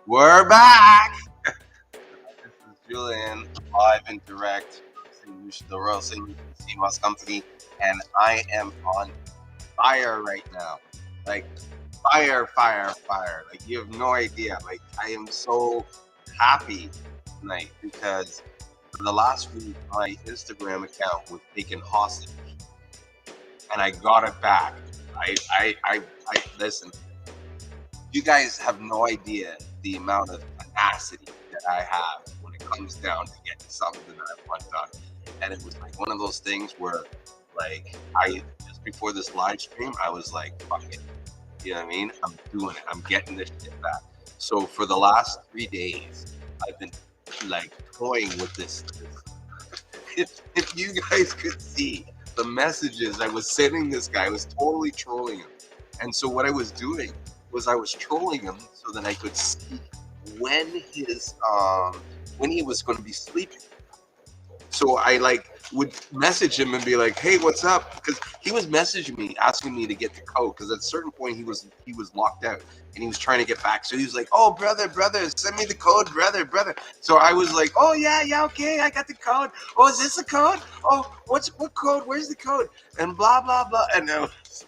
We're back. This is Julien, live and direct, the Royal Seamoss Company, and I am on fire right now. Like fire, fire, fire. Like you have no idea. Like I am so happy tonight because for the last week my Instagram account was taken hostage, and I got it back. I listen. You guys have no idea the amount of tenacity that I have when it comes down to getting something that I want done. And it was like one of those things where, like, I just before this live stream, I was like, fuck it. You know what I mean? I'm doing it. I'm getting this shit back. So for the last 3 days, I've been like toying with this. If you guys could see the messages I was sending this guy, I was totally trolling him. And so what I was doing was I was trolling him so that I could see when his when he was going to be sleeping. So I like would message him and be like, "Hey, what's up?" Because he was messaging me, asking me to get the code. Because at a certain point he was locked out and he was trying to get back. So he was like, "Oh, brother, send me the code, brother." So I was like, "Oh yeah, okay, I got the code. Oh, is this the code? Oh, what code? Where's the code?" And blah blah blah. And I was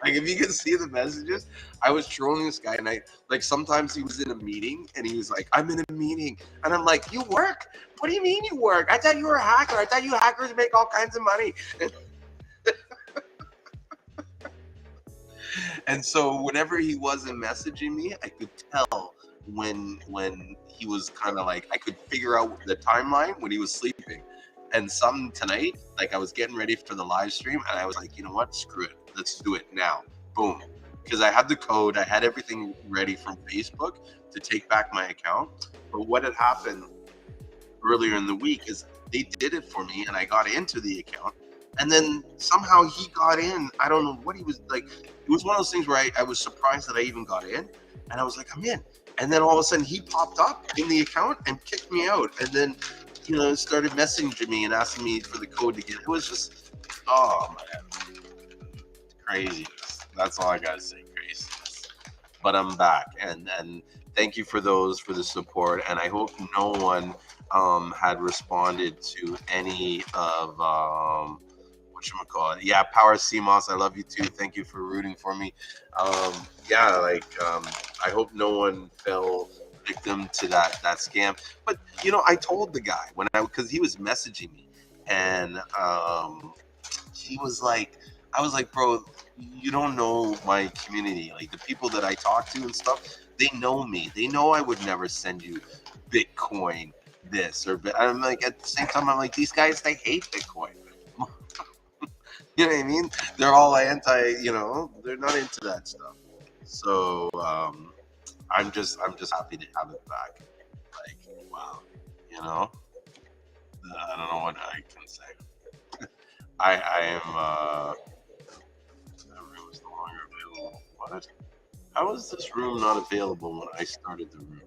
like, if you can see the messages, I was trolling this guy, and I like sometimes he was in a meeting, and he was like, "I'm in a meeting," and I'm like, "You work? What do you mean you work? I thought you were a hacker. I thought you hackers make all kinds of money." And so whenever he wasn't messaging me, I could tell when he was kind of like I could figure out the timeline when he was sleeping. And some tonight, like I was getting ready for the live stream, and I was like, you know what? Screw it. Let's do it now. Boom. Because I had the code, I had everything ready from Facebook to take back my account. But what had happened earlier in the week is they did it for me, and I got into the account. And then somehow he got in. I don't know what he was like. It was one of those things where I was surprised that I even got in. And I was like, I'm in. And then all of a sudden he popped up in the account and kicked me out. And then, started messaging me and asking me for the code to get. It was just, oh man, craziness. That's all I gotta say, craziness. But I'm back, and thank you for the support. And I hope no one had responded to any of whatchamacallit. Yeah, Power Seamoss, I love you too. Thank you for rooting for me. I hope no one fell victim to that scam. But I told the guy because he was messaging me, and he was like, I was like, bro, you don't know my community. Like the people that I talk to and stuff, they know me. They know I would never send you Bitcoin this or I'm like at the same time I'm like these guys, they hate Bitcoin. You know what I mean? They're all anti, they're not into that stuff. So I'm just happy to have it back. Like, wow, I don't know what I can say. I am that room is no longer available. What? How is this room not available when I started the room?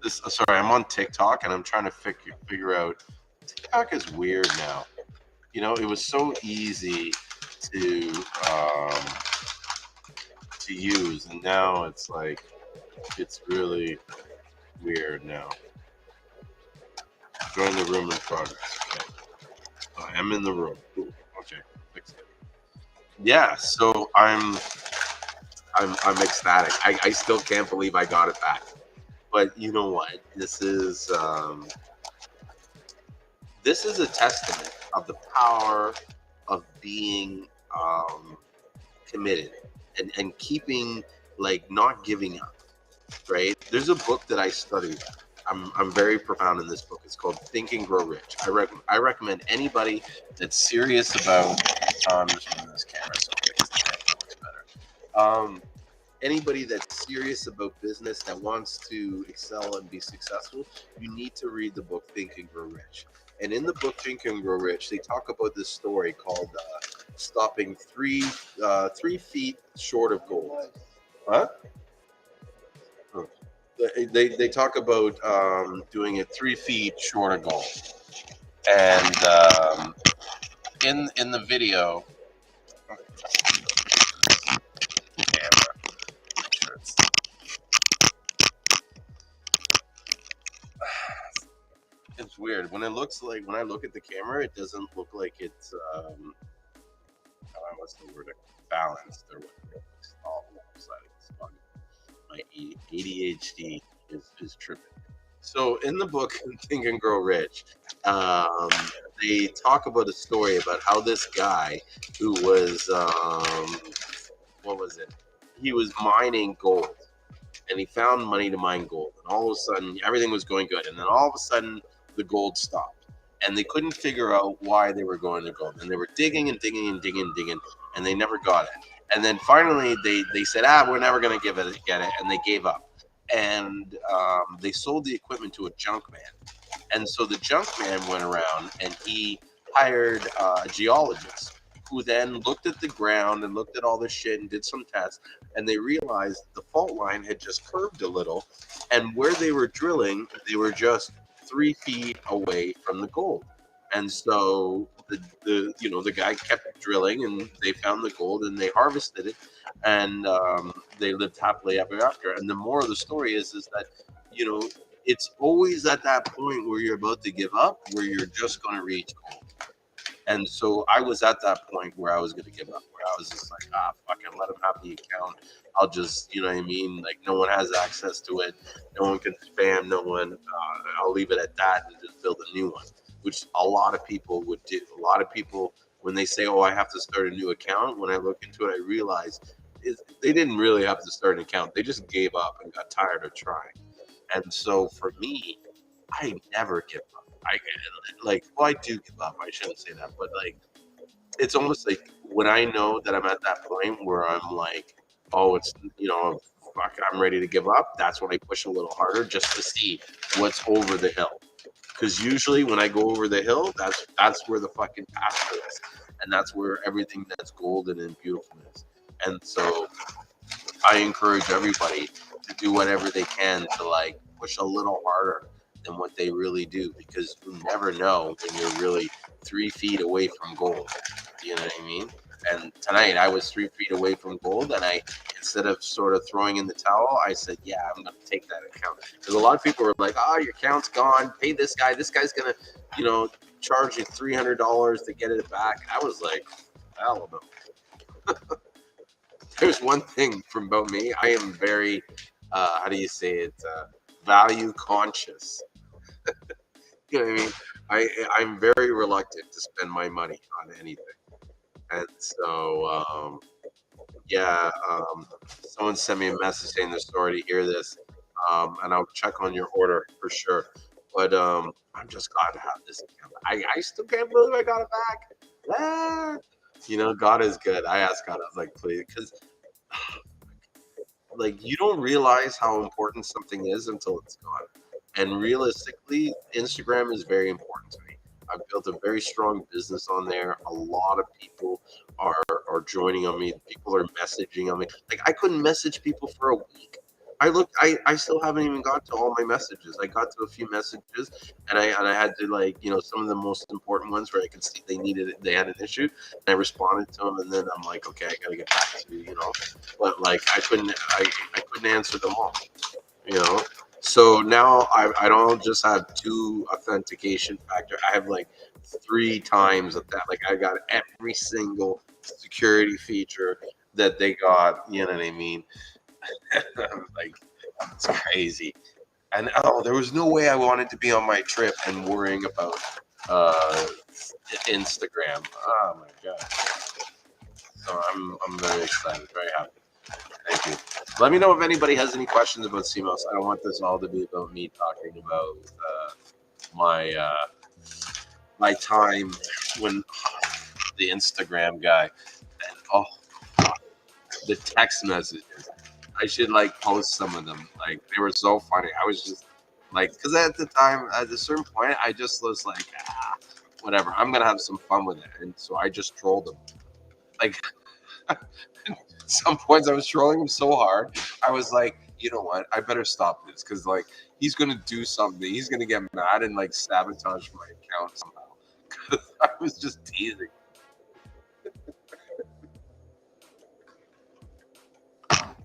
Sorry, I'm on TikTok and I'm trying to figure out. TikTok is weird now. It was so easy to use, and now it's like it's really weird now. Join the room in progress. Okay. I am in the room. Ooh, okay, fix it. Yeah, so I'm ecstatic. I still can't believe I got it back. But you know what? This is a testament of the power of being committed and keeping, like, not giving up. Right? There's a book that I studied. I'm very profound in this book. It's called Think and Grow Rich. I recommend anybody that's serious about just moving this camera so it looks better. Anybody that's serious about business that wants to excel and be successful, you need to read the book Think and Grow Rich. And in the book Think and Grow Rich, they talk about this story called stopping 3 feet short of gold. Huh? They talk about doing it 3 feet short of goal, and in the video, camera, make sure it's weird when it looks like when I look at the camera, it doesn't look like it's what's the word, balanced or whatever. It's all lopsided. It's funny. My ADHD is tripping. So in the book Think and Grow Rich, um, they talk about a story about how this guy who was what was it? He was mining gold, and he found money to mine gold, and all of a sudden everything was going good, and then all of a sudden the gold stopped, and they couldn't figure out why they were going to gold, and they were digging and digging and digging and digging, and they never got it, and then finally they said, we're never going to get it, and they gave up, and they sold the equipment to a junk man, and so the junk man went around and he hired a geologist who then looked at the ground and looked at all this shit and did some tests. And they realized the fault line had just curved a little. And where they were drilling, they were just 3 feet away from the gold. And so the guy kept drilling and they found the gold and they harvested it. And they lived happily ever after. And the moral of the story is that, you know, it's always at that point where you're about to give up, where you're just going to reach gold. And so I was at that point where I was going to give up, where I was just like, fucking let them have the account. I'll just, you know what I mean? Like, no one has access to it. No one can spam. No one, I'll leave it at that and just build a new one, which a lot of people would do. A lot of people, when they say, I have to start a new account, when I look into it, I realize they didn't really have to start an account. They just gave up and got tired of trying. And so for me, I never give up. I do give up. I shouldn't say that, but like, it's almost like when I know that I'm at that point where I'm like, it's, fuck, I'm ready to give up. That's when I push a little harder just to see what's over the hill. Because usually when I go over the hill, that's where the fucking pasture is, and that's where everything that's golden and beautiful is. And so I encourage everybody to do whatever they can to like push a little harder than what they really do, because you never know when you're really 3 feet away from gold. You know what I mean? And tonight I was 3 feet away from gold, and I, instead of sort of throwing in the towel, I said, "Yeah, I'm going to take that account." Because a lot of people were like, your account's gone. Pay this guy. This guy's going to, charge you $300 to get it back. I was like, hell no. There's one thing about me. I am very, how do you say it, value conscious. You know what I mean? I'm very reluctant to spend my money on anything. And so, someone sent me a message saying they're sorry to hear this. And I'll check on your order for sure. But I'm just glad to have this account. I still can't believe I got it back. God is good. I asked God, I was like, please, because like you don't realize how important something is until it's gone. And realistically, Instagram is very important to me. I've built a very strong business on there. A lot of people are joining on me. People are messaging on me. Like I couldn't message people for a week. I still haven't even got to all my messages. I got to a few messages, and I had to some of the most important ones where I could see they had an issue, and I responded to them, and then I'm like, okay, I gotta get back to but like I couldn't answer them all, you know. So now I don't just have 2 authentication factor. I have like 3 times of that. Like I got every single security feature that they got. You know what I mean? Like it's crazy. And there was no way I wanted to be on my trip and worrying about uh, Instagram. Oh my god! So I'm very excited, very happy. Thank you. Let me know if anybody has any questions about Seamoss. I don't want this all to be about me talking about my my time when the Instagram guy and the text messages. I should like post some of them. Like they were so funny. I was just like, because at the time, at a certain point, I just was like, whatever. I'm gonna have some fun with it, and so I just trolled them. Like some points, I was trolling him so hard. I was like, you know what? I better stop this because like he's gonna do something. He's gonna get mad and like sabotage my account somehow. Because I was just teasing.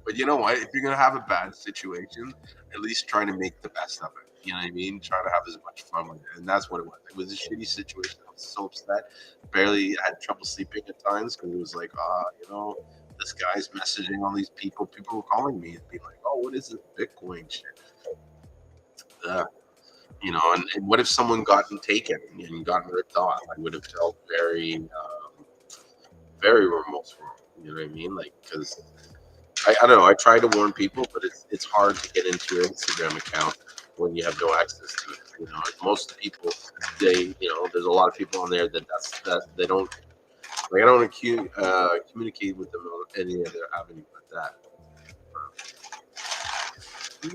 But you know what? If you're gonna have a bad situation, at least try to make the best of it. You know what I mean? Try to have as much fun with it, and that's what it was. It was a shitty situation. I was so upset. Barely had trouble sleeping at times because it was like, this guy's messaging all these people. People were calling me and being like, "Oh, what is this Bitcoin shit?" Uh, and what if someone gotten taken and gotten ripped off? I would have felt very remorseful. You know what I mean? Like, because I don't know. I try to warn people, but it's hard to get into your Instagram account when you have no access to it. Most people, there's a lot of people on there that they don't like. I don't communicate with them on any other avenue but that.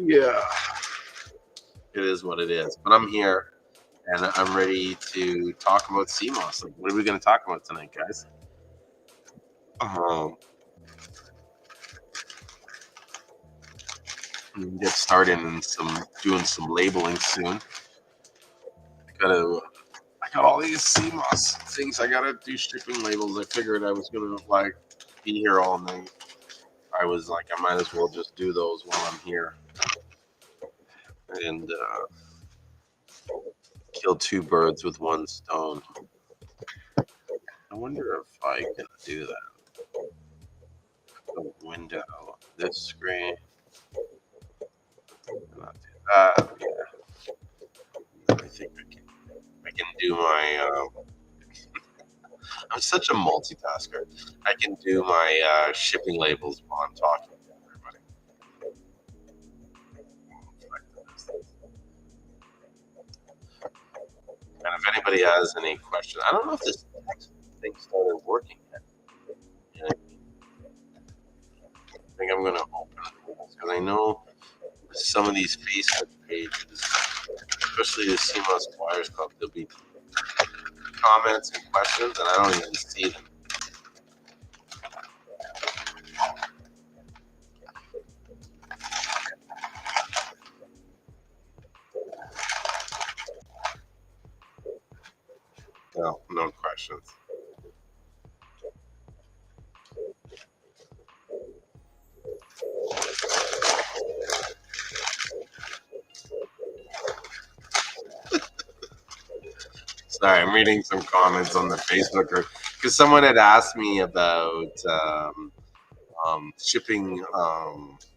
Yeah, it is what it is. But I'm here and I'm ready to talk about Seamoss. Like, what are we going to talk about tonight, guys? Um, we can get started in doing some labeling soon. I got all these Seamoss things. I gotta do shipping labels. I figured I was gonna be here all night. I was like, I might as well just do those while I'm here and kill two birds with one stone. I wonder if I can do that. The window, this screen, not do that. Yeah. I think I can. I can do my. I'm such a multitasker. I can do my shipping labels while I'm talking to everybody. And if anybody has any questions, I don't know if this text thing started working yet. Yeah, I think I'm going to open it because I know some of these Facebook pages, especially the Cmos Flyers Club, there'll be comments and questions, and I don't even see them. No questions. Sorry, I'm reading some comments on the Facebook group because someone had asked me about shipping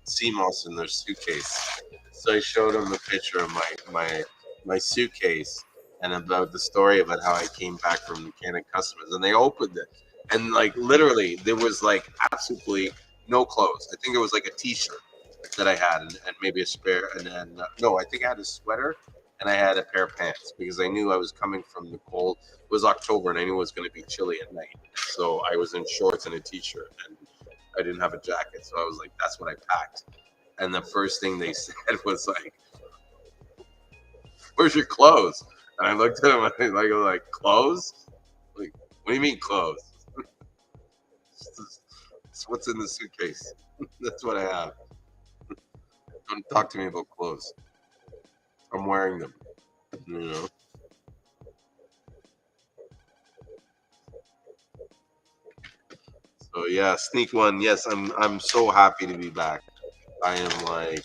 CMOS in their suitcase. So I showed them the picture of my suitcase and about the story about how I came back from mechanic customers, and they opened it, and like literally there was like absolutely no clothes. I think it was like a T-shirt that I had, and maybe a spare, and then no, I think I had a sweater and I had a pair of pants because I knew I was coming from the cold. It was October, and I knew it was going to be chilly at night, so I was in shorts and a T-shirt, and I didn't have a jacket, so I was like, "That's what I packed." And the first thing they said was like, "Where's your clothes?" And I looked at them and I go like, "Clothes? Like, what do you mean clothes? It's what's in the suitcase. That's what I have. Don't talk to me about clothes. I'm wearing them. You know." So yeah, sneak one. Yes, I'm so happy to be back. I am like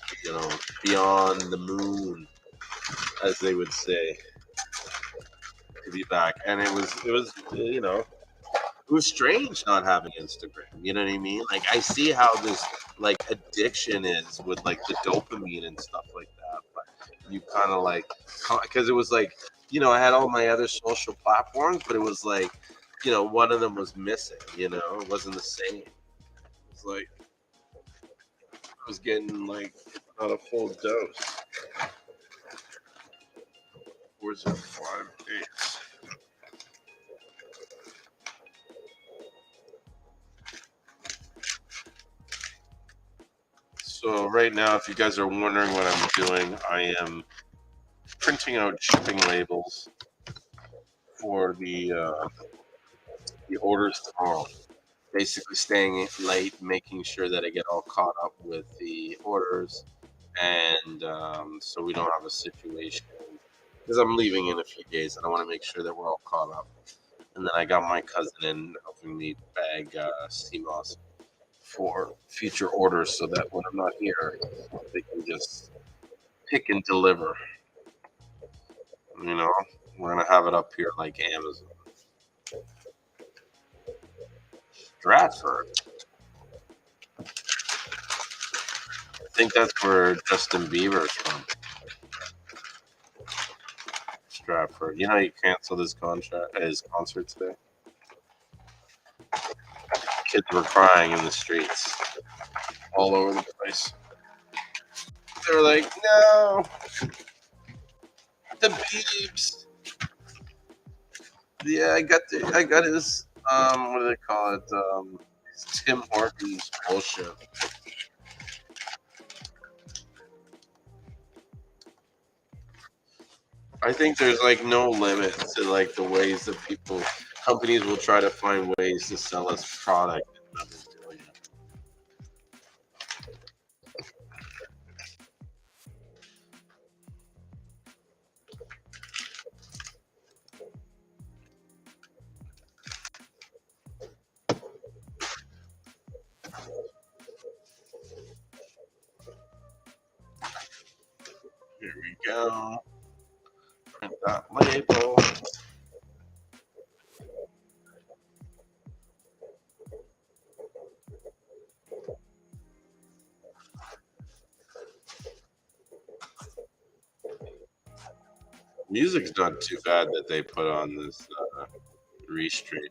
beyond the moon, as they would say, to be back. And it was strange not having Instagram. You know what I mean? Like I see how this like addiction is with like the dopamine and stuff like that. But you kind of like because it was like I had all my other social platforms, but it was like one of them was missing. It wasn't the same. It was like I was getting like not a full dose. Where's it 5 8? So right now, if you guys are wondering what I'm doing, I am printing out shipping labels for the orders tomorrow. Basically, staying late, making sure that I get all caught up with the orders, and so we don't have a situation. Because I'm leaving in a few days, and I want to make sure that we're all caught up. And then I got my cousin in helping me bag Seamoss. for future orders so that when I'm not here, they can just pick and deliver. You know, we're gonna have it up here like Amazon. Stratford. I think that's where Justin Bieber's from. Stratford. You know, he canceled his concert today. Kids were crying in the streets, all over the place. They were like, "No, the Biebs." Yeah, I got his what do they call it? Tim Hortons bullshit. I think there's like no limit to like the ways that companies will try to find ways to sell us product and memorabilia. Here we go. Print that label. Music's not too bad that they put on this restream.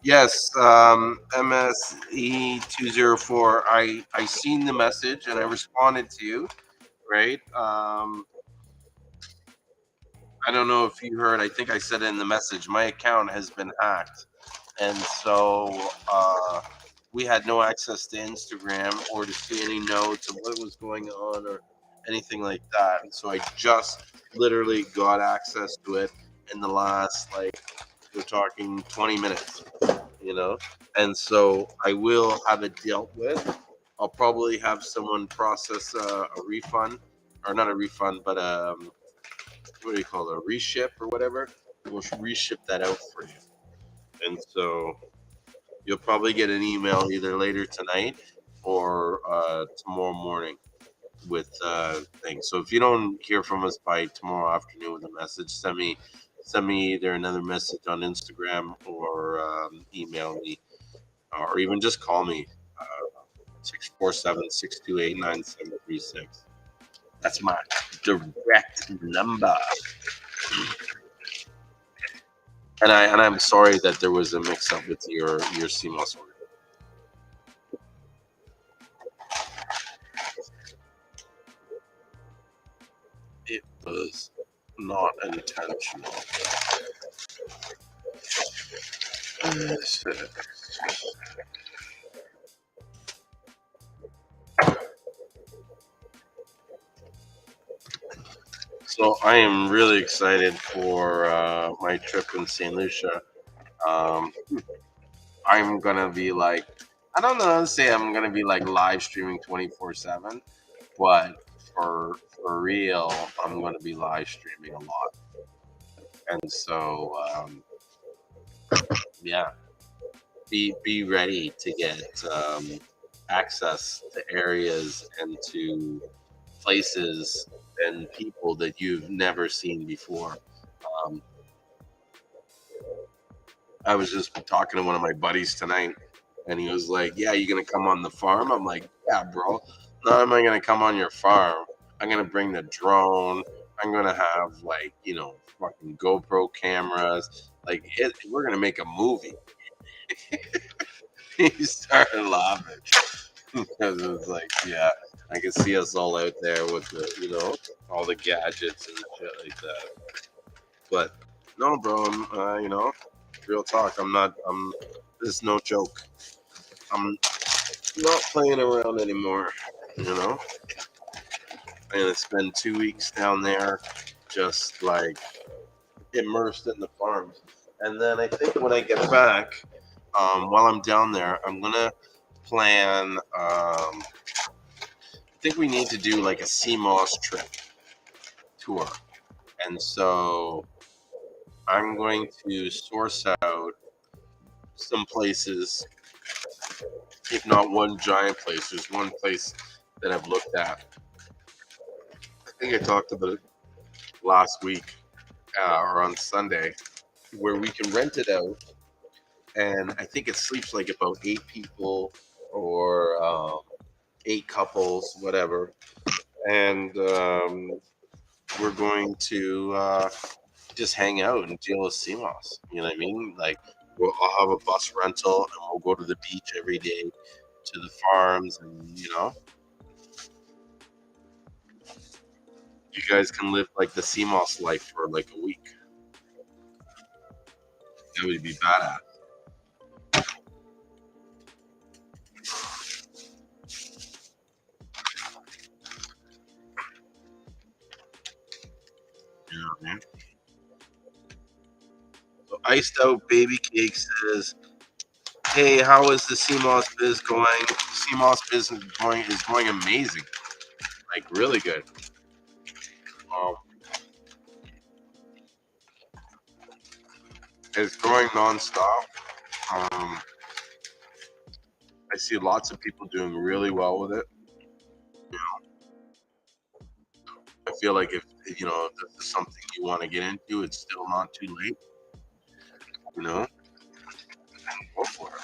Yes, MSE204. I seen the message and I responded to you, right? I don't know if you heard. I think I said in the message, my account has been hacked, and so we had no access to Instagram or to see any notes of what was going on or anything like that. And so I just literally got access to it in the last, like, we're talking 20 minutes, you know? And so I will have it dealt with. I'll probably have someone process a refund, or not a refund, but what do you call it, a reship or whatever. We'll reship that out for you. And so you'll probably get an email either later tonight or tomorrow morning with things. So if you don't hear from us by tomorrow afternoon with a message, send me either another message on Instagram or email me, or even just call me, 647-628-9736. That's my direct number. And I'm sorry that there was a mix up with your Seamoss order. It was not intentional. So I am really excited for my trip in St. Lucia. Um, I'm gonna be like, I don't know, say I'm gonna be like live streaming 24/7, but for real, I'm gonna be live streaming a lot. And so yeah, be ready to get access to areas and to places and people that you've never seen before. Um, I was just talking to one of my buddies tonight, and he was like, "Yeah, you gonna come on the farm?" I'm like, "Yeah, bro. Not am I gonna come on your farm? I'm gonna bring the drone. I'm gonna have, like, fucking GoPro cameras. Like, we're gonna make a movie." He started laughing because it was like, yeah, I can see us all out there with the, all the gadgets and shit like that. But no, bro, real talk. This is no joke. I'm not playing around anymore, you know? gonna spend 2 weeks down there, just like immersed in the farms. And then I think when I get back, while I'm down there, I'm gonna plan. I think we need to do like a Seamoss trip tour, and so I'm going to source out some places, if not one giant place. There's one place that I've looked at. I think I talked about it last week or on Sunday, where we can rent it out, and I think it sleeps like about 8 people or 8 couples, whatever. And we're going to just hang out and deal with Seamoss. You know what I mean? Like, I'll have a bus rental and we'll go to the beach every day, to the farms, and you guys can live like the Seamoss life for like a week. That would be badass. You know what I mean? So Iced Out Baby Cake says, "Hey, how is the Seamoss biz going? Seamoss biz is going amazing, like really good. Um, it's growing nonstop. Um, I see lots of people doing really well with it. I feel like if this is something you want to get into, it's still not too late. You know, go for it.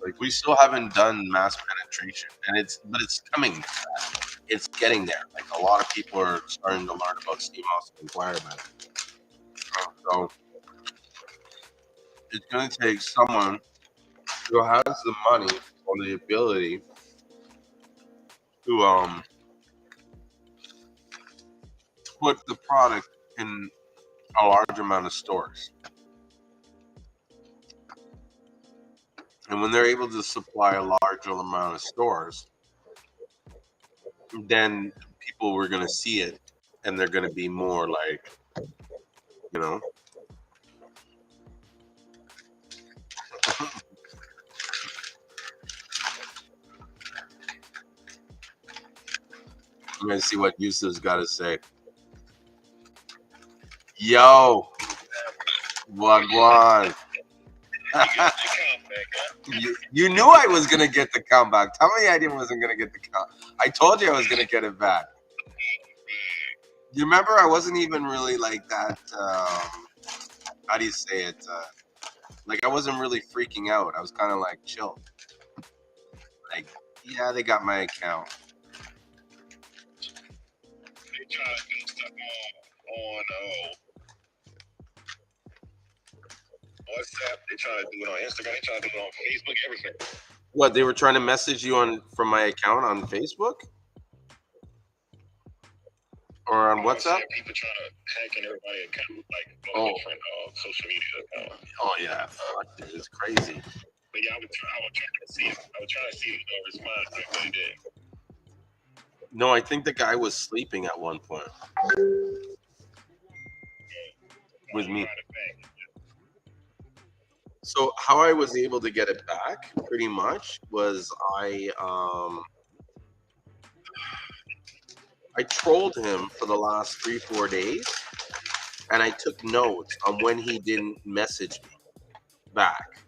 Like, we still haven't done mass penetration, and it's coming. It's getting there. Like, a lot of people are starting to learn about Seamoss and inquire about it. So it's going to take someone who has the money or the ability to put the product in a large amount of stores. And when they're able to supply a large amount of stores, then people were going to see it, and they're going to be more like, you know. I'm going to see what Yusuf's got to say. Yo, what? You knew I was going to get the comeback. Tell me I wasn't going to get the comeback. I told you I was going to get it back. You remember I wasn't even really like that, how do you say it? Like, I wasn't really freaking out. I was kind of like chill. Like, yeah, they got my account. They try to do stuff on WhatsApp. They try to do it on Instagram. They try to do it on Facebook. Everything. What, they were trying to message you from my account on Facebook? Or on WhatsApp? People trying to hack in everybody's account, like different social media accounts. Oh yeah, fuck, dude, it's crazy. But yeah, I was trying to see it. I was trying to see if they respond like they did. No, I think the guy was sleeping at one point with me. So how I was able to get it back, pretty much, was I trolled him for the last 3-4 days, and I took notes on when he didn't message me back.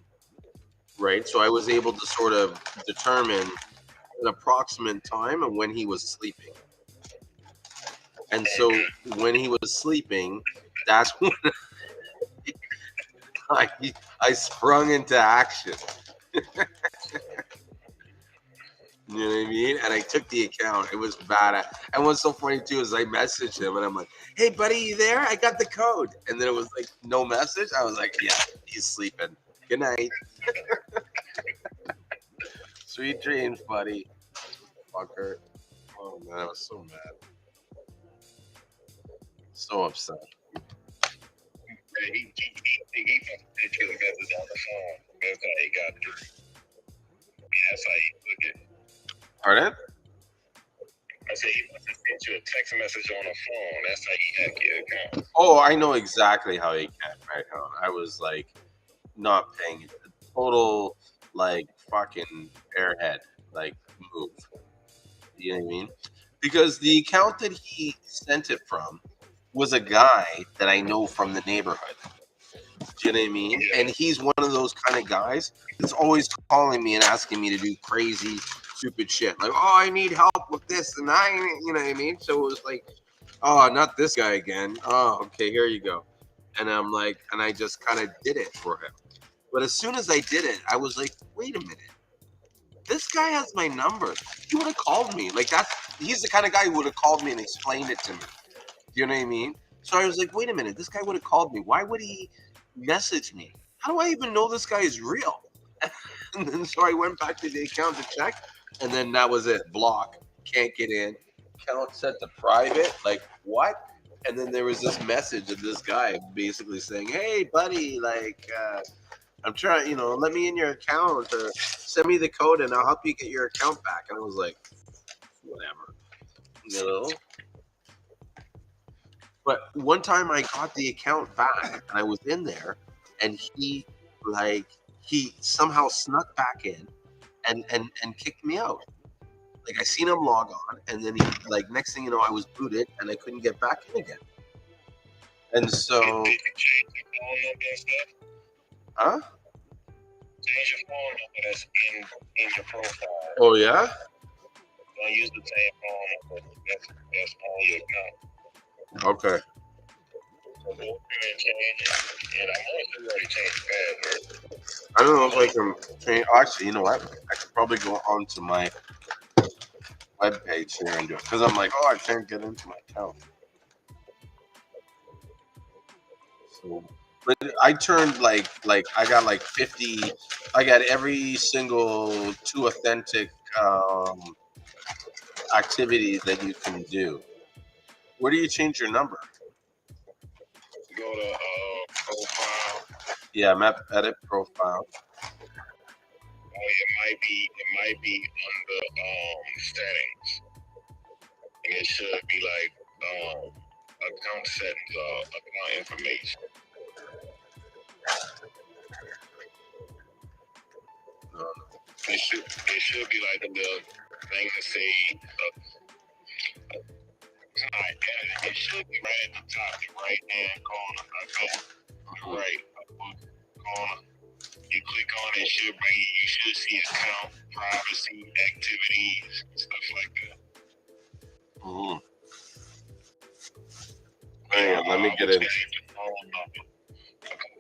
Right, so I was able to sort of determine an approximate time of when he was sleeping. And so when he was sleeping, that's when I sprung into action. You know what I mean? And I took the account. It was bad. And what's so funny too is I messaged him and I'm like, "Hey buddy, you there? I got the code." And then it was like no message. I was like, "Yeah, he's sleeping. Good night." Sweet dreams, buddy. Fucker. Oh man, I was so mad. So upset. He sent you the message on the phone. That's how he got it. That's how he took it. Pardon? I said he must have sent you a text message on the phone. That's how he hacked your account. Oh, I know exactly how he can right now. I was like not paying it. Total like fucking airhead like move. You know what I mean? Because the account that he sent it from was a guy that I know from the neighborhood. Do you know what I mean? Yeah. And he's one of those kind of guys that's always calling me and asking me to do crazy, stupid shit. Like, oh, I need help with this, and you know what I mean? So it was like, oh, not this guy again. Oh, okay, here you go. And I'm like, and I just kind of did it for him. But as soon as I did it, I was like, wait a minute. This guy has my number. He would have called me. Like he's the kind of guy who would have called me and explained it to me. Do you know what I mean? So I was like, wait a minute, this guy would have called me. Why would he message me? How do I even know this guy is real? And then so I went back to the account to check, and then that was it. Block. Can't get in. Account set to private. Like what? And then there was this message of this guy basically saying, hey buddy, like I'm trying, let me in your account or send me the code and I'll help you get your account back. And I was like, whatever, you know. But one time I got the account back and I was in there, and he somehow snuck back in and kicked me out. Like I seen him log on, and then he next thing you know I was booted and I couldn't get back in again. And so, Did you change your phone number and stuff? huh? Change your phone number that's in your profile. Oh yeah. Don't use the same phone number that's on your account. Okay. So go through and change it. And I want to already change the password. I don't know if I can change. Oh, actually, you know what? I could probably go onto my webpage here and do it because I'm like, oh, I can't get into my account. So, but I turned like I got like 50. I got every single two authentic activity that you can do. Where do you change your number? Go to profile. Yeah, map edit profile. Oh, it might be under settings. And it should be like account settings or account information. No. It should be like a little thing to say. It should be right at the top, the right hand corner. The right corner. You click on it, you should see account, privacy, activities, stuff like that. Mm-hmm. Hang on, let me get in. Because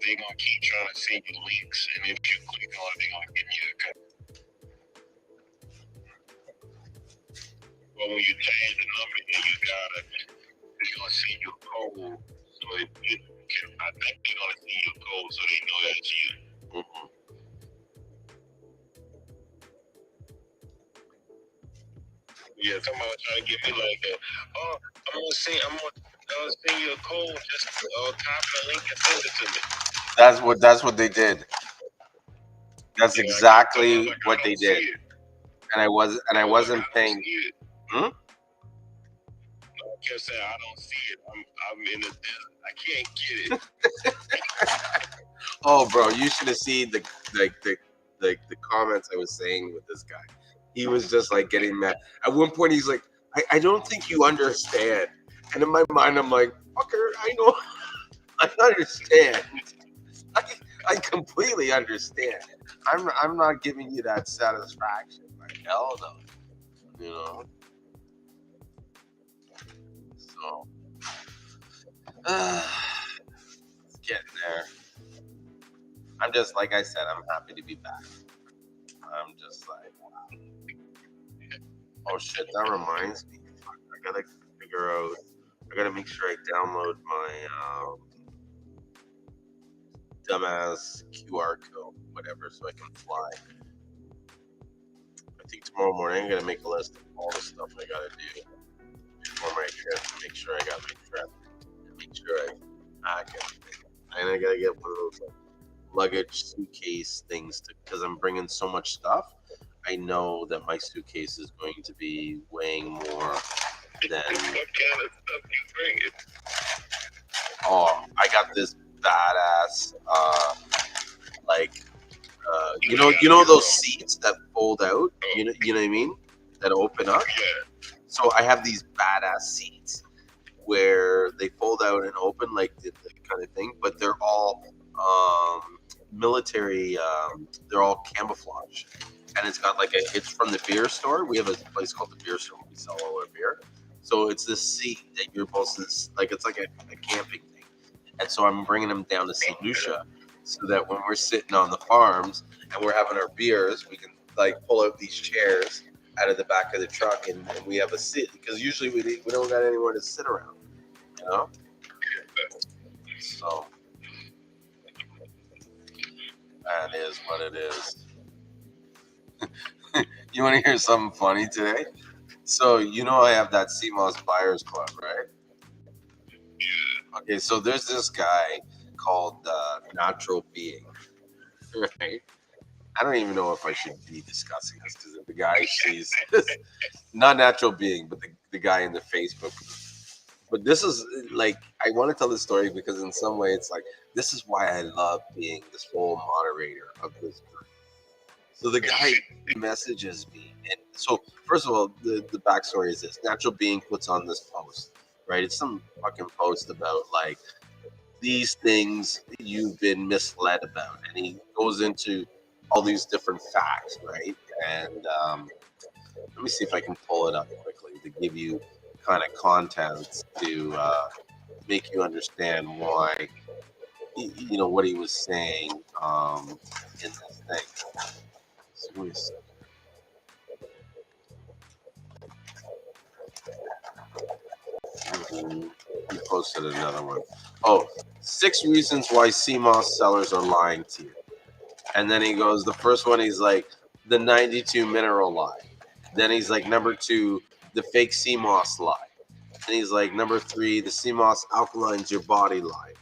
they're gonna keep trying to send you links, and if you click on it, they're gonna give you a code. But when you change the number, it's gonna send you a code. So I think they're gonna send you a code so they know that it's you. Mm-hmm. Yeah, somebody was trying to get me like that. Oh, I'm gonna send you a code. Just copy the link and send it to me. That's what they did. That's exactly what they did. And I wasn't paying. Hmm? I kept saying I don't see it. I'm in the desert. I can't get it. Oh, bro, you should have seen the comments I was saying with this guy. He was just like getting mad. At one point, he's like, I don't think you understand. And in my mind, I'm like, fucker, I know, I understand. I completely understand. I'm not giving you that satisfaction. Like, hell no. You know? So, it's getting there. I'm just, like I said, I'm happy to be back. I'm just like, wow. Oh shit, that reminds me. I gotta figure out, I gotta make sure I download my dumbass QR code, whatever, so I can fly. I think tomorrow morning I'm gonna make a list of all the stuff I gotta do before my trip to make sure I got my trip, and make sure I pack everything. And I gotta get one of those luggage suitcase things because I'm bringing so much stuff. I know that my suitcase is going to be weighing more than. What kind of stuff you bringing? Oh, I got this badass, you know those seats that fold out. You know what I mean? That open up. Yeah. So I have these badass seats where they fold out and open like the kind of thing, but they're all military. They're all camouflage, and it's got like it's from the beer store. We have a place called the beer store where we sell all our beer. So it's this seat that you're supposed to like. It's like a camping thing, and so I'm bringing them down to St. Lucia, so that when we're sitting on the farms and we're having our beers, we can like pull out these chairs out of the back of the truck and we have a seat because usually we don't got anywhere to sit around, you know. So that is what it is. You want to hear something funny today? So you know I have that Cmos Buyers Club, right? Okay, so there's this guy called Natural Being, right? I don't even know if I should be discussing this because the guy sees not Natural Being, but the guy in the Facebook. But this is like I want to tell this story because in some way it's like this is why I love being this whole moderator of this group. So the guy messages me, and so first of all, the backstory is this: Natural Being puts on this post, right? It's some fucking post about like these things you've been misled about, and he goes into all these different facts, right? And let me see if I can pull it up quickly to give you kind of context to make you understand why you know what he was saying in this thing. So let me see. He posted another one. Oh, 6 reasons why Seamoss sellers are lying to you. And then he goes, the first one, he's like, the 92 mineral lie. Then he's like, number 2, the fake Seamoss lie. And he's like, number 3, the Seamoss alkalines your body lie.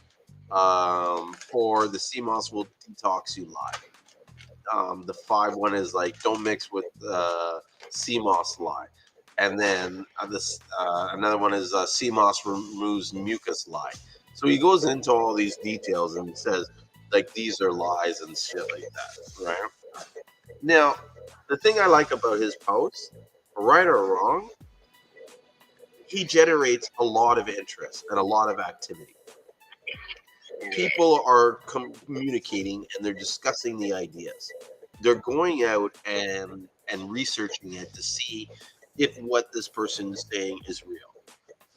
4, the Seamoss will detox you lie. The 5 one is like, don't mix with Seamoss lie. And then another one is Seamoss removes mucus lie. So he goes into all these details and says, like, these are lies and shit like that, right? Now, the thing I like about his posts, right or wrong, he generates a lot of interest and a lot of activity. People are communicating and they're discussing the ideas. They're going out and researching it to see if what this person is saying is real.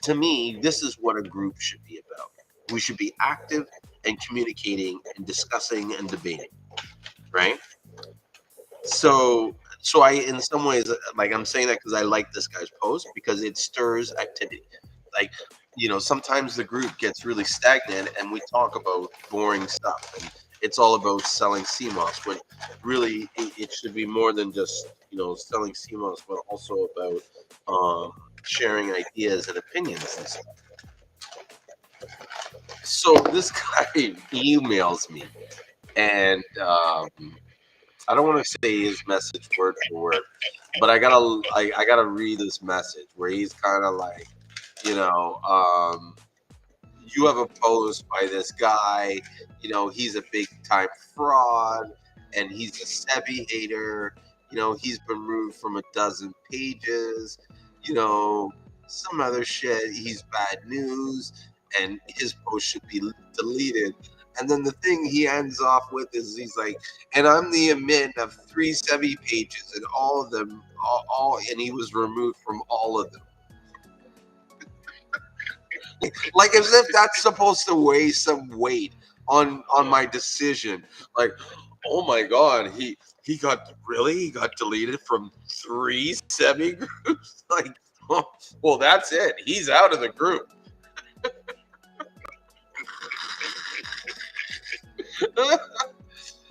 To me, this is what a group should be about. We should be active and communicating and discussing and debating, right? So I in some ways like I'm saying that because I like this guy's post because it stirs activity. Like sometimes the group gets really stagnant and we talk about boring stuff and it's all about selling CMOS when really it should be more than just selling CMOS but also about sharing ideas and opinions and stuff. So this guy emails me and I don't want to say his message word for word, but I gotta read this message where he's kind of like, you know, um, you have a post by this guy, he's a big time fraud, and he's a Sebi hater. He's been removed from a dozen pages. Some other shit. He's bad news, and his post should be deleted. And then the thing he ends off with is he's like, and I'm the admin of 370 pages, and all of them, and he was removed from all of them. Like as if that's supposed to weigh some weight on my decision. Like, oh my god, he got deleted from 370 groups. Like, oh, well, that's it. He's out of the group.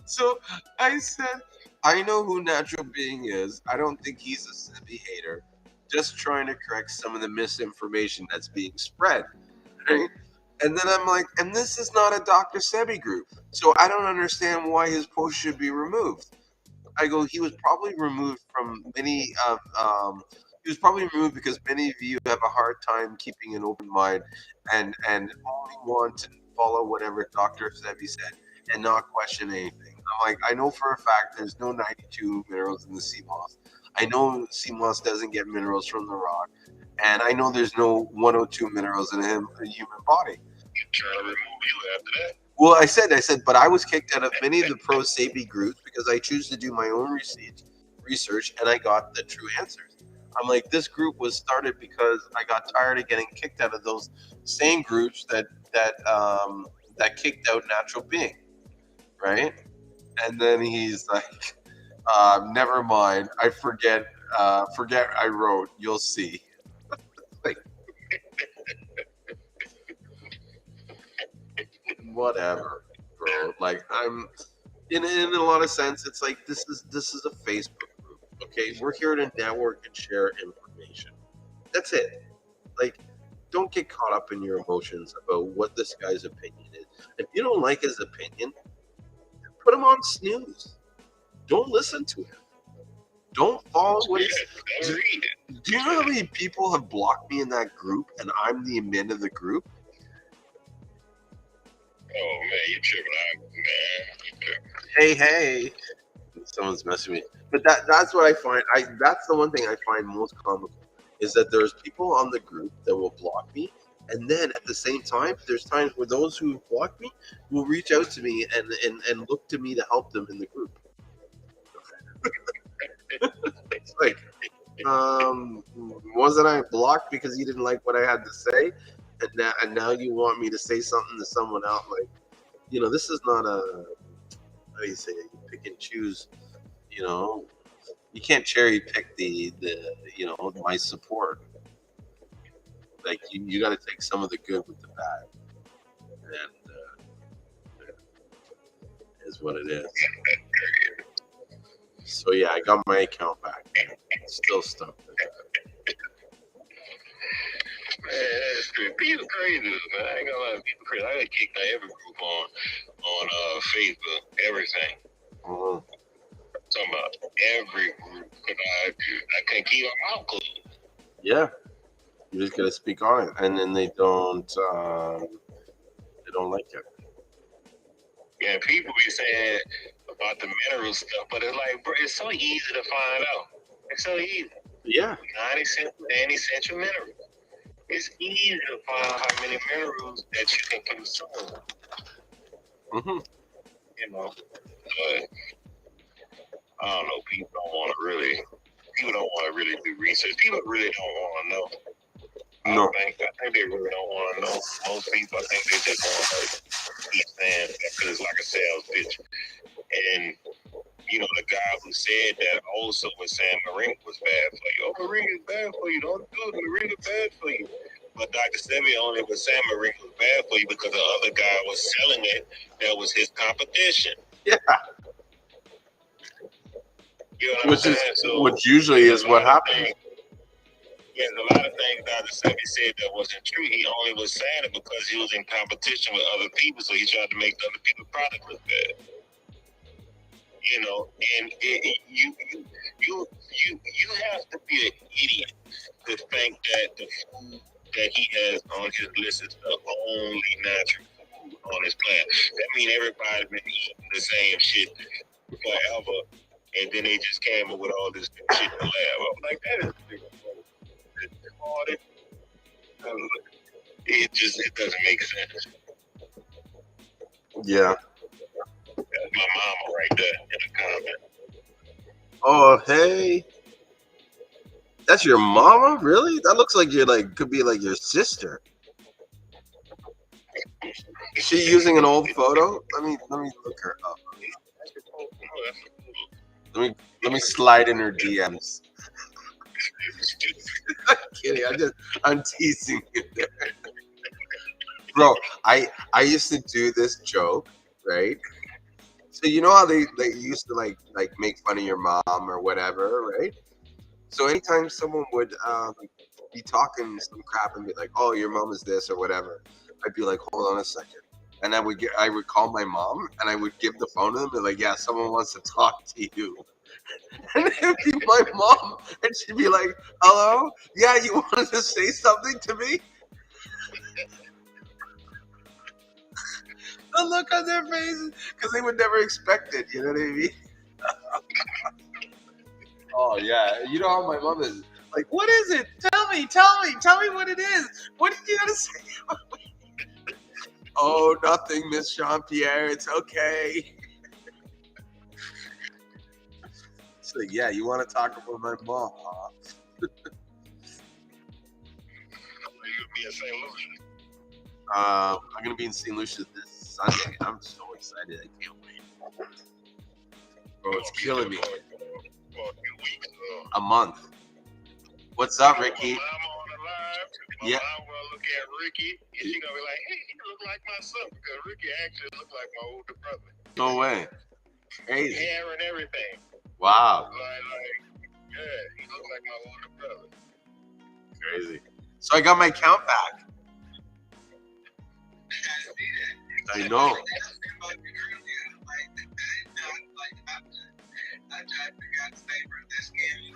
So I said, I know who Natural Being is. I don't think he's a Sebi hater. Just trying to correct some of the misinformation that's being spread. Right? And then I'm like, and this is not a Dr. Sebi group. So I don't understand why his post should be removed. I go, he was probably removed from many of he was probably removed because many of you have a hard time keeping an open mind and only want to follow whatever Dr. Sebi said and not question anything. I'm like, I know for a fact there's no 92 minerals in the sea moss. I know sea moss doesn't get minerals from the rock, and I know there's no 102 minerals in a human body. Trying to remove you after that. Well, I said, but I was kicked out of many of the pro Sabi groups because I choose to do my own research, and I got the true answers. I'm like, this group was started because I got tired of getting kicked out of those same groups that kicked out Natural Being, right? And then he's like, never mind, I forget I wrote, you'll see. Like, whatever, bro. Like, I'm in a lot of sense, it's like this is a Facebook group. Okay, we're here to network and share information. That's it. Like, don't get caught up in your emotions about what this guy's opinion is. If you don't like his opinion, put him on snooze. Don't listen to him. Don't follow what he's. Don't read it. Do you know how many people have blocked me in that group, and I'm the admin of the group? Oh man, you tripping out, man. You tripping. Hey, someone's messing with me. But that's what I find. That's the one thing I find most comical is that there's people on the group that will block me, and then at the same time, there's times where those who block me will reach out to me and look to me to help them in the group. It's like, wasn't I blocked because you didn't like what I had to say, and now you want me to say something to someone else? Like, this is not a, how do you say it? You pick and choose. You can't cherry pick the my support. Like, you got to take some of the good with the bad, and is what it is. So yeah, I got my account back. Still stuck with that. Man, that's crazy. People crazy, man. I ain't gonna lie, people crazy. I got kicked out of every group on Facebook, everything. Mhm. Talking about every group, because I can't keep my mouth closed. Yeah, you just gotta speak on it, and then they don't like it. Yeah, people be saying about the mineral stuff, but it's like, bro, it's so easy to find out. It's so easy. Yeah, 90 essential minerals. It's easy to find out how many minerals that you can consume. hmm But I don't know. People don't want to really do research. People really don't want to know. No. I think they really don't want to know. Most people, I think they just want to keep saying that because it's like a sales pitch. And the guy who said that also was saying moringa was bad for you. Oh, moringa is bad for you. Don't do it. Moringa is bad for you. But Dr. Sebi only was saying moringa was bad for you because the other guy was selling it. That was his competition. Yeah. You know what I'm saying? Which usually is what happens. There's a lot of things Dr. Sebi said that wasn't true. He only was saying it because he was in competition with other people, so he tried to make other people's product look bad. And you have to be an idiot to think that the food that he has on his list is the only natural food on his planet. That means everybody's been eating the same shit forever, and then they just came up with all this shit in the lab. I'm like, that is retarded. It doesn't make sense. Yeah. That's my mama right there in the comment. Oh, hey. That's your mama? Really? That looks like could be like your sister. Is she using an old photo? Let me look her up. Let me slide in her DMs. I'm kidding. I'm teasing you there. Bro, I used to do this joke, right? So you know how they used to like make fun of your mom or whatever, right? So anytime someone would be talking some crap and be like, "Oh, your mom is this" or whatever, I'd be like, "Hold on a second," and I would call my mom and I would give the phone to them and be like, "Yeah, someone wants to talk to you." And it'd be my mom, and she'd be like, "Hello, yeah, you wanted to say something to me?" The look on their faces, because they would never expect it. You know what I mean? Oh yeah, you know how my mom is. Like, what is it? Tell me what it is. What did you gotta say? Oh, nothing, Miss Jean Pierre. It's okay. She's like, yeah, you want to talk about my mom? Huh? You'll be in St. Lucia. I'm gonna be in St. Lucia this Sunday. I'm so excited. I can't wait. Bro, it's killing me. For a few weeks. A month. What's up, Ricky? My mama on the live. My Yeah. mom will look at Ricky, and she gonna be like, "Hey, you look like my son," because Ricky actually look like my older brother. No way. Crazy. Hair and everything. Wow. Yeah, he look like my older brother. Crazy. So I got my count back. I know. I tried to figure out the flavor of this game.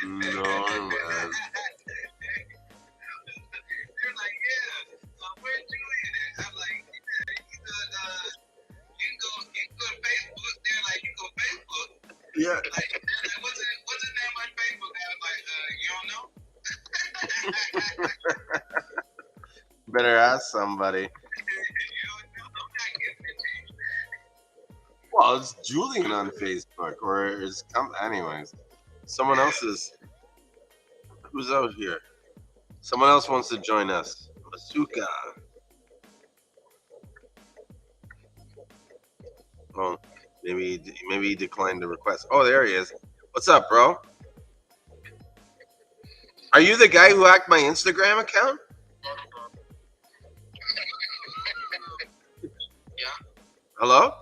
No, man. They're like, yeah, where's Julien at? I'm like, yeah, you can go to Facebook. They're like, you go to Facebook. Yeah. Like, what's the name on Facebook? I'm like, you don't know? Better ask somebody. You don't know? I'm not getting it to you. Well, it's Julien on Facebook, or is anyways. Someone else is. Who's out here? Someone else wants to join us. Masuka. Oh, maybe he declined the request. Oh, there he is. What's up, bro? Are you the guy who hacked my Instagram account? Yeah. Hello?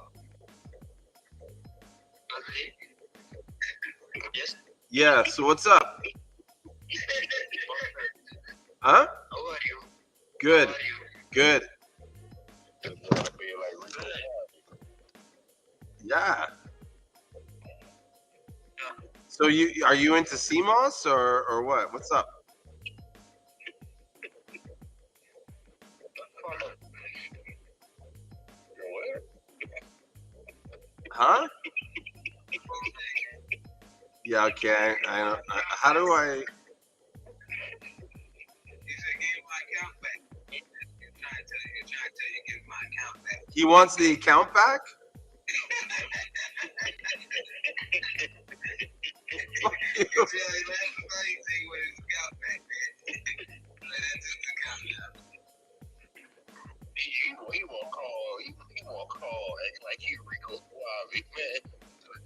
Yes. Yeah, so what's up? Huh? How are you? Good. How are you? Good. That's what I feel like Ricky. Yeah. So are you into Seamoss or what? What's up? Huh? Yeah, okay. I don't, how do I? He said, give my account back. You're trying to tell you, give my account back. He wants the account back? Fuck you. Yeah, that's the funny thing with his account back, man. Let into his account now. He won't call acting like he Rico Suave, man.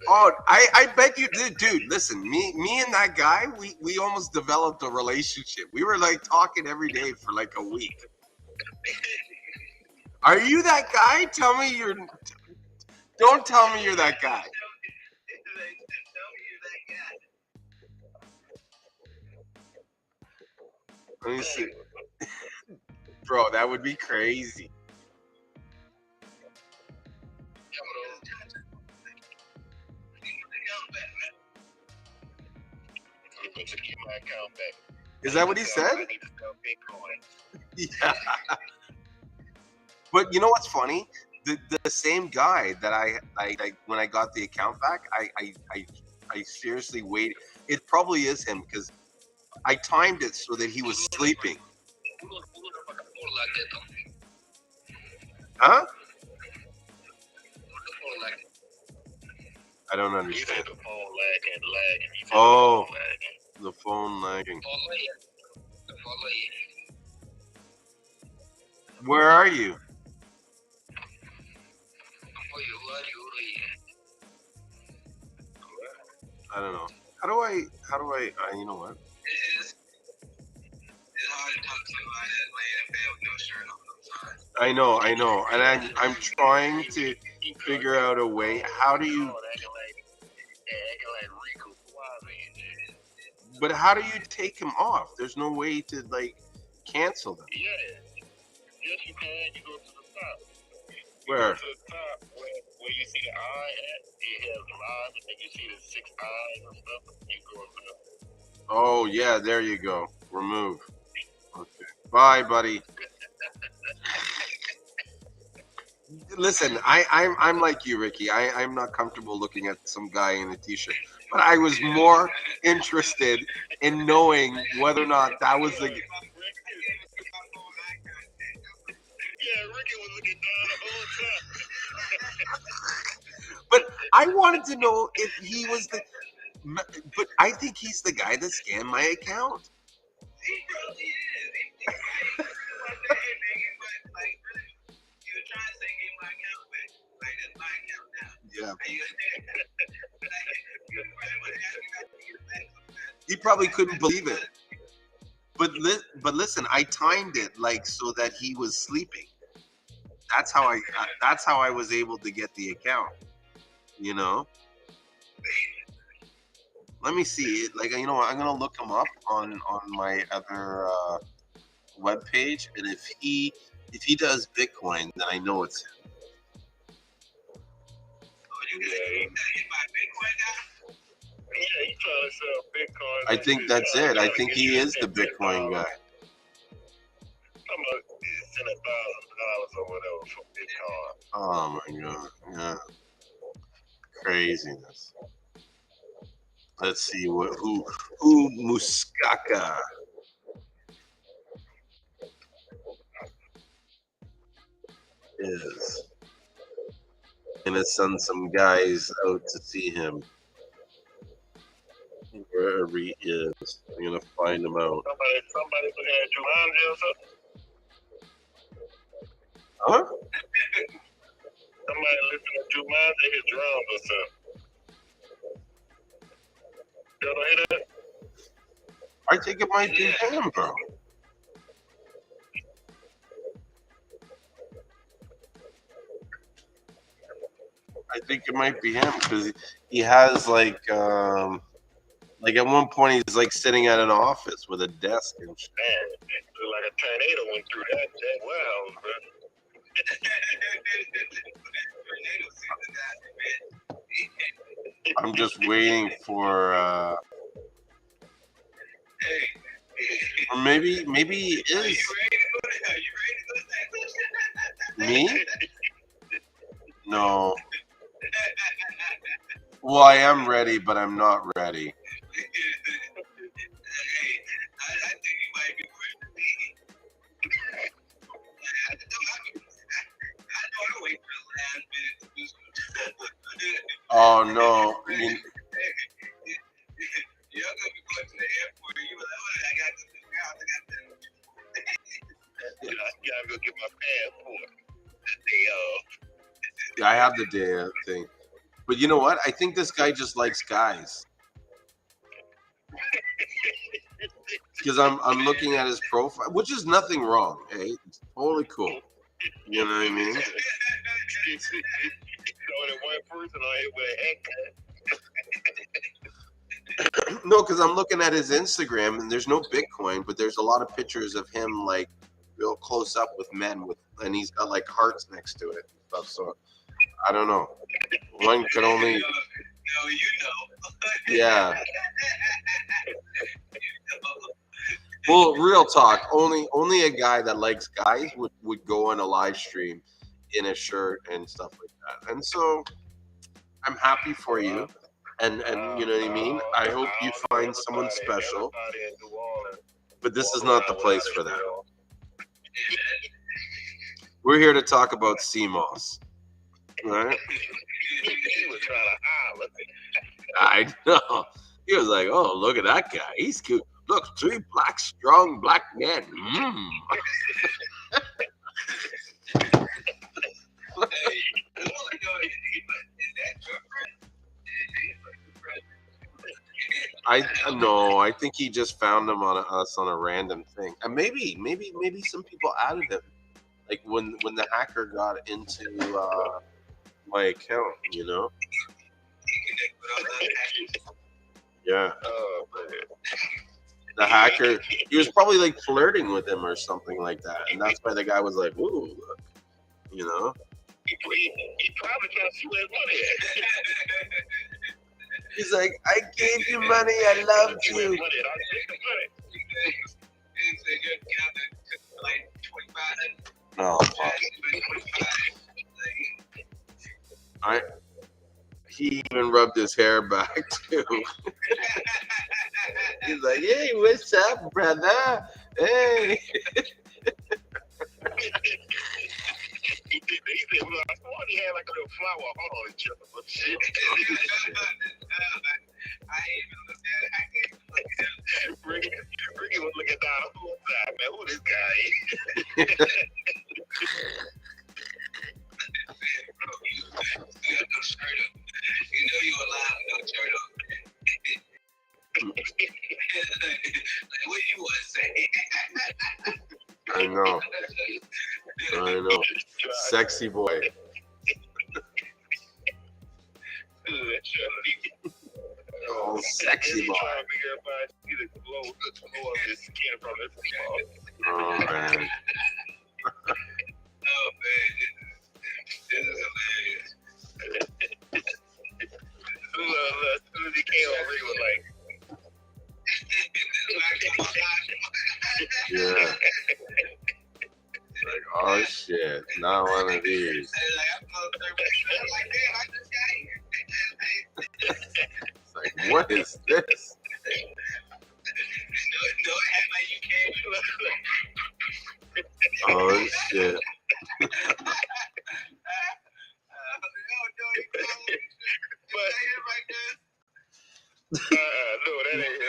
Oh, I bet you did, dude. Listen, me and that guy, we almost developed a relationship. We were like talking every day for like a week. Are you that guy? Tell me you're. Don't tell me you're that guy. Let me see. Bro, that would be crazy. To keep my account back. Is that what he said? I need to sell Bitcoin. Yeah. But you know what's funny? The same guy that I when I got the account back, I seriously waited. It probably is him because I timed it so that he was sleeping. Huh? I don't He understand. said the phone lagging. He said Oh. the phone lagging. The phone lagging. Where are you? I don't know. How do I you know what? It's hard to talk to somebody that's laying in bed with no shirt on. I know. And I'm trying to figure out a way. How do you Acting like Rico Suave. but how do you take him off? There's no way to like cancel them. Yeah. Yes, you can. You go to the top. Where? To the top, where you see the eye at, it has lines, and then you see the 6 eyes and stuff. You go up there. Oh yeah, there you go. Remove. Okay. Bye, buddy. Listen, I'm like you, Ricky. I'm not comfortable looking at some guy in a t-shirt, but I was more interested in knowing whether or not that was the. Yeah, Ricky was looking down the whole time. But I wanted to know if he was the. But I think he's the guy that scammed my account. He probably is. He was trying to say, get my account back. Like, that's my account now. Yeah. And you probably would have asked me not to get it back sometime. He probably couldn't believe it. But listen, I timed it like so that he was sleeping. That's how I was able to get the account. You know. Let me see it. Like, you know what? I'm gonna look him up on my other web page, and if he does Bitcoin, then I know it's him. You buy Bitcoin now? Yeah, he's trying to sell Bitcoin. I think that's it. I think he is the Bitcoin guy. I'm gonna send $1,000 or whatever for Bitcoin. Oh my god! Yeah, craziness. Let's see who Muskaka is. Gonna send some guys out to see him wherever he is. I'm gonna find him out. Somebody looking at Jumanji or something? Huh? Somebody listening to Jumanji his drums or something. You ever hear that? I think it might be him, bro. I think it might be him because he has like at one point he's like sitting at an office with a desk and shit. Man, it looked like a tornado went through that warehouse, bro. I'm just waiting for or maybe he is me? No. Well, I am ready, but I'm not ready. I think you might be worse than me. I know I wait for the last minute to do something. Oh no. Y'all gonna be going to the airport. You were like, oh, I got to the house. I got to. You gotta go get my passport. The day off. I have the day thing. But you know what? I think this guy just likes guys. Because I'm looking at his profile, which is nothing wrong. Hey, it's totally cool. You know what I mean? Only one person on here with a haircut. No, because I'm looking at his Instagram and there's no Bitcoin, but there's a lot of pictures of him like real close up with men and he's got like hearts next to it and stuff. So I don't know. One could only. No, you know. Yeah. Well, real talk. Only a guy that likes guys would go on a live stream in a shirt and stuff like that. And so I'm happy for you. And you know what I mean? I hope you find someone special. But this is not the place for that. We're here to talk about Seamoss. Right? He was trying to holler. I know. He was like, "Oh, look at that guy. He's cute. Look, 3 strong black men." Mm. I think he just found him on us on a random thing, and maybe some people added him, like when the hacker got into my account, you know. Yeah. Oh, man. The hacker, he was probably like flirting with him or something like that, and that's why the guy was like, "Ooh, look," you know. He probably trying to see where his money at. He's like, I gave you money, I loved you. Money, I take the money. He said you got like 25. Oh, fuck. He even rubbed his hair back too. He's like, hey, what's up, brother? Hey. He said, well, I thought he had like a little flower on his chest or shit. I ain't even looked at it. I can't even look at it. Ricky was looking down the whole time, man. Who this guy is? Bro, you got no shirt on. You know you alive with no shirt on. Like, what do you want to say? I know. Sexy boy. Oh, sexy boy. Oh, man. Oh, man. This is hilarious. As soon as he came on, Ricky was like, Yeah. Like, oh, shit. Not one of these. It's like, what is this? Oh, shit. no, that ain't him.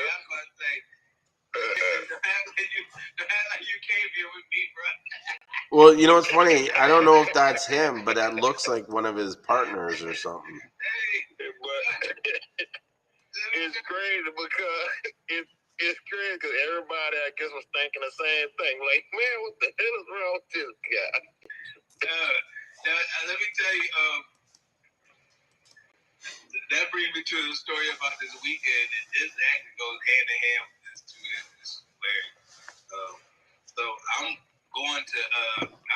Well, you know what's funny? I don't know if that's him, but that looks like one of his partners or something. But it's crazy because everybody, I guess, was thinking the same thing. Like, man, what the hell is wrong with this guy? Let me tell you, that brings me to the story about this weekend. And this actually goes hand in hand with this too. This is hilarious. So I'm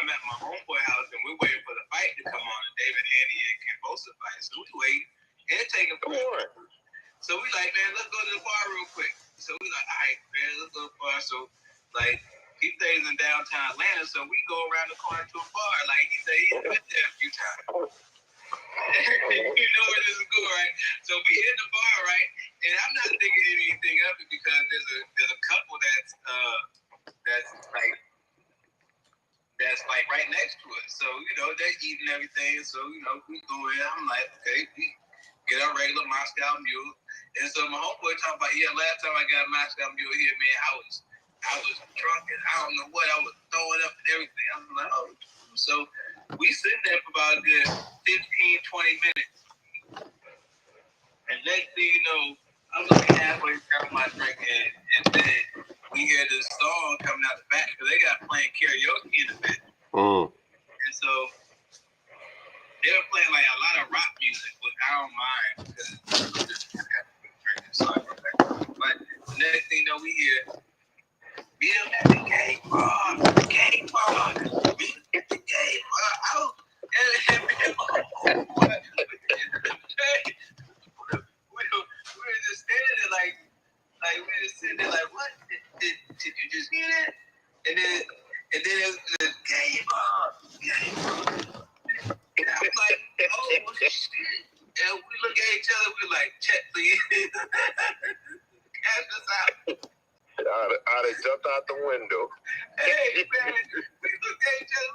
at my homeboy house and we're waiting for the fight to come on, the David Haney and Cambosa fight. So we wait and it's taking forever. So we like, man, let's go to the bar real quick. So we like, all right, man, let's go to the bar. So like, he stays in downtown Atlanta, so we go around the corner to a bar. Like he said, he's been there a few times. You know where this is going, right? So we hit the bar, right? And I'm not thinking anything of it because there's a couple that's like right next to us. So, you know, they're eating everything. So, you know, we go in. I'm like, okay, we get our regular Moscow Mule. And so my homeboy talking about, yeah, last time I got a Moscow Mule here, man, I was drunk and I don't know what, I was throwing up and everything. I'm like, oh. So we sitting there for about a good 15, 20 minutes. And next thing you know, I'm looking halfway down my drink and then we hear this song coming out the back because they got playing karaoke in the back. And so they were playing like a lot of rock music, which I don't mind because but the next thing you know, we hear beat him at the gay bar, gay bar, beat him at the gay bar. We were just standing there like we were just sitting there like, what? Did you just hear that? And then it was the gay bar, gay bar. And I'm like, oh shit. And we look at each other, we're like, check please. Cash us out. I'd have jumped out the window. Hey, man, we looked at each other,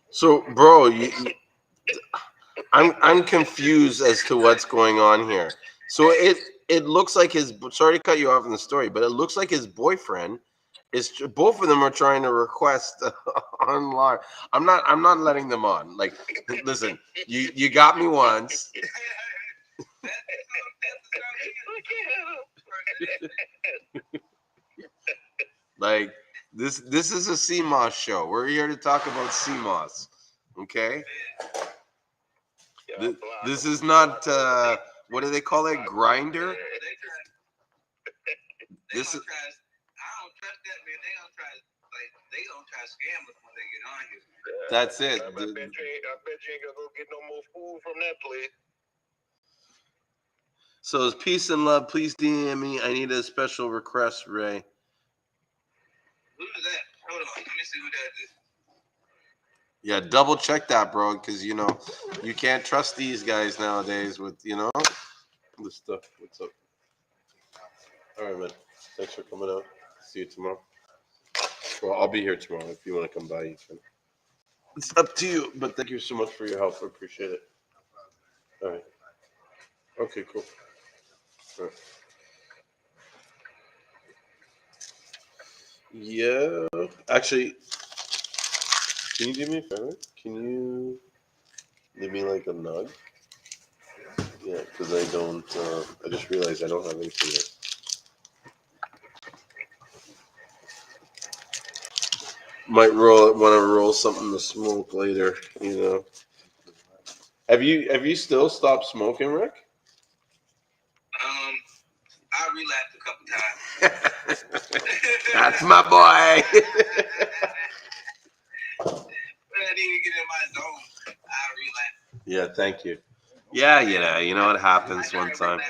So, bro, I'm confused as to what's going on here. So it looks like sorry to cut you off in the story, but it looks like his boyfriend is, both of them are trying to request online. I'm not letting them on. Like, listen, you got me once. Like, this is a Seamoss show. We're here to talk about Seamoss. Okay? This is not what do they call it? Grinder? This is, I don't trust that, man. they gonna try to scam us when they get on here. That's it. I bet you ain't gonna go get no more food from that place. So it's peace and love. Please DM me. I need a special request, Ray. Who is that? Hold on. Let me see who that is. Yeah, double check that, bro, because you know you can't trust these guys nowadays with this stuff. What's up? All right, man. Thanks for coming out. See you tomorrow. Well, I'll be here tomorrow. If you want to come by, you can. It's up to you, but thank you so much for your help. I appreciate it. All right. Okay, cool. All right. Yeah. Actually, can you do me a favor? Can you give me like a nug? Yeah, because I don't. I just realized I don't have anything yet. Might want to roll something to smoke later. Have you still stopped smoking, Rick? I relapsed a couple times. That's my boy. When I need to get in my zone, I relapse. Yeah, thank you. Yeah, you know what happens one time. I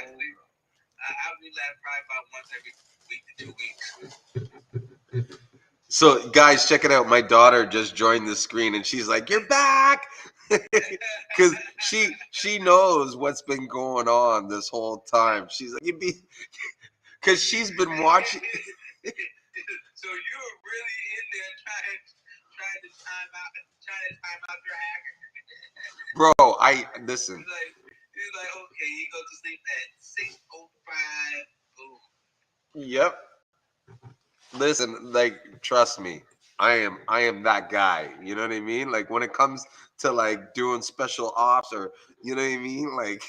relapse probably about once every week to 2 weeks. So, guys, check it out. My daughter just joined the screen, and she's like, "You're back," because she knows what's been going on this whole time. She's like, "You be," because she's been watching. So you were really in there trying to time out your hacker. Bro, I listen. He's like, okay, you go to sleep at 6:05. Yep. Listen, like, trust me, I am that guy. You know what I mean? Like when it comes to like doing special ops or you know what I mean? Like,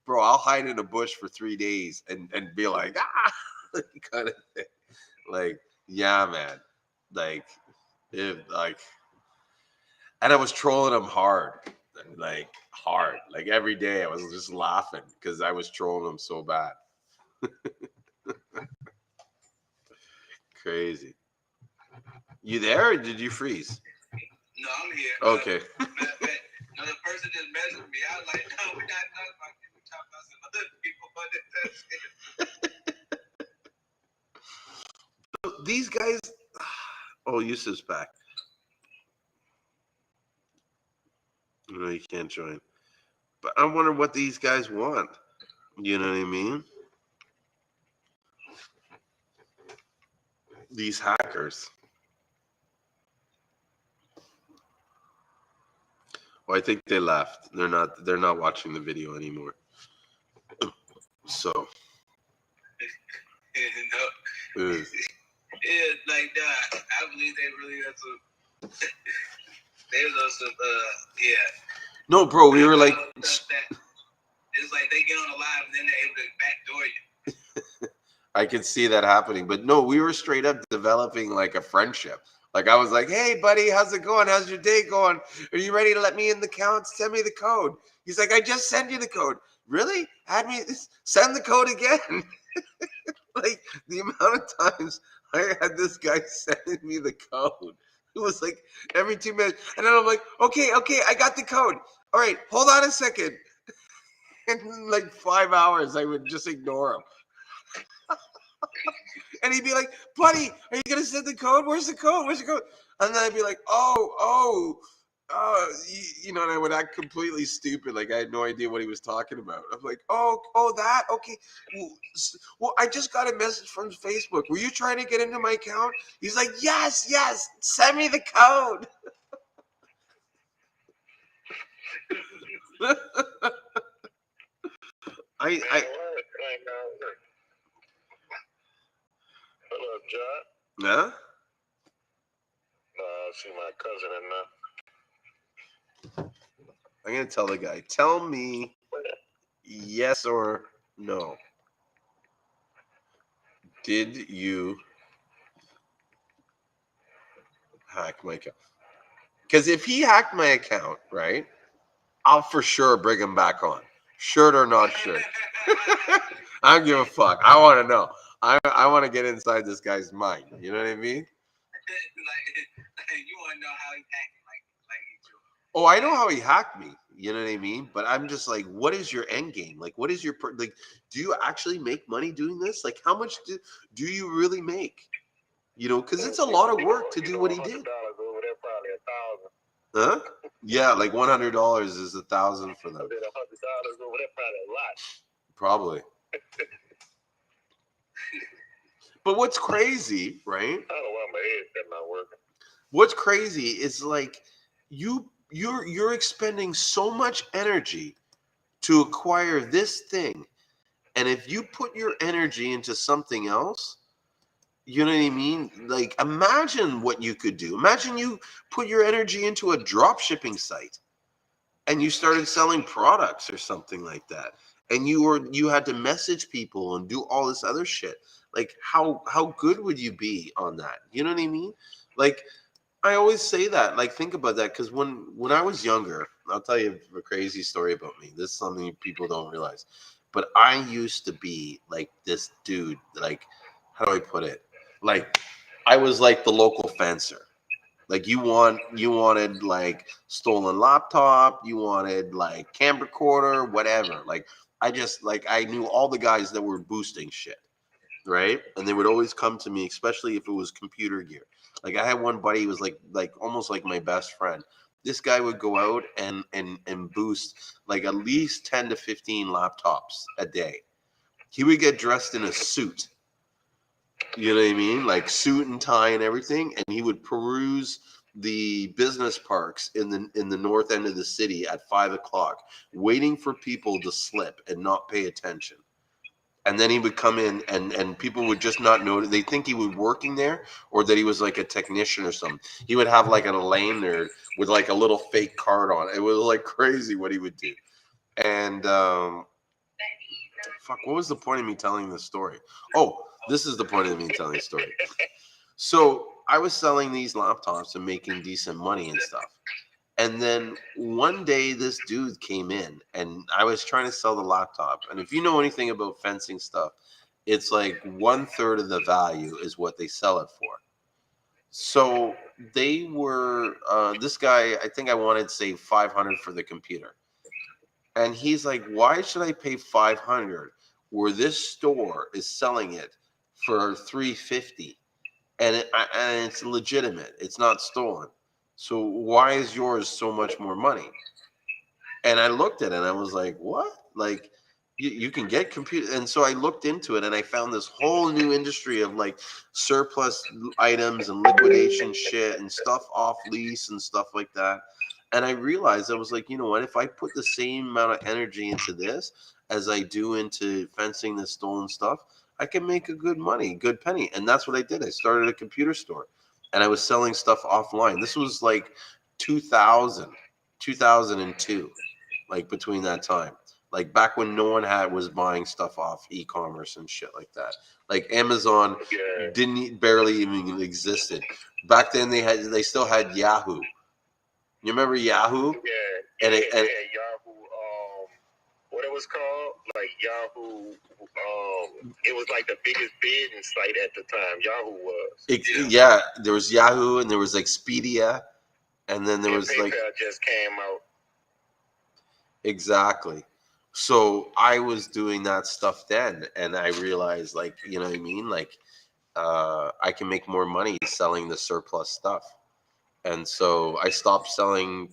bro, I'll hide in a bush for 3 days and be like, kind of thing. Like, yeah, man. Like, and I was trolling him hard. Like every day I was just laughing because I was trolling him so bad. Crazy. You there or did you freeze? No, I'm here. Okay. No, the person just messaged me. I was like, no, we're not talking about you. We're talking about some other people. These guys. Oh, Yusuf's back. No, you can't join. But I wonder what these guys want. You know what I mean? These hackers. Well, I think they left. They're not watching the video anymore. So. Yeah, like that. I believe they really have some. There's also yeah. No, bro, we were like. It's like they get on the live and then they're able to backdoor you. I could see that happening, but no, we were straight up developing like a friendship. Like I was like, "Hey, buddy, how's it going? How's your day going? Are you ready to let me in the account? Send me the code." He's like, "I just sent you the code." Really? Send the code again. Like the amount of times I had this guy sending me the code. It was like every 2 minutes. And then I'm like, okay, I got the code. All right, hold on a second. And in like 5 hours, I would just ignore him. And he'd be like, buddy, are you going to send the code? Where's the code? And then I'd be like, and I would act completely stupid. Like I had no idea what he was talking about. I'm like, that? Okay. Well, I just got a message from Facebook. Were you trying to get into my account? He's like, yes. Send me the code. Hello, John. Huh? I see my cousin enough. I'm going to tell the guy, tell me yes or no. Did you hack my account? Because if he hacked my account, right, I'll for sure bring him back on. Shirt or not shirt. I don't give a fuck. I want to know. I want to get inside this guy's mind. You know what I mean? You want to know how he acting like he do. Oh, I know how he hacked me. You know what I mean? But I'm just like, what is your end game? Like, what is your like? Do you actually make money doing this? Like, how much do you really make? You know, because it's a lot of work to do what he did. Over there, probably Huh? Yeah, like $100 is 1,000 for them. $100 over there, probably a lot. Probably. But what's crazy, right? I don't know why my head's not working. What's crazy is like you're expending so much energy to acquire this thing, and if you put your energy into something else, you know what I mean? Like, imagine what you could do. Imagine you put your energy into a drop shipping site and you started selling products or something like that. And you had to message people and do all this other shit. Like, how good would you be on that? You know what I mean? Like, I always say that. Like, think about that, because when I was younger, I'll tell you a crazy story about me. This is something people don't realize. But I used to be like this dude, like, how do I put it? Like, I was like the local fencer. Like, you wanted like stolen laptop, you wanted like camcorder, whatever. Like, I knew all the guys that were boosting shit, right? And they would always come to me, especially if it was computer gear. Like, I had one buddy who was like almost like my best friend. This guy would go out and boost like at least 10 to 15 laptops a day. He would get dressed in a suit. You know what I mean? Like, suit and tie and everything, and he would peruse the business parks in the north end of the city at 5 o'clock, waiting for people to slip and not pay attention. And then he would come in, and people would just not know. They think he was working there, or that he was like a technician or something. He would have like a lanyard with like a little fake card on. It was like crazy what he would do. And fuck, what was the point of me telling this story? Oh, this is the point of me telling the story. So I was selling these laptops and making decent money and stuff. And then one day this dude came in and I was trying to sell the laptop. And if you know anything about fencing stuff, it's like 1/3 of the value is what they sell it for. So they were, this guy, I think I wanted to say 500 for the computer. And he's like, why should I pay 500 where this store is selling it for 350? And it's legitimate. It's not stolen. So why is yours so much more money? And I looked at it and I was like, what? Like, you can get computer. And so I looked into it and I found this whole new industry of like surplus items and liquidation shit and stuff off lease and stuff like that. And I realized, I was like, you know what? If I put the same amount of energy into this as I do into fencing the stolen stuff, I can make a good penny. And that's what I did. I started a computer store and I was selling stuff offline. This was like 2000, 2002, like between that time. Like back when no one was buying stuff off e-commerce and shit like that. Like Amazon barely even existed. Back then they still had Yahoo. You remember Yahoo? Yeah, and Yahoo. What it was called? Like Yahoo. It was like the biggest bidding site at the time. Yahoo was. Yeah, there was Yahoo, and there was Expedia, and then there was PayPal like just came out. Exactly. So I was doing that stuff then, and I realized, like, you know what I mean? Like, I can make more money selling the surplus stuff. And so I stopped selling,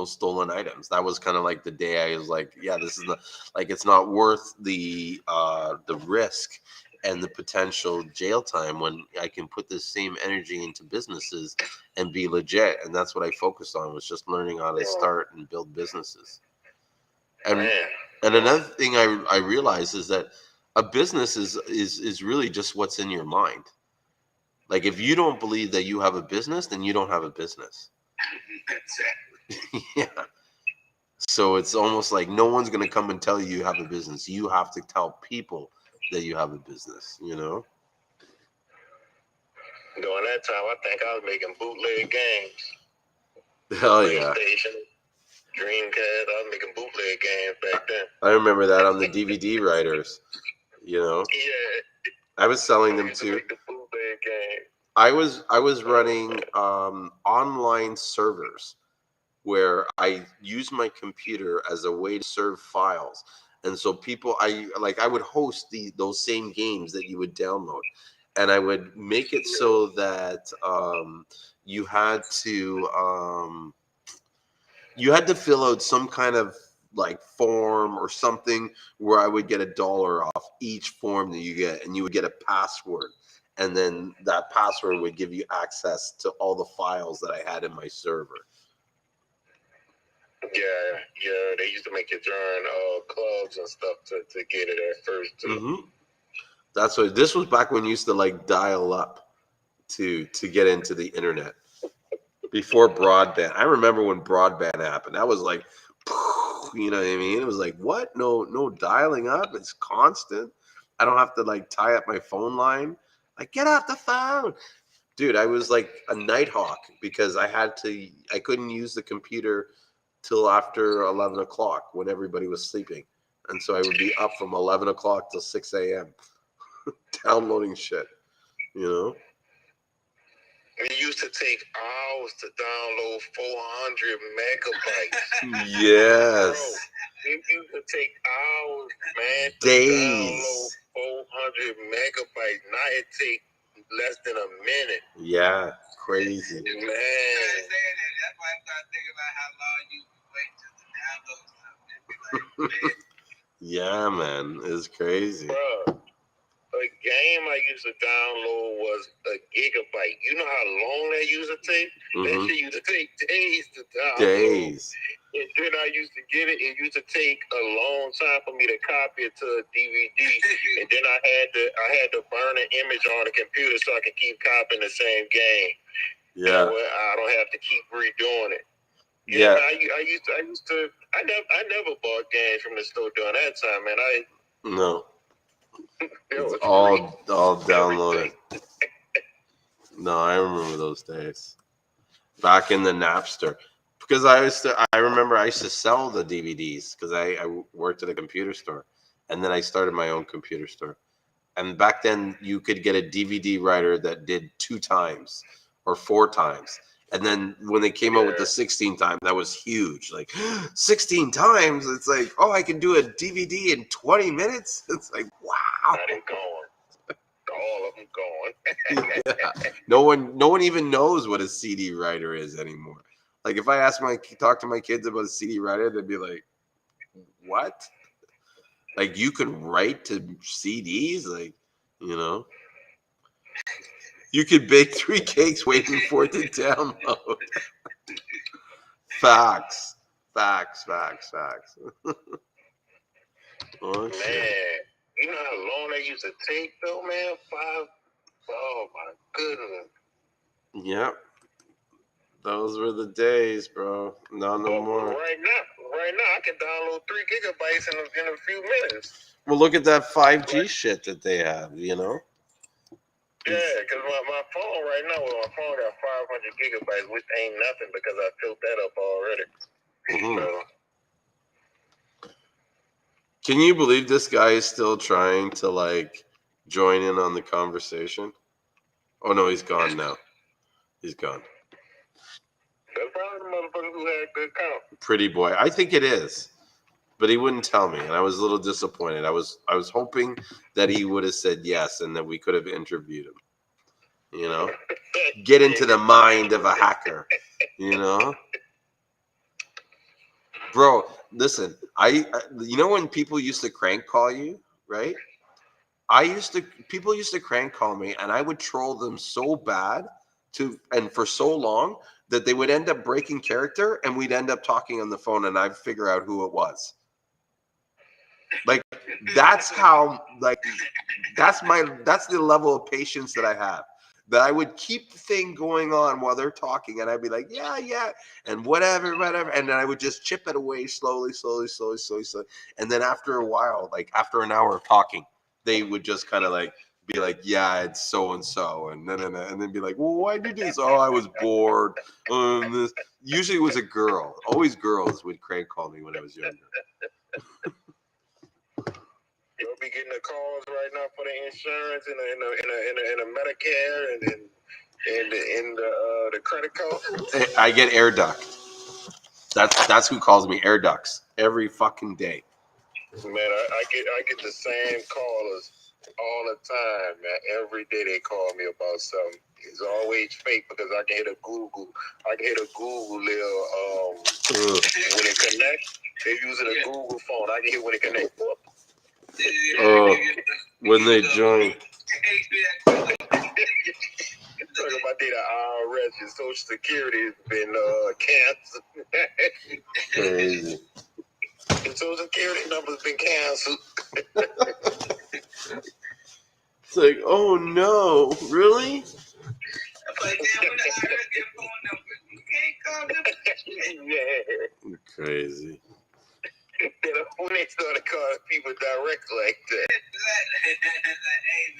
stolen items. That was kind of like the day I was like, yeah, this is not, like, it's not worth the risk and the potential jail time when I can put this same energy into businesses and be legit. And that's what I focused on, was just learning how to start and build businesses. And another thing I realized is that a business is really just what's in your mind. Like, if you don't believe that you have a business, then you don't have a business. Yeah. So it's almost like no one's going to come and tell you have a business. You have to tell people that you have a business, During that time, I think I was making bootleg games. Hell yeah. PlayStation, Dreamcast, I was making bootleg games back then. I remember that on the DVD writers, Yeah. I was selling them too. Make the bootleg game. I was running online servers where I use my computer as a way to serve files. And so people I would host those same games that you would download. And I would make it so that you had to fill out some kind of like form or something where I would get $1 off each form that you get, and you would get a password. And then that password would give you access to all the files that I had in my server. Yeah, they used to make you join clubs and stuff to get it at first too. Mm-hmm. That's what this was back when you used to like dial up to get into the internet before broadband. I remember when broadband happened. That was like, you know what I mean? It was like, what? No dialing up. It's constant. I don't have to like tie up my phone line. Like, get off the phone. Dude, I was like a nighthawk because I couldn't use the computer till after 11 o'clock when everybody was sleeping. And so I would be up from 11 o'clock till 6 a.m. downloading shit, you know? It used to take hours to download 400 megabytes. Yes. Bro, it used to take hours, man, to Days. download 400 megabytes. Now it takes less than a minute. Yeah, crazy. Man. Saying that, that's why I started thinking about how long you wait just to download something. Like, Yeah, man, it's crazy. Bro, a game I used to download was a gigabyte. You know how long that used to take? That shit used to take days to download. Days. And then I used to get it. It used to take a long time for me to copy it to a DVD. And then I had to burn an image on the computer so I could keep copying the same game. Yeah. That way I don't have to keep redoing it. Yeah. I never bought games from the store during that time, man. No. It It's was all downloaded. No, I remember those days. Back in the Napster. Because I remember I used to sell the DVDs because I worked at a computer store. And then I started my own computer store. And back then you could get a DVD writer that did 2 times or 4 times. And then when they came out with the 16 time, that was huge. Like 16 times, it's like, oh, I can do a DVD in 20 minutes. It's like, wow. Got it going. All of them going. Yeah. No one even knows what a CD writer is anymore. Like if I talk to my kids about a CD writer, they'd be like, what? Like you could write to CDs? Like, you know? You could bake 3 cakes waiting for it to download. Facts. Oh, Man, shit. you know how long that used to take though, man? Oh my goodness. Yep. Those were the days, bro. No more. Right now, I can download 3 gigabytes in a few minutes. Well, look at that 5G shit that they have, you know? Yeah, because my phone right now, my phone got 500 gigabytes, which ain't nothing because I filled that up already. So, can you believe this guy is still trying to like join in on the conversation? Oh no, he's gone now. He's gone. that's probably the motherfucker who had a good count. Pretty boy. I think it is. But he wouldn't tell me, and I was a little disappointed. I was hoping that he would have said yes and that we could have interviewed him. You know? Get into the mind of a hacker. You know? Bro, listen, you know when people used to crank call you, right? People used to crank call me and I would troll them so bad and for so long that they would end up breaking character and we'd end up talking on the phone and I'd figure out who it was. Like that's how that's the level of patience that I have. That I would keep the thing going on while they're talking, and I'd be like, yeah, and whatever, and then I would just chip it away slowly. And then after a while, like after an hour of talking, they would just kind of like be like, yeah, it's so and so, and then be like, well, why'd you do this? Oh, I was bored. Usually it was a girl. Always girls would crank call me when I was younger. You'll be getting the calls right now for the insurance and a Medicare and in the credit card. I get air duct. That's who calls me air ducts every fucking day. Man, I get the same callers all the time, man. Every day they call me about something. It's always fake because I can hit a Google. I can hit a Google little when it connects. They're using a Google phone. I can hit when it connects. When they join. Talking about the IRS and Social Security has been canceled. Crazy. The Social Security number's been canceled. It's like, oh no, really? I'm like, damn, when the IRS get phone number, you can't call them. You're crazy. When they started calling people direct like that,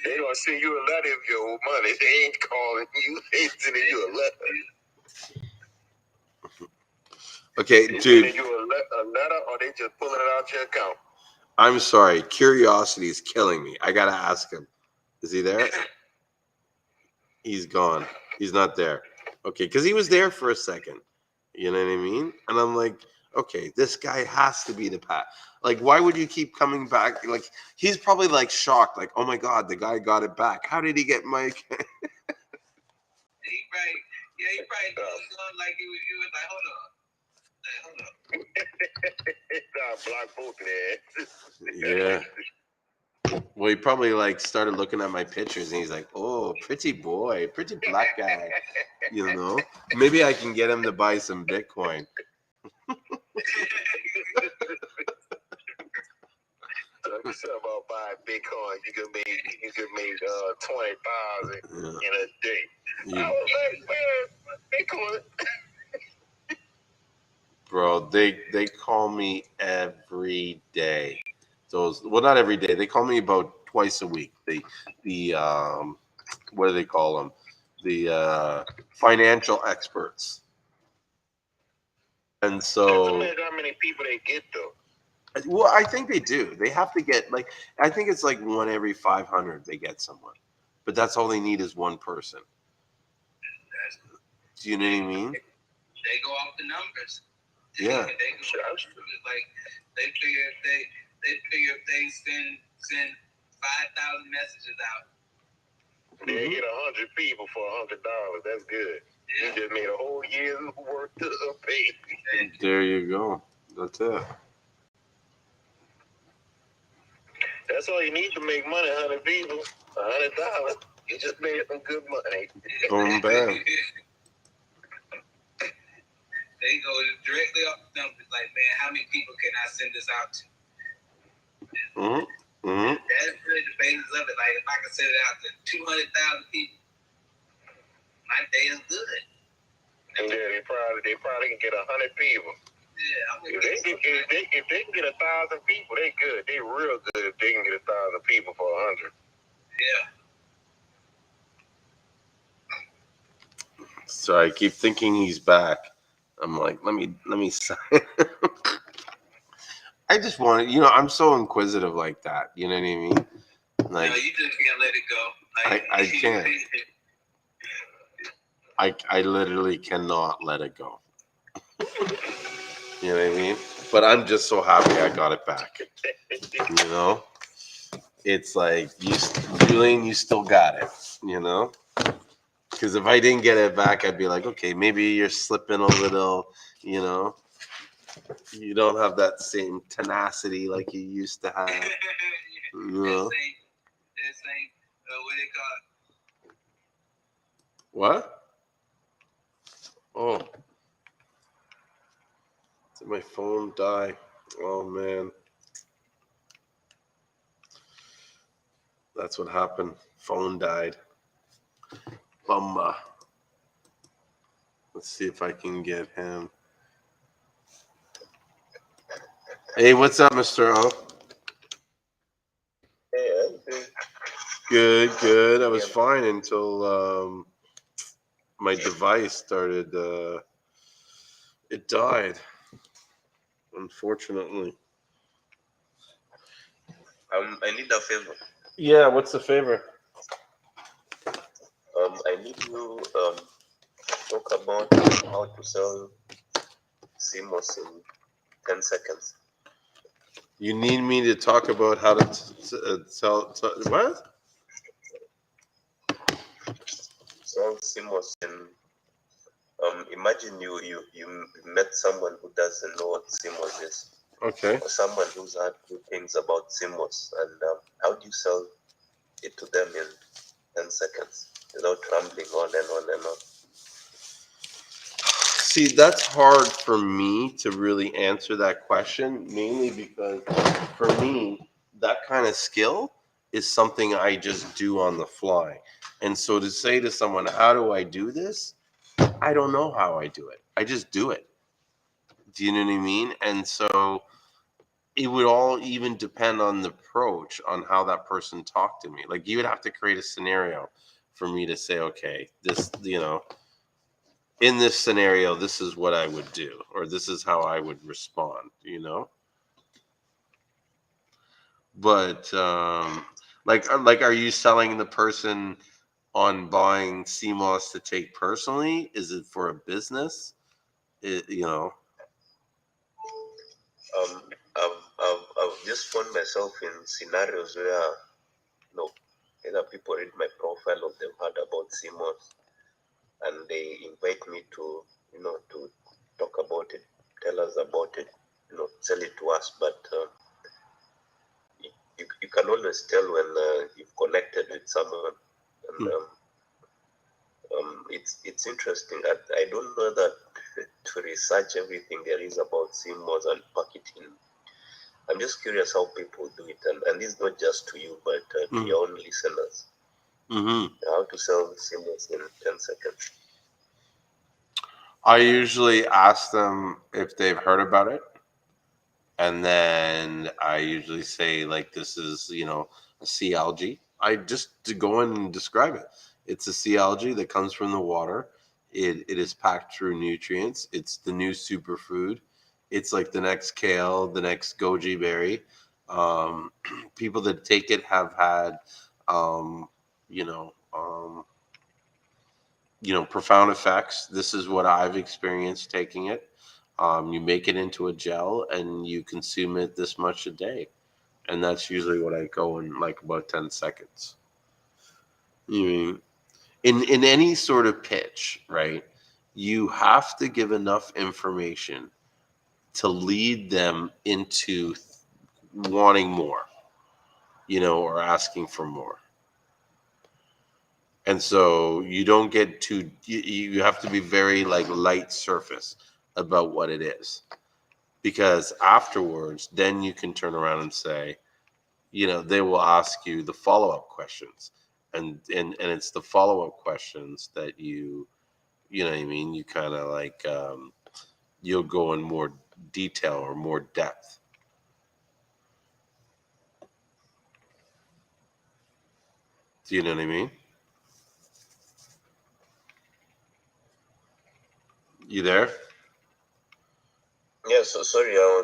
they gonna send you a letter if you owe money. They ain't calling you. They sending you a letter. Okay, They dude. sending you a letter, or they just pulling it out your account. I'm sorry. Curiosity is killing me. I gotta ask him. Is he there? He's gone. He's not there. Okay, because he was there for a second. You know what I mean? And I'm like, okay, this guy has to be the pat. Like, why would you keep coming back? Like, he's probably like shocked. Like, oh my god, the guy got it back. How did he get my? He probably going like you was like, hold on. Nah, block both of their Yeah. Well, he probably like started looking at my pictures and he's like, oh, pretty boy, pretty black guy. You know, maybe I can get him to buy some Bitcoin. Something about buying Bitcoin. You could make 20,000 in a day. I was like, man, Bitcoin. Bro, they call me every day. Well, not every day. They call me about twice a week. The what do they call them? The financial experts. And so, How many people they get though? well, I think they do. They have to get like, I think it's like one every 500 they get someone, but that's all they need is one person. Do you know what I mean? They go off the numbers. Yeah. They go like they figure if they send 5,000 messages out. They get 100 people for $100. That's good. Yeah. You just made a whole year's worth of pay. There you go. That's it. That's all you need to make money. 100 people, $100. You just made some good money. Boom, bam. They go directly off the numbers. Like, man, how many people can I send this out to? That's really the basis of it. Like, if I can send it out to 200,000 people, my day is good. Yeah, they probably can get 100 people. Yeah, if they can get 1,000 people, they good. They real good if they can get 1,000 people for 100. Yeah. So I keep thinking he's back. I'm like, let me sign. I just want to, I'm so inquisitive like that. You know what I mean? Like, no, you just can't let it go. Like, I can't. I literally cannot let it go. You know what I mean? But I'm just so happy I got it back. You know? It's like, Julien, you still got it. You know? Because if I didn't get it back, I'd be like, okay, maybe you're slipping a little, you know? You don't have that same tenacity like you used to have. You know? This ain't what they call it. What? Oh. Did my phone die? Oh, man. That's what happened. Phone died. Bumba. Let's see if I can get him. Hey, what's up, Mr. O? Good. I was fine until my device started. It died, unfortunately. I need a favor. Yeah, what's the favor? I need you talk about how to sell Seamoss in 10 seconds. You need me to talk about how to sell what? Sell Seamoss in imagine you met someone who doesn't know what Seamoss is, Okay. or someone who's heard good things about Seamoss, and how do you sell it to them in 10 seconds without rambling on and on and on? See, that's hard for me to really answer that question, mainly because for me, that kind of skill is something I just do on the fly. And so to say to someone, how do I do this? I don't know how I do it. I just do it. Do you know what I mean? And so it would all even depend on the approach on how that person talked to me. Like you would have to create a scenario for me to say, okay, this, in this scenario, this is what I would do, or this is how I would respond. But like, are you selling the person on buying CMOS to take personally? Is it for a business? I've just found myself in scenarios where either people read my profile or they've heard about Seamoss and they invite me to to talk about it, tell us about it, sell it to us. But you can always tell when you've connected with someone, and it's interesting. I don't know that to research everything there is about Seamoss and pack it in. I'm just curious how people do it, and this is not just to you, but to your own listeners. How to sell Seamoss in 10 seconds. I usually ask them if they've heard about it. And then I usually say, like, this is, a sea algae. I just to go in and describe it. It's a sea algae that comes from the water. It is packed through nutrients. It's the new superfood. It's like the next kale, the next goji berry. People that take it have had, um, you know, um, profound effects. This is what I've experienced taking it. You make it into a gel and you consume it this much a day. And that's usually what I go in like about 10 seconds. You mean in any sort of pitch, right? You have to give enough information to lead them into wanting more, or asking for more. And so you don't get too you have to be very like light surface about what it is, because afterwards then you can turn around and say, they will ask you the follow-up questions, and it's the follow-up questions that you know what I mean, you kind of like, you'll go in more detail or more depth. Do you know what I mean? You there? Yeah, so sorry, I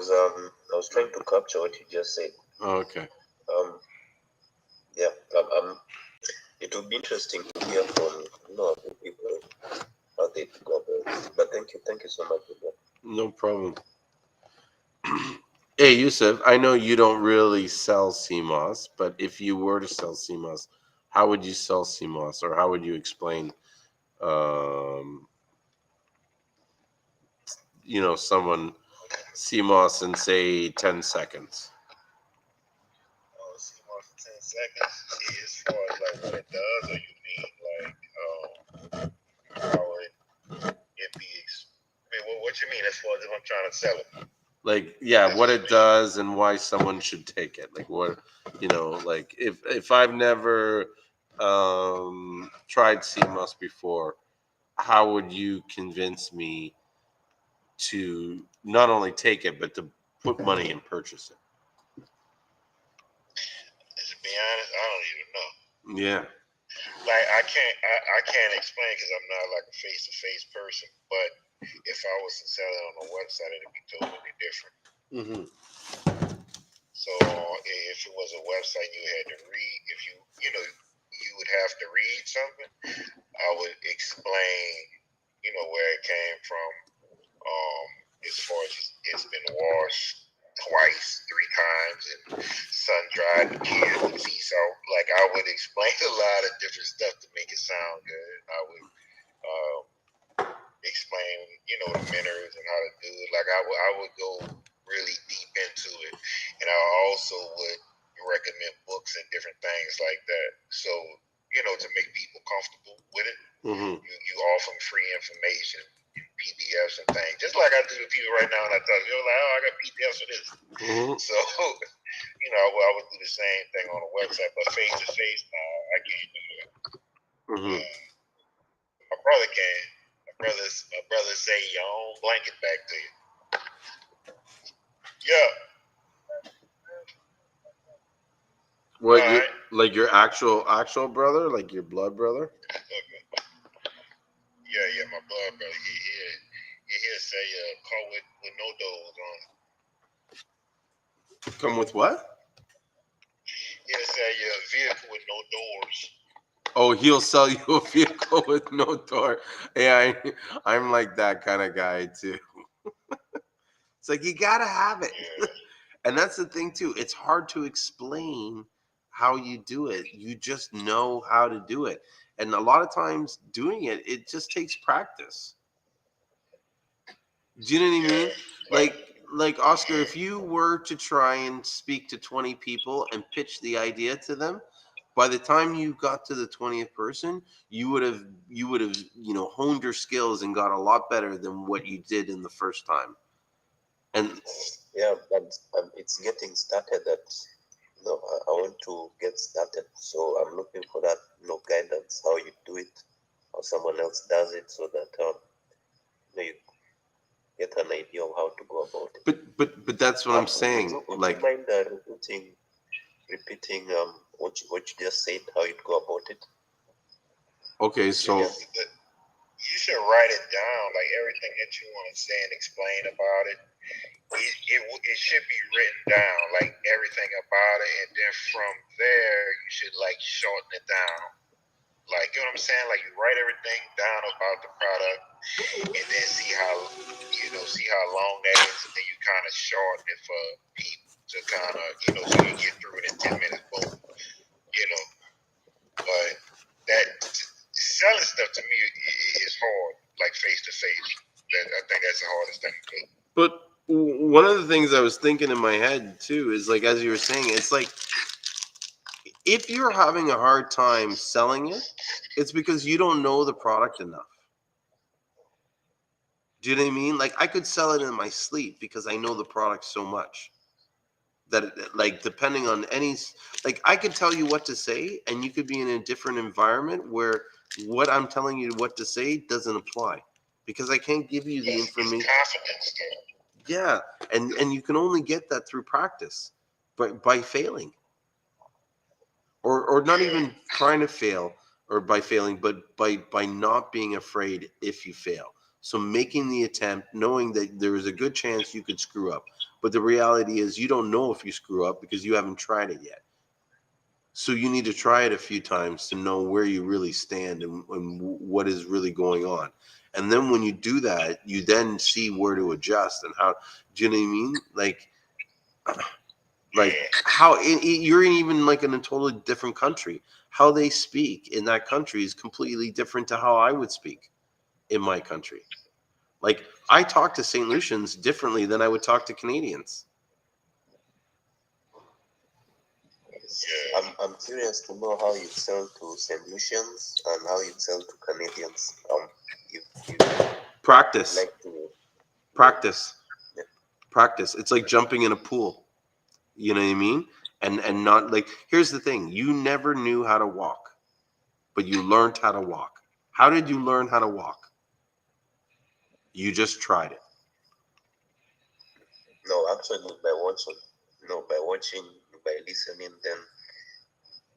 was trying to capture what you just said. Oh, okay. Yeah, it would be interesting to hear from other people how they go about it. But thank you so much for that. No problem. Hey, Yusuf, I know you don't really sell CMOS, but if you were to sell CMOS, how would you sell CMOS, or how would you explain, um, someone CMOS in say 10 seconds? See more for 10 seconds. As far as like what it does, or you mean like how it be? I mean, what you mean as far as if I'm trying to sell it? Like, yeah, what it does and why someone should take it. Like, what, like if I've never tried CMOS before, how would you convince me to not only take it but to put money and purchase it? To be honest, I don't even know. Yeah. Like I can't explain because I'm not like a face to face person. But if I was to sell it on a website, it'd be totally different. Mm-hmm. So if it was a website you had to read, if you would have to read something. I would explain, where it came from. As far as it's been washed twice, 3 times, and sun dried and killed and sea salt. Like I would explain a lot of different stuff to make it sound good. I would um, explain, the minerals and how to do it. Like I would go really deep into it, and I also would recommend books and different things like that. So to make people comfortable with it, you offer them free information, PDFs and things, just like I do to people right now. And I tell you, like, oh, I got PDFs for this. So I would do the same thing on the website, but face to face, I can't do it. My brother can. My brother say your own blanket back to you. Yeah. What, like your actual brother, like your blood brother? Okay. Yeah, my blood brother. He'll say car with no doors on it. Come with what? He'll say a vehicle with no doors. Oh, he'll sell you a vehicle with no door. Yeah, I'm like that kind of guy too. It's like you gotta have it. Yeah. And that's the thing too. It's hard to explain how you do it. You just know how to do it. And a lot of times doing it, it just takes practice. Do you know what I mean? Like Oscar, if you were to try and speak to 20 people and pitch the idea to them, by the time you got to the 20th person, you would have honed your skills and got a lot better than what you did in the first time. And yeah, but it's getting started that I want to get started, so I'm looking for that guidance, how you do it, how someone else does it, so that you get an idea of how to go about it. But that's what I'm saying. Would Like, you mind repeating what you just said, how you go about it? okay, so You should write it down, like everything that you want to say and explain about it. It should be written down, like everything about it, and then from there you should like shorten it down. Like, you know what I'm saying? Like you write everything down about the product, and then see how long that is, and then you kind of shorten it for people to kind of so you get through it in 10 minutes, boom. But that selling stuff to me is hard, like face to face. I think that's the hardest thing to do. but one of the things I was thinking in my head too is like, as you were saying, it's like if you're having a hard time selling it, it's because you don't know the product enough. Do you know what I mean? Like I could sell it in my sleep because I know the product so much that like depending on like I could tell you what to say and you could be in a different environment where what I'm telling you what to say doesn't apply because I can't give you the information. Confidence, though. Yeah, and you can only get that through practice, but by failing, or not even trying to fail, or by failing, but by not being afraid if you fail. So making the attempt, knowing that there is a good chance you could screw up, but the reality is you don't know if you screw up because you haven't tried it yet. So you need to try it a few times to know where you really stand and what is really going on. And then when you do that, you then see where to adjust and how. Do you know what I mean? Like how you're even like in a totally different country. How they speak in that country is completely different to how I would speak in my country. Like I talk to St. Lucians differently than I would talk to Canadians. I'm curious to know how you sell to St. Lucians and how you sell to Canadians. If Practice. like to Practice. Yeah. Practice. It's like jumping in a pool. You know what I mean? And not like here's the thing, you never knew how to walk, but you learned how to walk. How did you learn how to walk? You just tried it. No, actually by watching. No, by watching, by listening, then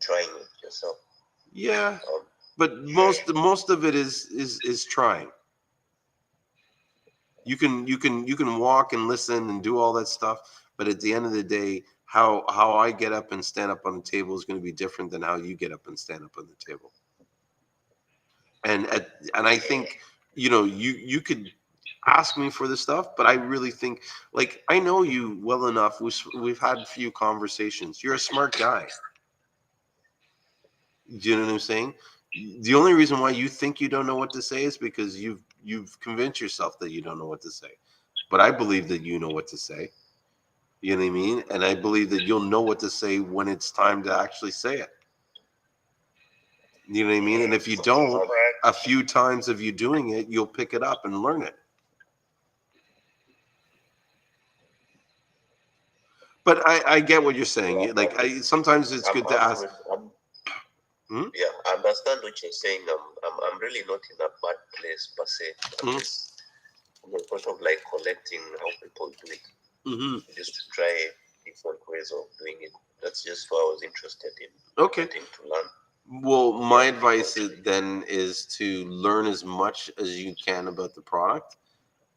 trying it yourself. Yeah. But most of it is trying. You can walk and listen and do all that stuff, but at the end of the day, how I get up and stand up on the table is going to be different than how you get up and stand up on the table. And I think, you could ask me for this stuff, but I really think, like, I know you well enough. We've had a few conversations. You're a smart guy. Do you know what I'm saying? The only reason why you think you don't know what to say is because you've convinced yourself that you don't know what to say. But I believe that you know what to say. You know what I mean? And I believe that you'll know what to say when it's time to actually say it. You know what I mean? And if you don't, a few times of you doing it, you'll pick it up and learn it. But I get what you're saying. Like, sometimes it's good to ask. Yeah, I understand what you're saying. I'm really not in a bad place per se. I'm just sort of like collecting how people do it, just to try different ways of doing it. That's just what I was interested in. Okay. Getting to learn. Well, my advice then is to learn as much as you can about the product,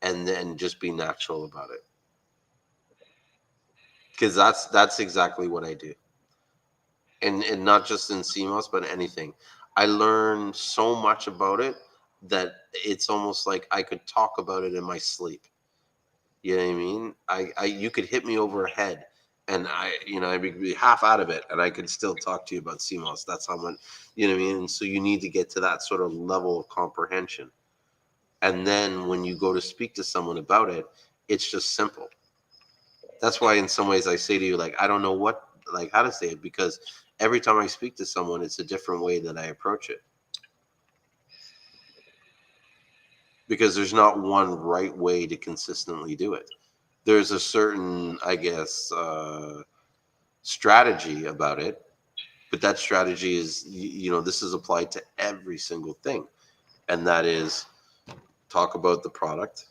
and then just be natural about it. Because that's exactly what I do. And not just in CMOS, but anything. I learn so much about it that it's almost like I could talk about it in my sleep. You know what I mean? You could hit me over a head, and I'd be half out of it, and I could still talk to you about CMOS. That's how much, you know what I mean? And so you need to get to that sort of level of comprehension. And then when you go to speak to someone about it, it's just simple. That's why in some ways I say to you, like, I don't know how to say it, because every time I speak to someone, it's a different way that I approach it. Because there's not one right way to consistently do it. There's a certain, I guess, strategy about it, but that strategy is, this is applied to every single thing. And that is, talk about the product.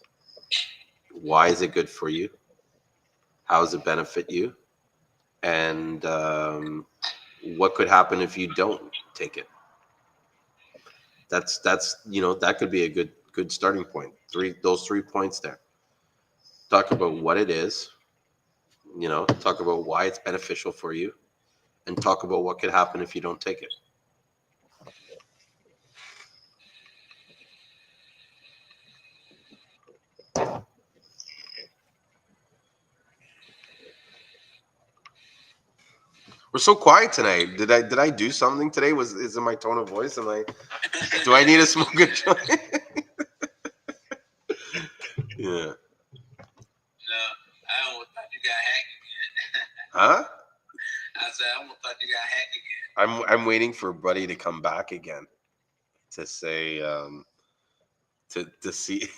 Why is it good for you? How does it benefit you? And what could happen if you don't take it? That's that could be a good starting point. Those 3 points there. Talk about what it is, talk about why it's beneficial for you, and talk about what could happen if you don't take it. We're so quiet tonight. Did I do something today? Is it my tone of voice? Do I need to smoke a joint? Yeah. No, I almost thought you got hacked again. Huh? I said I almost thought you got hacked again. I'm waiting for Buddy to come back again to say to see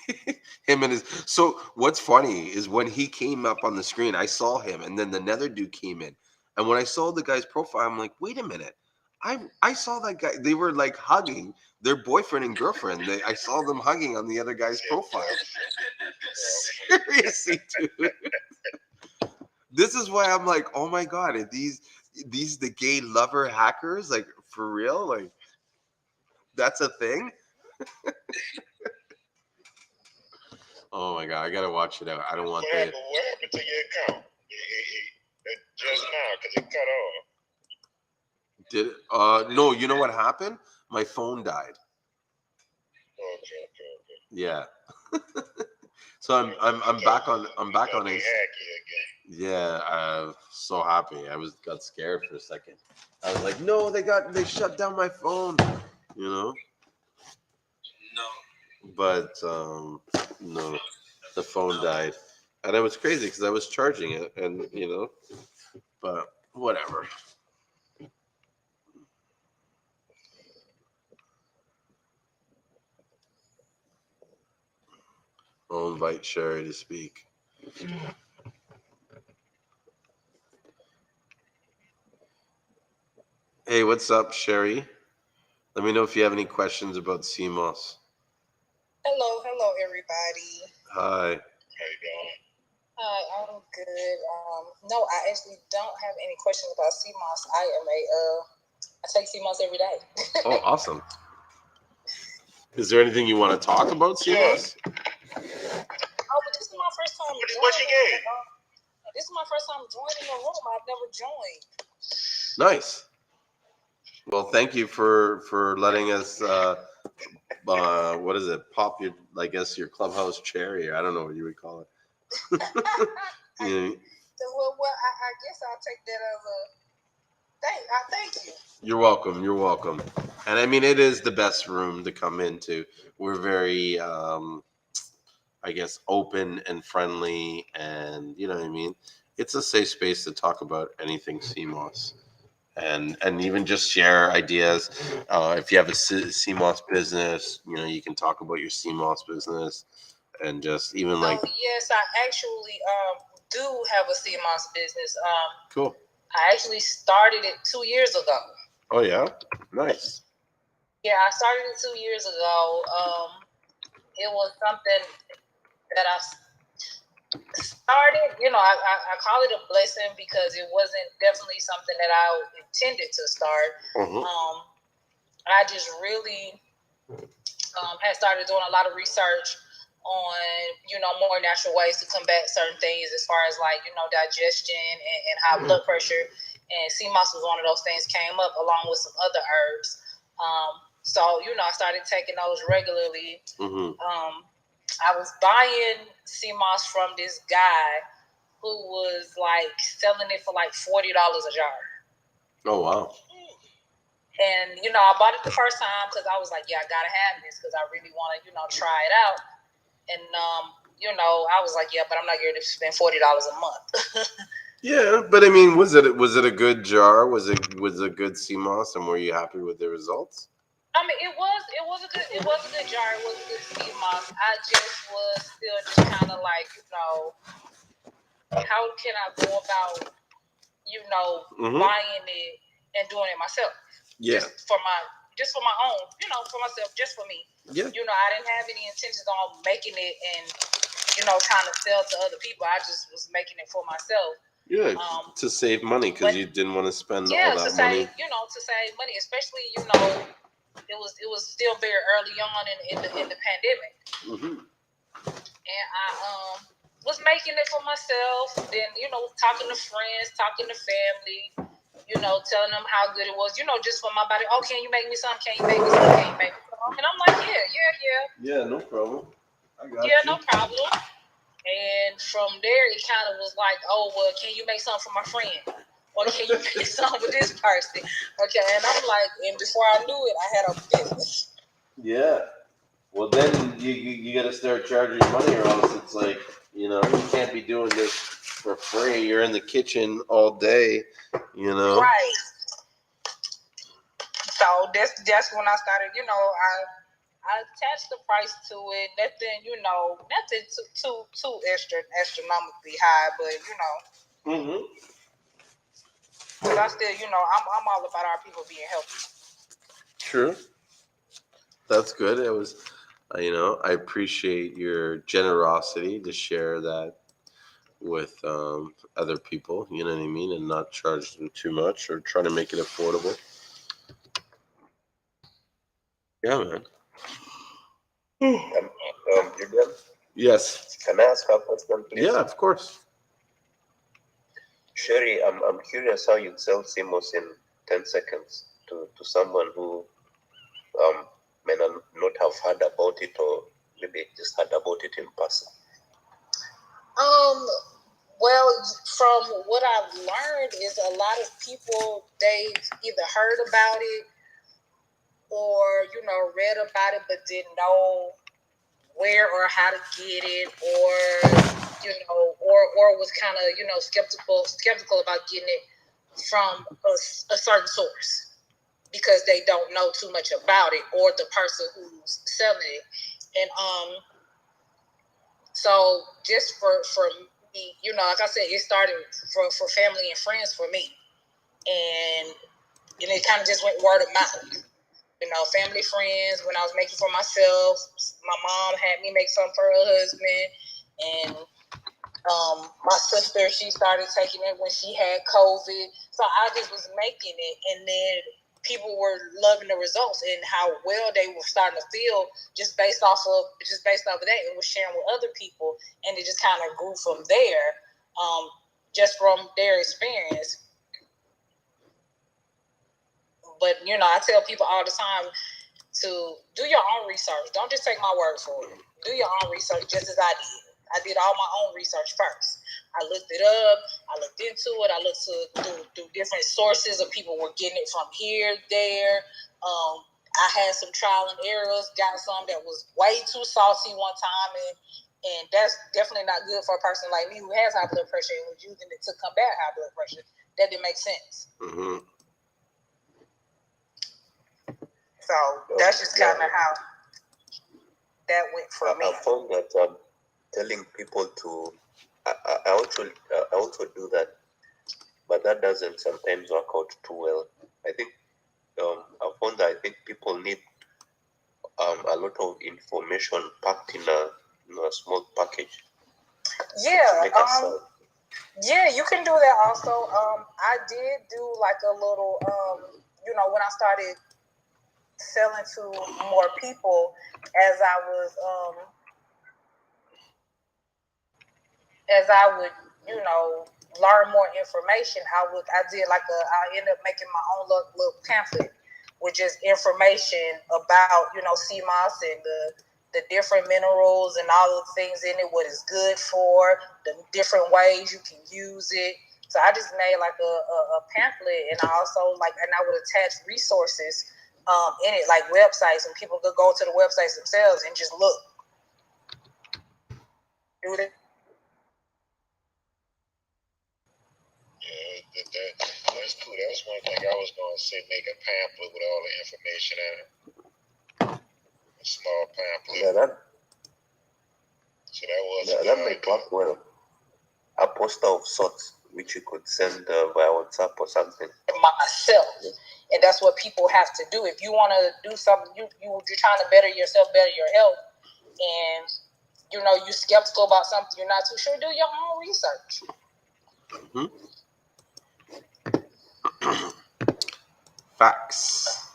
him and his. So what's funny is when he came up on the screen, I saw him, and then the nether dude came in, and when I saw the guy's profile, I'm like, wait a minute, I saw that guy. They were like hugging their boyfriend and girlfriend. I saw them hugging on the other guy's profile. Seriously, dude. This is why I'm like, oh my god, are these the gay lover hackers, like, for real? Like, that's a thing? Oh my god, I gotta watch it out. I don't want What happened to your account? Just now, because it cut off. No, you know what happened? My phone died. Okay. Yeah. So I'm back on it. Yeah, I'm so happy. Got scared for a second. I was like, no, they shut down my phone, you know? No. But no, the phone died. And it was crazy because I was charging it, and but whatever. I'll invite Sherry to speak. Hey, what's up, Sherry? Let me know if you have any questions about Seamoss. Hello, everybody. Hi. How you doing? Hi, I'm good. No, I actually don't have any questions about Cmos. I take Cmos every day. Oh, awesome. Is there anything you want to talk about, Seamoss? Oh, but this is my first time. What you get? This is my first time joining a room. I've never joined. Nice. Well, thank you for letting us what is it? Pop your, I guess, your clubhouse cherry. I don't know what you would call it. You know, Well, I guess I'll take that as a thank you. you're welcome. You're welcome. And I mean, it is the best room to come into. We're very, I guess, open and friendly, and you know what I mean. It's a safe space to talk about anything CMOS, and even just share ideas. If you have a CMOS business, you know, you can talk about your CMOS business, and just even like. Oh yes, I actually do have a Seamoss business. Cool. I actually started it 2 years ago. Oh yeah, nice. Yeah, I started it 2 years ago. It was something that I started. You know, I call it a blessing because it wasn't definitely something that I intended to start. Mm-hmm. I just really had started doing a lot of research on, you know, more natural ways to combat certain things as far as like, you know, digestion and high blood pressure. And Seamoss was one of those things came up along with some other herbs. So, you know, I started taking those regularly. Mm-hmm. I was buying Seamoss from this guy who was like selling it for like $40 a jar. Oh wow. And, you know, I bought it the first time because I was like, yeah, I got to have this because I really want to, you know, try it out. And, you know, I was like, yeah, but I'm not going to spend $40 a month. Yeah, but I mean, was it a good jar? Was it a good CMOS, and were you happy with the results? I mean, it was a good jar. It was a good Seamoss. I just was still just kind of like, you know, how can I go about, you know, buying it and doing it myself? Yeah. Just for my own, you know, for myself, just for me. Yeah. You know, I didn't have any intentions on making it and, you know, trying to sell to other people. I just was making it for myself. Yeah, to save money because you didn't want to spend all that money. You know, to save money, especially, you know, it was still very early on in the pandemic. Mm-hmm. And I was making it for myself. Then, you know, talking to friends, talking to family. You know, telling them how good it was. You know, just for my body. Oh, can you make me some? Can you make me some? Can you make me some? And I'm like, yeah. Yeah, no problem. I got you. No problem. And from there, it kind of was like, oh, well, can you make something for my friend? Or can you make something with this person? Okay, and I'm like, and before I knew it, I had a business. Yeah. Well, then you got to start charging money, or else it's like, you know, you can't be doing this for free. You're in the kitchen all day, you know. Right. So that's when I started. You know, I attached the price to it. Nothing, you know, nothing too astronomically high, but you know. Mm-hmm. But I still, you know, I'm all about our people being healthy. True. That's good. It was, you know, I appreciate your generosity to share that with other people. You know what I mean, and not charge them too much or try to make it affordable. Yeah, man. Julien? Yes. Can I ask a question, please? Yeah, of course. Sherry, I'm curious how you sell Seamoss in 10 seconds to someone who may not have heard about it or maybe just heard about it in person. Well, from what I've learned is a lot of people, they've either heard about it or, you know, read about it but didn't know where or how to get it, or, you know, or was kind of, you know, skeptical about getting it from a certain source because they don't know too much about it or the person who's selling it. And so just for me, you know, like I said, it started for family and friends for me. And it kind of just went word of mouth. You know, family, friends, when I was making for myself. My mom had me make some for her husband. And my sister, she started taking it when she had COVID. So I just was making it. And then people were loving the results and how well they were starting to feel just based off of that, and was sharing with other people. And it just kind of grew from there, just from their experience. But, you know, I tell people all the time, to do your own research. Don't just take my word for it. Do your own research, just as I did. I did all my own research first. I looked it up. I looked into it. I looked through different sources of people were getting it from here, there. I had some trial and errors. Got some that was way too salty one time, and that's definitely not good for a person like me who has high blood pressure and was using it to combat high blood pressure. That didn't make sense. Mm-hmm. So that's just kind of how that went for me. I found that telling people to, I also do that, but that doesn't sometimes work out too well. I think I found that I think people need a lot of information packed in a small package. Yeah, yeah, you can do that also. I did do like a little, when I started selling to more people as I would, learn more information. I ended up making my own little pamphlet with just information about, Cmos and the different minerals and all the things in it, what it's good for, the different ways you can use it. So I just made like a pamphlet, and I would attach resources in it, like websites, and people could go to the websites themselves and just look. Do it. Yeah, that's cool. That's one thing I was going to say, make a pamphlet with all the information in it. A small pamphlet. Yeah, So that was that may work well. A poster of sorts, which you could send via WhatsApp or something. Myself. And that's what people have to do. If you want to do something, you're trying to better yourself, better your health, and you're skeptical about something you're not too sure, do your own research. Facts.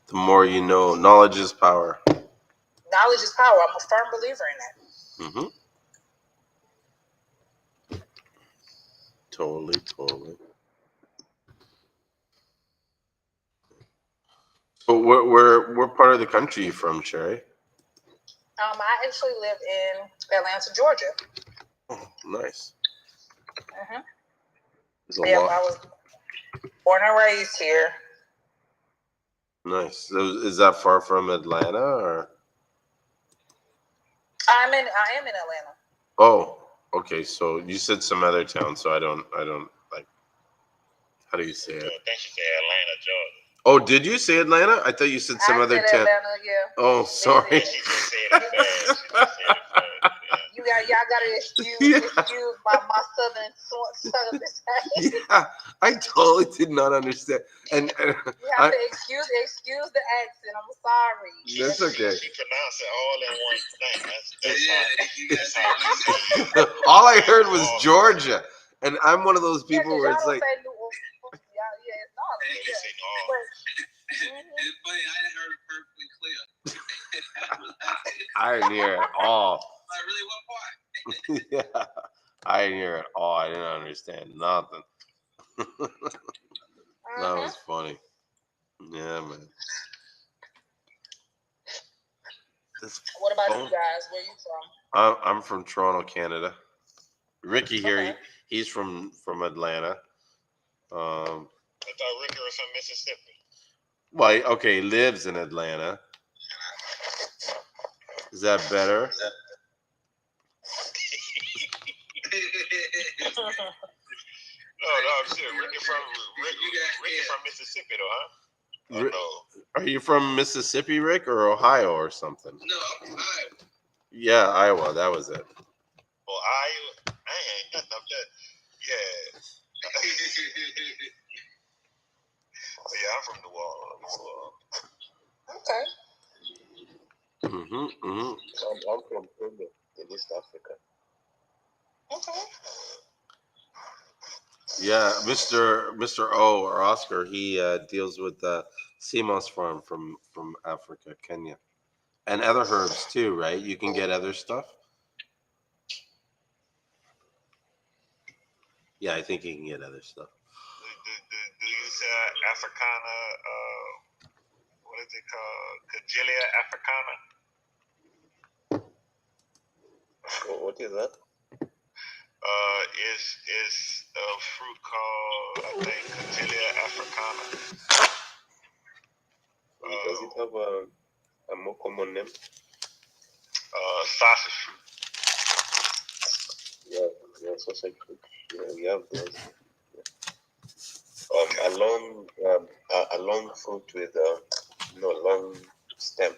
The more you know, knowledge is power. Knowledge is power. I'm a firm believer in that. Totally. So what part of the country are you from, Sherry? I actually live in Atlanta, Georgia. Oh, nice. I was born and raised here. Nice. So is that far from Atlanta, or? I am in Atlanta. Oh, okay. So you said some other town, so I don't like. How do you say it? I think she said Atlanta, Georgia. Oh, did you say Atlanta? I thought you said some other town. Atlanta, yeah. Oh, sorry. She just said it fast. Y'all gotta excuse my southern side. Yeah, I totally did not understand. And you have to excuse the accent. I'm sorry. That's okay. She pronounced it all in one thing. That's how all I heard was Georgia, and I'm one of those people where it's like. It's funny, I didn't heard it perfectly clear. I didn't hear it at all. Like, really, what part? Yeah, I didn't hear it at all. I didn't understand nothing. That was funny. Yeah, man. What about you guys? Where you from? I'm from Toronto, Canada. Ricky here, he's from Atlanta. I thought Ricky was from Mississippi. Well, okay, lives in Atlanta. Is that better? No, I'm serious. Ricky from Mississippi, though, huh? No. Are you from Mississippi, Rick, or Ohio or something? No, I'm from Iowa. Yeah, Iowa. That was it. Well, Iowa, I ain't nothing up there. Yeah. Yeah, I'm from New Orleans. Okay. I'm from Kenya in East Africa. Okay. Yeah, Mr. O or Oscar, he deals with the Seamoss farm from Africa, Kenya, and other herbs too, right? You can get other stuff. Yeah, I think you can get other stuff. Do you sell Africana? what is it called? Cagelia africana. What is that? It's a fruit called, I think, Cagelia africana. Does it have a more common name? Sausage fruit. Yeah, sausage fruit. Yeah, we have those. A long fruit with long stem,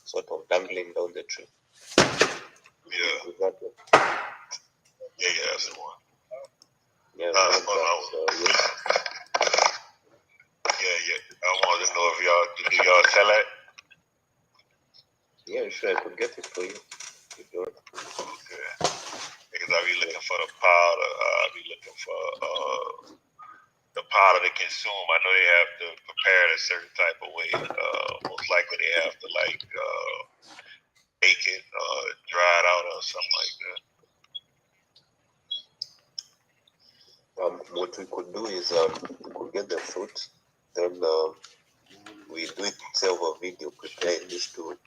sort of dangling down the tree. Yeah. Is that one? Yeah, that's the one. Yeah, Yeah. I wanted to know if y'all sell it. Yeah, sure, I could get it for you if you want. Okay. Because I be looking for the powder. I be looking for the powder to consume. I know they have to prepare it a certain type of way. Most likely they have to bake it, dry it out, or something like that. What we could do is we could get the fruit, then we do it over video, prepare this to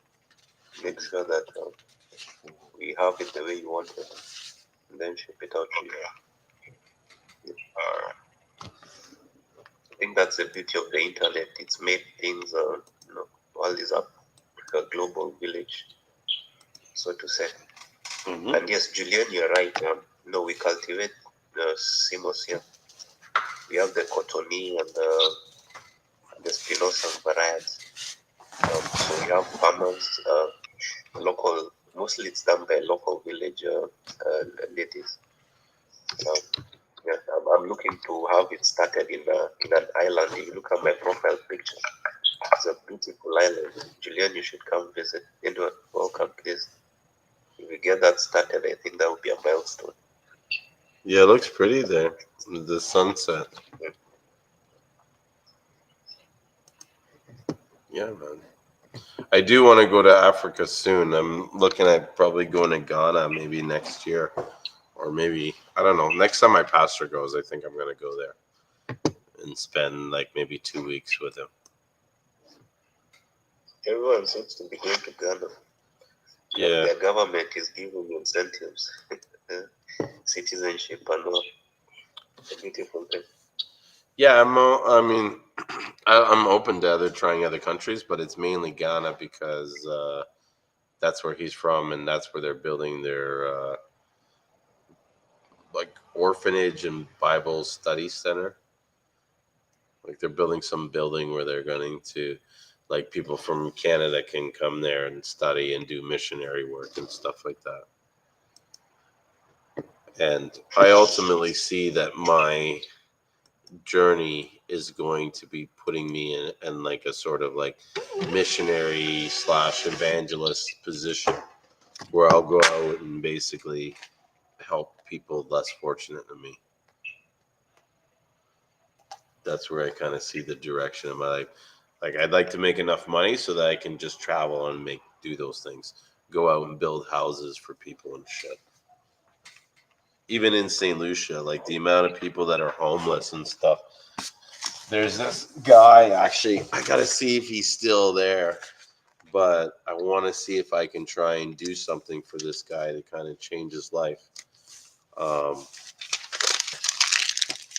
make sure that we have it the way you want it, and then ship it out to you. Yeah. All right. I think that's the beauty of the internet. It's made things, world is up, like a global village, so to say. Mm-hmm. And yes, Julien, you're right. We cultivate the Seamoss here. We have the Cotonie and the Spinosa varieties. So we have farmers, local, mostly it's done by local village natives. I'm looking to have it started in an island. If you look at my profile picture, it's a beautiful island. Julien, you should come visit. Edward, welcome, please. If we get that started, I think that would be a milestone. Yeah, it looks pretty there. The sunset. Yeah, man. I do want to go to Africa soon. I'm looking at probably going to Ghana maybe next year. Or maybe, I don't know. Next time my pastor goes, I think I'm going to go there and spend like maybe 2 weeks with him. Everyone seems to be going to Ghana. Yeah. Their government is giving incentives, citizenship and all. A beautiful thing. Yeah, I'm open to trying other countries, but it's mainly Ghana because that's where he's from, and that's where they're building their like orphanage and Bible study center. Like they're building some building where they're going to, like people from Canada can come there and study and do missionary work and stuff like that. And I ultimately see that my journey is going to be putting me in like a sort of like missionary / evangelist position where I'll go out and basically help people less fortunate than me. That's where I kind of see the direction of my life. Like I'd like to make enough money so that I can just travel and do those things. Go out and build houses for people and shit. Even in St. Lucia, like the amount of people that are homeless and stuff. There's this guy, actually, I got to see if he's still there, but I want to see if I can try and do something for this guy to kind of change his life.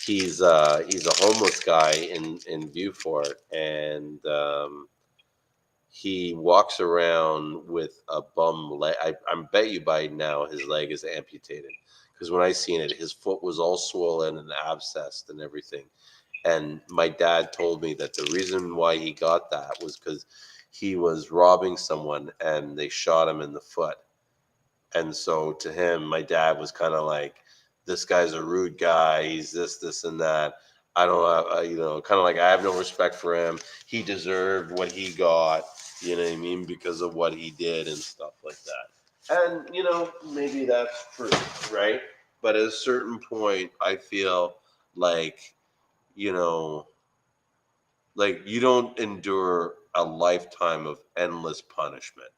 He's a homeless guy in Beaufort, and he walks around with a bum leg. I bet you by now his leg is amputated, because when I seen it, his foot was all swollen and abscessed and everything. And my dad told me that the reason why he got that was because he was robbing someone and they shot him in the foot. And so to him, my dad was kind of like, this guy's a rude guy. He's this, and that. I don't kind of like, I have no respect for him. He deserved what he got, you know what I mean, because of what he did and stuff like that. And, maybe that's true, right? But at a certain point, I feel like, like you don't endure a lifetime of endless punishment.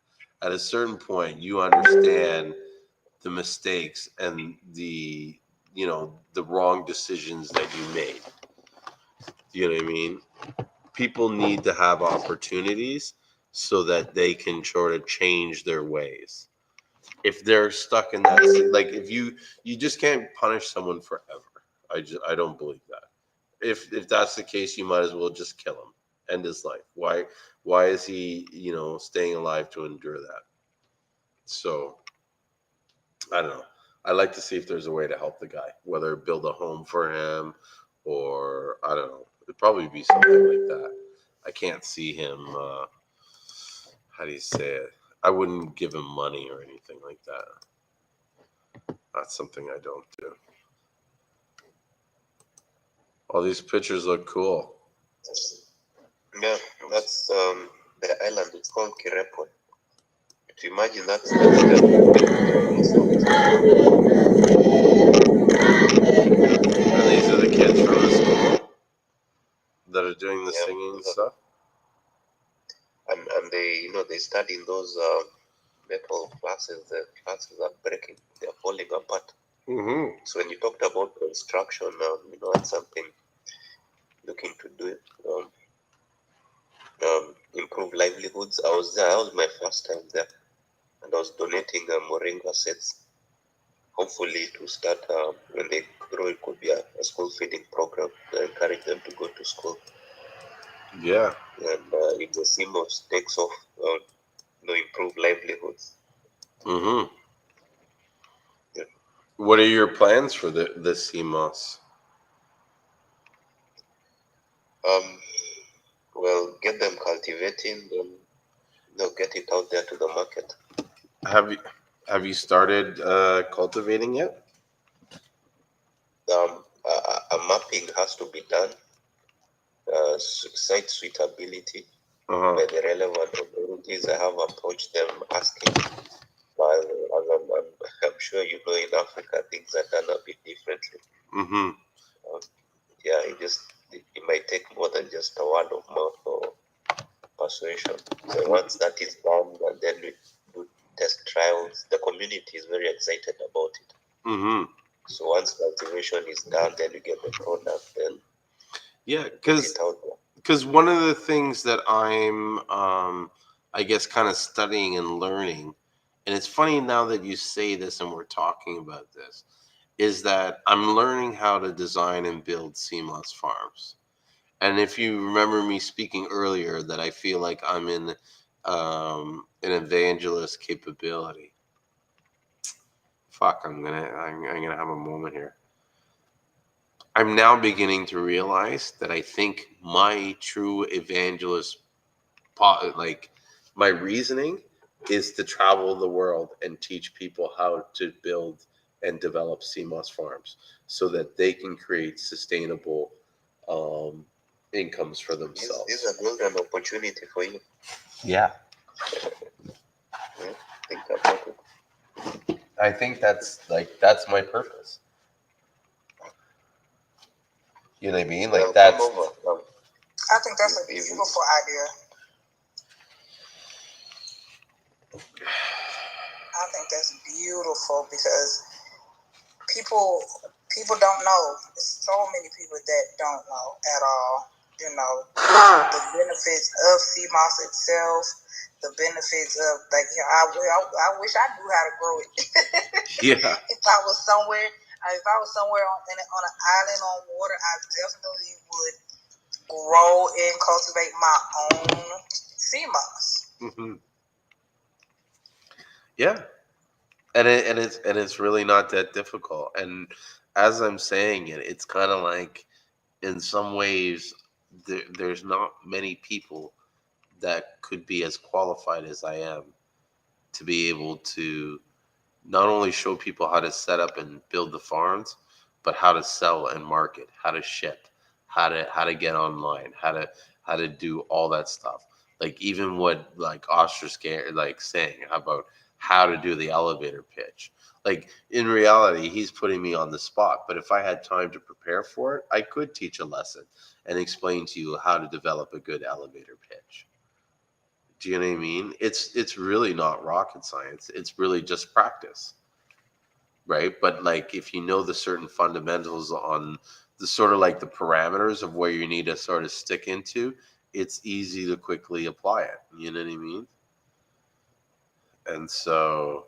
At a certain point, you understand the mistakes and the wrong decisions that you made. You know what I mean? people need to have opportunities so that they can sort of change their ways. If they're stuck in that, like if you just can't punish someone forever. I don't believe that. If that's the case, you might as well just kill him, end his life. Why is he staying alive to endure that? So I don't know. I like to see if there's a way to help the guy, whether build a home for him or I don't know. It'd probably be something like that. I can't see him. How do you say it? I wouldn't give him money or anything like that. That's something I don't do. All these pictures look cool. Yeah, that's the island. It's called Kirepo. To imagine that's the And these are the kids from the school that are doing the singing and stuff. And they they study in those metal classes. The classes are breaking. They're falling apart. Mm-hmm. So when you talked about construction, that's something looking to do it. Improve livelihoods. I was there. That was my first time there, and I was donating moringa seeds. Hopefully, to start when they grow, it could be a school feeding program to encourage them to go to school. Yeah. And if the Seamoss takes off, improve livelihoods. Mm-hmm. Yeah. What are your plans for the Seamoss? Well, get them cultivating, then get it out there to the market. Have you started cultivating yet? A mapping has to be done. Site suitability by the relevant authorities. I have approached them asking. But I'm sure in Africa things are done a bit differently. Mm-hmm. Yeah, it might take more than just a word of mouth or persuasion. So once that is done, and then we do test trials, the community is very excited about it. Mm-hmm. So once cultivation is done, then we get the product. Then because one of the things that I'm I guess kind of studying and learning, and it's funny now that you say this and we're talking about this, is that I'm learning how to design and build Seamoss farms. And if you remember me speaking earlier, that I feel like I'm in an evangelist capability. Fuck, I'm gonna have a moment here. I'm now beginning to realize that I think my true evangelist, like my reasoning, is to travel the world and teach people how to build and develop Seamoss farms so that they can create sustainable incomes for themselves. This is a golden opportunity for you. Yeah. Think about it. I think that's my purpose. You know what I mean? Like that's. I think that's a beautiful idea. I think that's beautiful because people don't know. There's so many people that don't know at all. The benefits of Seamoss itself, the benefits of I wish I knew how to grow it. Yeah. If I was somewhere on an island on water, I definitely would grow and cultivate my own Seamoss. Mm-hmm. Yeah. And it's really not that difficult. And as I'm saying it, it's kind of like in some ways there's not many people that could be as qualified as I am to be able to not only show people how to set up and build the farms, but how to sell and market, how to ship, how to get online, how to do all that stuff. Like even what like Oster's like saying about how to do the elevator pitch. Like in reality, he's putting me on the spot. But if I had time to prepare for it, I could teach a lesson and explain to you how to develop a good elevator pitch. Do you know what I mean? It's really not rocket science. It's really just practice. Right? But like if you know the certain fundamentals on the sort of like the parameters of where you need to sort of stick into it's easy to quickly apply it. You know what I mean? And so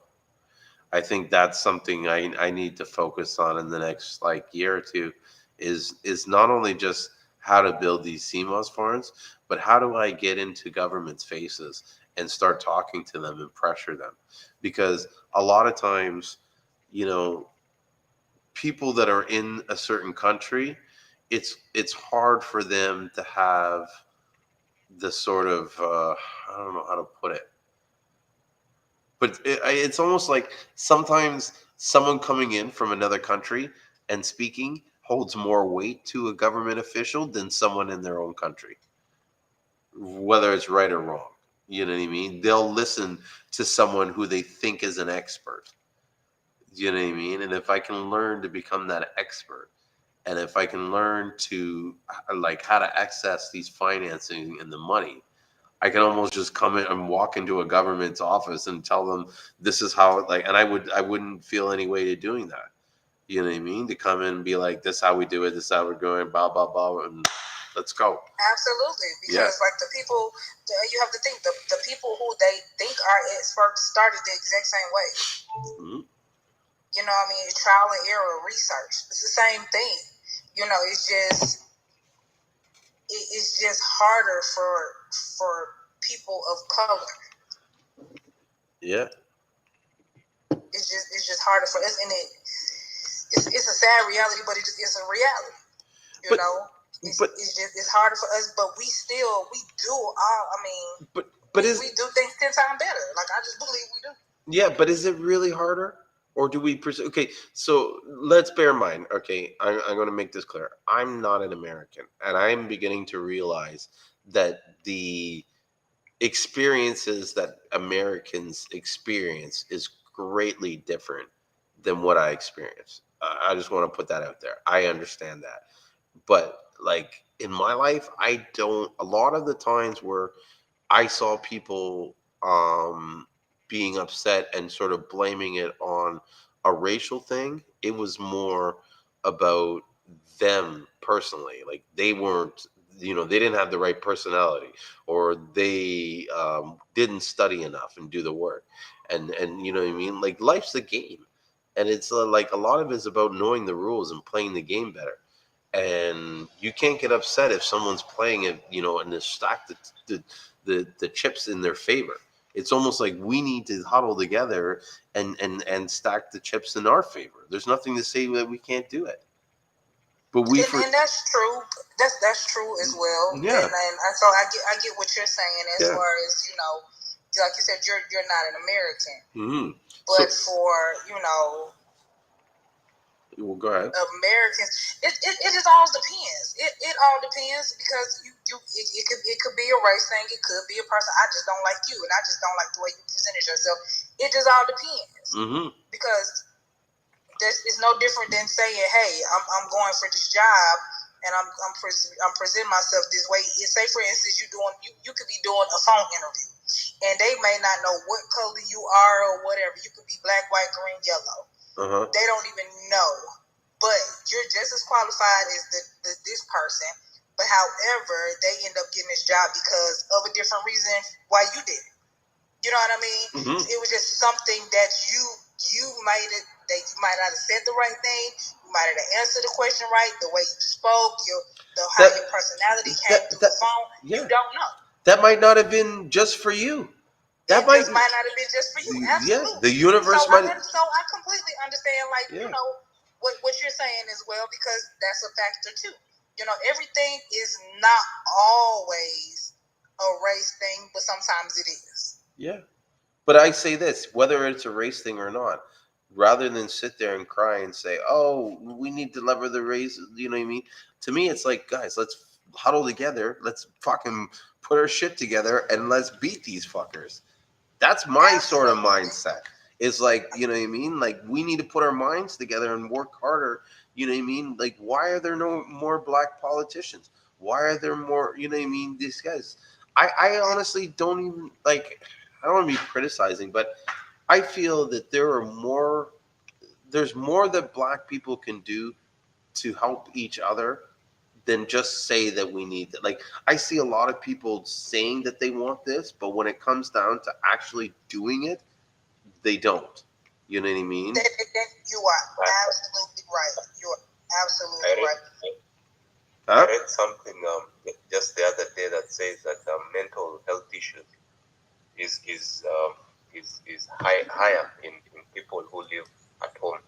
I think that's something I need to focus on in the next like year or two is not only just how to build these CMOS farms, but how do I get into government's faces and start talking to them and pressure them? Because a lot of times, you know, people that are in a certain country, it's hard for them to have the sort of I don't know how to put it, but it's almost like sometimes someone coming in from another country and speaking holds more weight to a government official than someone in their own country, whether it's right or wrong. You know what I mean? They'll listen to someone who they think is an expert. You know what I mean? And if I can learn to become that expert, and if I can learn to like how to access these financing and the money, I can almost just come in and walk into a government's office and tell them this is how like, and I wouldn't feel any way to doing that. You know what I mean? To come in and be like, this is how we do it, this is how we're going, blah blah blah, and let's go. Absolutely, because like the people, you have to think the people who they think are experts started the exact same way. Mm-hmm. You know, what I mean, trial and error research. It's the same thing. You know, it's just harder for people of color. Yeah. It's just harder for us, and it's a sad reality, but it's a reality. You know, it's harder for us, but we do all. I mean, but we do things 10 times better. Like I just believe we do. Yeah, but is it really harder? Or do we okay, so let's bear in mind, okay, I'm going to make this clear. I'm not an American, and I'm beginning to realize that the experiences that Americans experience is greatly different than what I experience. I just want to put that out there. I understand that. But like in my life, I don't, a lot of the times where I saw people being upset and sort of blaming it on a racial thing, it was more about them personally. Like they weren't, you know, they didn't have the right personality, or they didn't study enough and do the work. And you know what I mean? Like life's a game. And it's like a lot of it is about knowing the rules and playing the game better. And you can't get upset if someone's playing it, you know, and they stack the chips in their favor. It's almost like we need to huddle together and stack the chips in our favor. There's nothing to say that we can't do it. But and that's true. That's true as well. Yeah. And so I get what you're saying as far as, you know, like you said, you're not an American. Mm-hmm. But for, you know, well, go ahead. Americans, it just all depends. It all depends because it could be a race thing. It could be a person. I just don't like you, and I just don't like the way you presented yourself. It just all depends. Mm-hmm. Because it's no different than saying, "Hey, I'm going for this job, and I'm presenting myself this way." Say, for instance, you could be doing a phone interview, and they may not know what color you are or whatever. You could be black, white, green, yellow. Uh-huh. They don't even know, but you're just as qualified as this person. But however, they end up getting this job because of a different reason why you did it. You know what I mean? Mm-hmm. It was just something that you made it. That you might not have said the right thing. You might not have answered the question right. The way you spoke, how your personality came through the phone. Yeah. You don't know. That might not have been just for you. That might not have been just for you. Absolutely. Yeah, the universe might. So I completely understand, like, you know, what you're saying as well, because that's a factor too. You know, everything is not always a race thing, but sometimes it is. Yeah. But I say this, whether it's a race thing or not, rather than sit there and cry and say, oh, we need to lever the race, you know what I mean? To me, it's like, guys, let's huddle together. Let's fucking put our shit together and let's beat these fuckers. That's my sort of mindset. It's like, you know what I mean? Like, we need to put our minds together and work harder. You know what I mean? Like, why are there no more black politicians? Why are there more, you know what I mean? These guys. I honestly don't even, like, I don't want to be criticizing, but I feel that there's more that black people can do to help each other then just say that we need it. Like, I see a lot of people saying that they want this, but when it comes down to actually doing it, they don't. You know what I mean? You are absolutely right. You are absolutely right. I read something just the other day that says that mental health issues is higher in people who live at home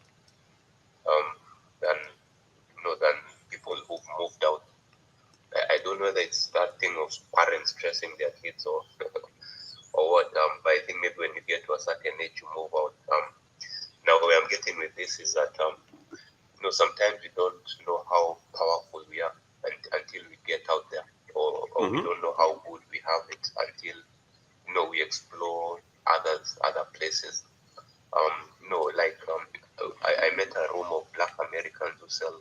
than than people who've moved out. I don't know whether it's that thing of parents stressing their kids or or what. But I think maybe when you get to a certain age, you move out. Now where I'm getting with this is that sometimes we don't know how powerful we are until we get out there, or we don't know how good we have it until we explore other places. I met a room of Black Americans who sell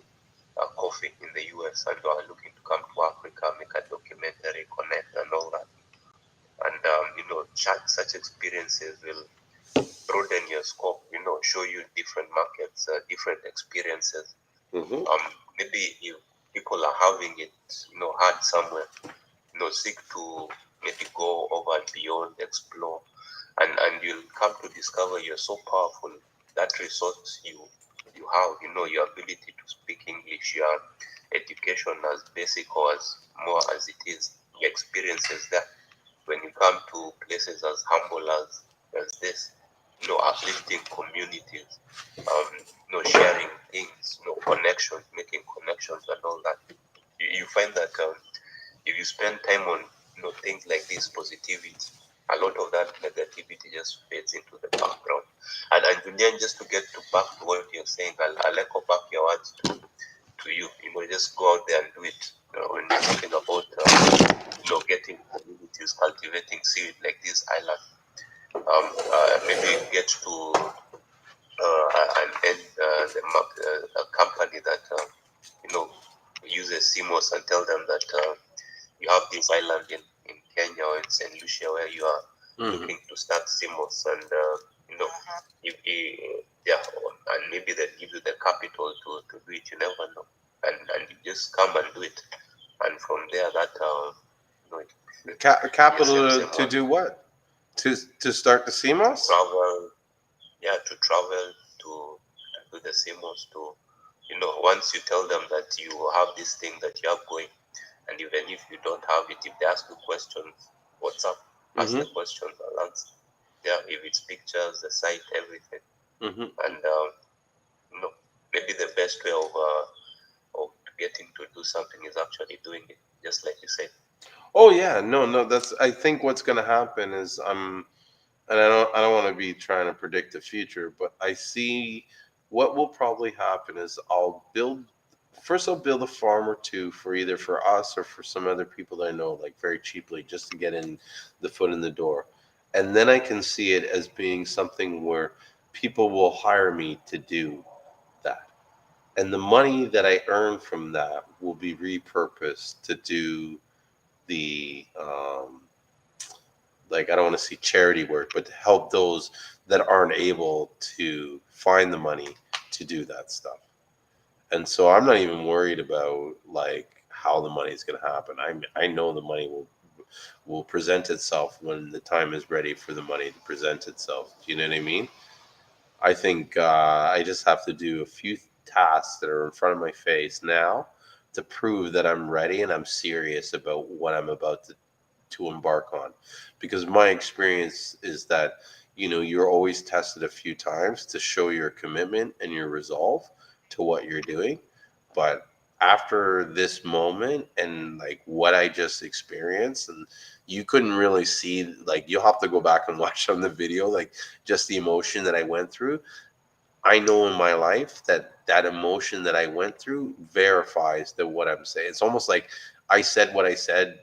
coffee in the US, and they are looking to come to Africa, make a documentary, connect, and all that. And such experiences will broaden your scope. Show you different markets, different experiences. Maybe if people are having it, hard somewhere, seek to maybe go over and beyond, explore, and you'll come to discover you're so powerful. That resource you have, your ability to speak English, your education, as basic or as more as it is, your experiences there. When you come to places as humble as this, uplifting communities, sharing things, connections, making connections, and all that, you find that if you spend time on things like this, positivity, a lot of that negativity just fades into the background. And Julien, just to get back to what you're saying, I'll echo back your words to you. Just go out there and do it. When you're talking about getting communities, cultivating seed like this island, maybe get to a company that uses Seamoss and tell them that you have this island in Kenya or in St. Lucia where you are looking to start Seamoss, and and maybe they give you the capital to do it. You never know, and you just come and do it, and from there capital to do what? To start the Seamoss? To travel to do the Seamoss, to once you tell them that you have this thing that you have going, and even if you don't have it, if they ask you questions, what's up? Ask the questions, I'll answer. Yeah, if it's pictures, the site, everything. And maybe the best way of getting to do something is actually doing it, just like you said. Oh yeah, no. That's, I think what's going to happen is and I don't want to be trying to predict the future, but I see what will probably happen is I'll build a farm or two for either for us or for some other people that I know, like very cheaply, just to get in the foot in the door. And then I can see it as being something where people will hire me to do that. And the money that I earn from that will be repurposed to do the like, I don't want to see charity work, but to help those that aren't able to find the money to do that stuff. And so I'm not even worried about like how the money is going to happen. I know the money will present itself when the time is ready for the money to present itself. Do you know what I mean? I think I just have to do a few tasks that are in front of my face now to prove that I'm ready and I'm serious about what I'm about to embark on. Because my experience is that you're always tested a few times to show your commitment and your resolve to what you're doing. But after this moment and like what I just experienced, and you couldn't really see, like, you'll have to go back and watch on the video, like just the emotion that I went through. I know in my life that emotion that I went through verifies that what I'm saying. It's almost like I said what I said,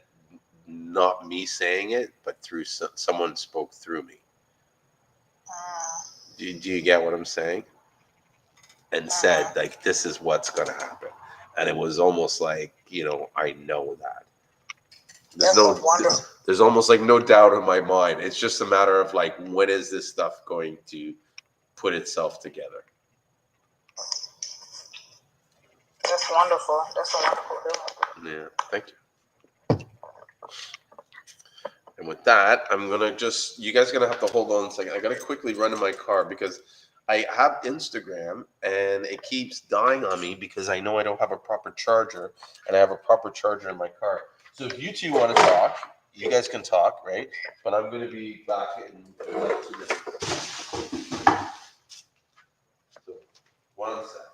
not me saying it, but through someone spoke through me. Do you get what I'm saying? And said, like, this is what's going to happen. And it was almost like, I know that. There's almost like no doubt in my mind. It's just a matter of like, when is this stuff going to put itself together? That's wonderful. That's a wonderful feeling. Yeah, thank you. And with that, I'm gonna just, you guys are gonna have to hold on a second. I gotta quickly run in my car because I have Instagram and it keeps dying on me because I know I don't have a proper charger and I have a proper charger in my car. So if you two want to talk, you guys can talk, right? But I'm gonna be back in like 2 minutes. So, 1 sec.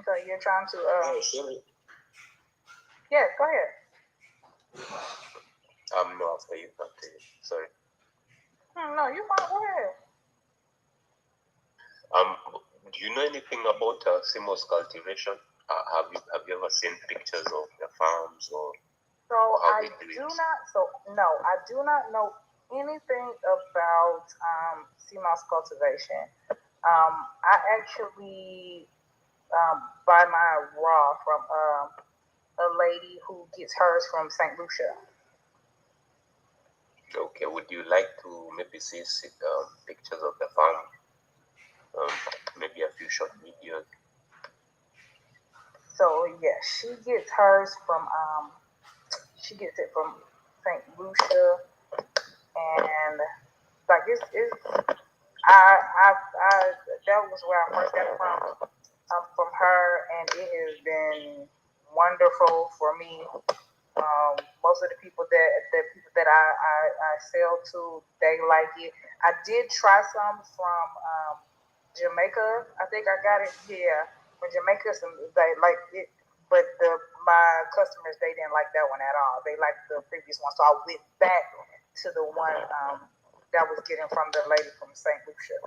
So you're trying to yeah, go ahead. No, after you, sorry. No, you fine. Go ahead. Do you know anything about Cmos cultivation? Have you ever seen pictures of the farms or? So I do not. So no, I do not know anything about Seamoss cultivation. I actually buy my raw from a lady who gets hers from St. Lucia. Okay, would you like to maybe see pictures of the farm? Maybe a few short videos. So yeah, she gets hers from she gets it from St. Lucia, and like it's I that was where I first got it from her, and it has been wonderful for me. Most of the people that I sell to, they like it. I did try some from Jamaica. I think I got it. Yeah, from Jamaica. Some they like it, but my customers, they didn't like that one at all. They liked the previous one, so I went back to the one that I was getting from the lady from St. Lucia.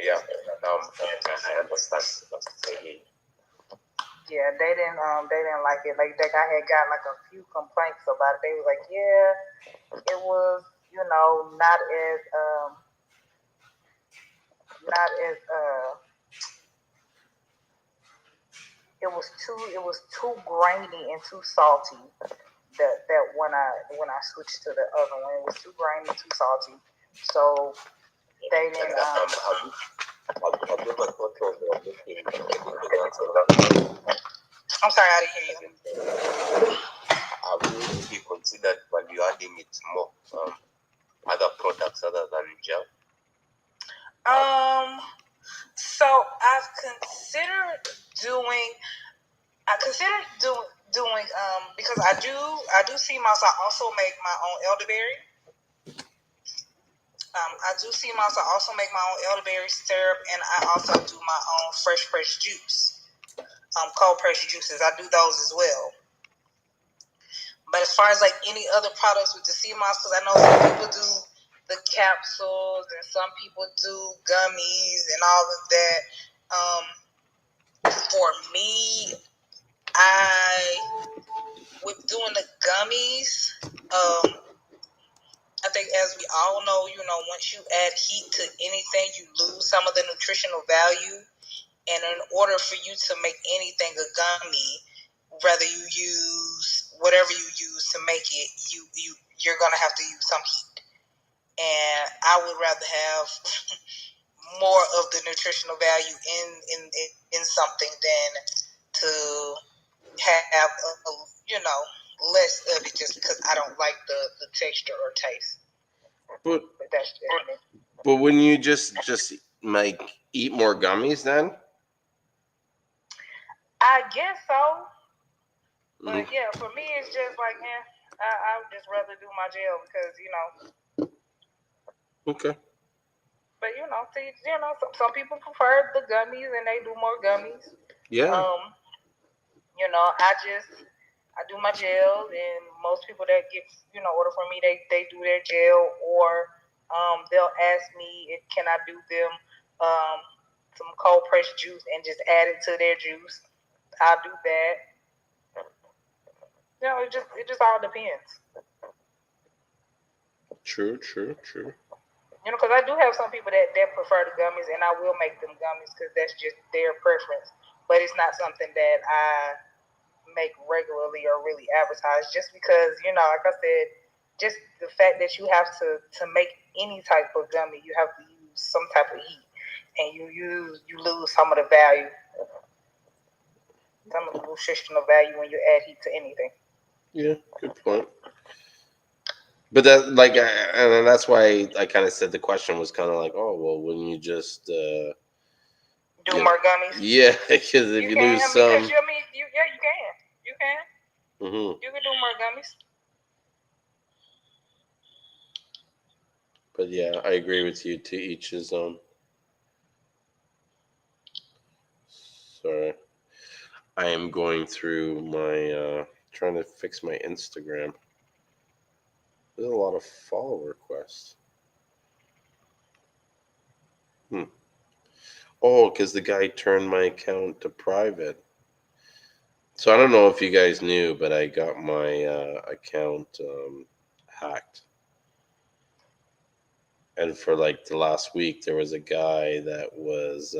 Yeah, I understand. Yeah, they didn't like it. Like I had got like a few complaints about it. They was like, yeah, it was, not as it was too grainy and too salty. That when I switched to the other one, it was too grainy, too salty. So they didn't. Have you ever thought of making I'm sorry, I didn't hear you. Have you really considered value adding it more? Other products other than gel? So I've considered doing because I do Seamoss. I also make my own elderberry. I do Seamoss. I also make my own elderberry syrup, and I also do my own fresh pressed juice. Cold pressed juices. I do those as well. But as far as like any other products with the Seamoss, because I know some people do the capsules and some people do gummies and all of that. For me, with doing the gummies, I think as we all know, once you add heat to anything, you lose some of the nutritional value. And in order for you to make anything a gummy, whether you use whatever you use to make it, you're gonna have to use some heat. And I would rather have more of the nutritional value in something than to have less of it just because I don't like the texture or taste. But that's just me. But when you just like eat more gummies, then I guess so. But yeah, for me, it's just like, I would just rather do my gel because Okay. But some people prefer the gummies and they do more gummies. Yeah. I do my gels, and most people that get order from me, they do their gel, or they'll ask me can I do them some cold pressed juice and just add it to their juice. I'll do that. It just all depends. True. Because I do have some people that prefer the gummies, and I will make them gummies because that's just their preference. But it's not something that I make regularly or really advertise, just because like I said, just the fact that you have to make any type of gummy, you have to use some type of heat. and you lose some of the value, some of the nutritional value when you add heat to anything. Yeah, good point. But that, like, and that's why I kind of said the question was kind of like, oh, well, wouldn't you just do more gummies? Yeah, because if you lose some, because you can. You can. Mm-hmm. You can do more gummies. But yeah, I agree with you. To each his own. Sorry, I am going through my trying to fix my Instagram. There's a lot of follow requests. Oh, because the guy turned my account to private. So I don't know if you guys knew, but I got my account hacked. And for like the last week, there was a guy that was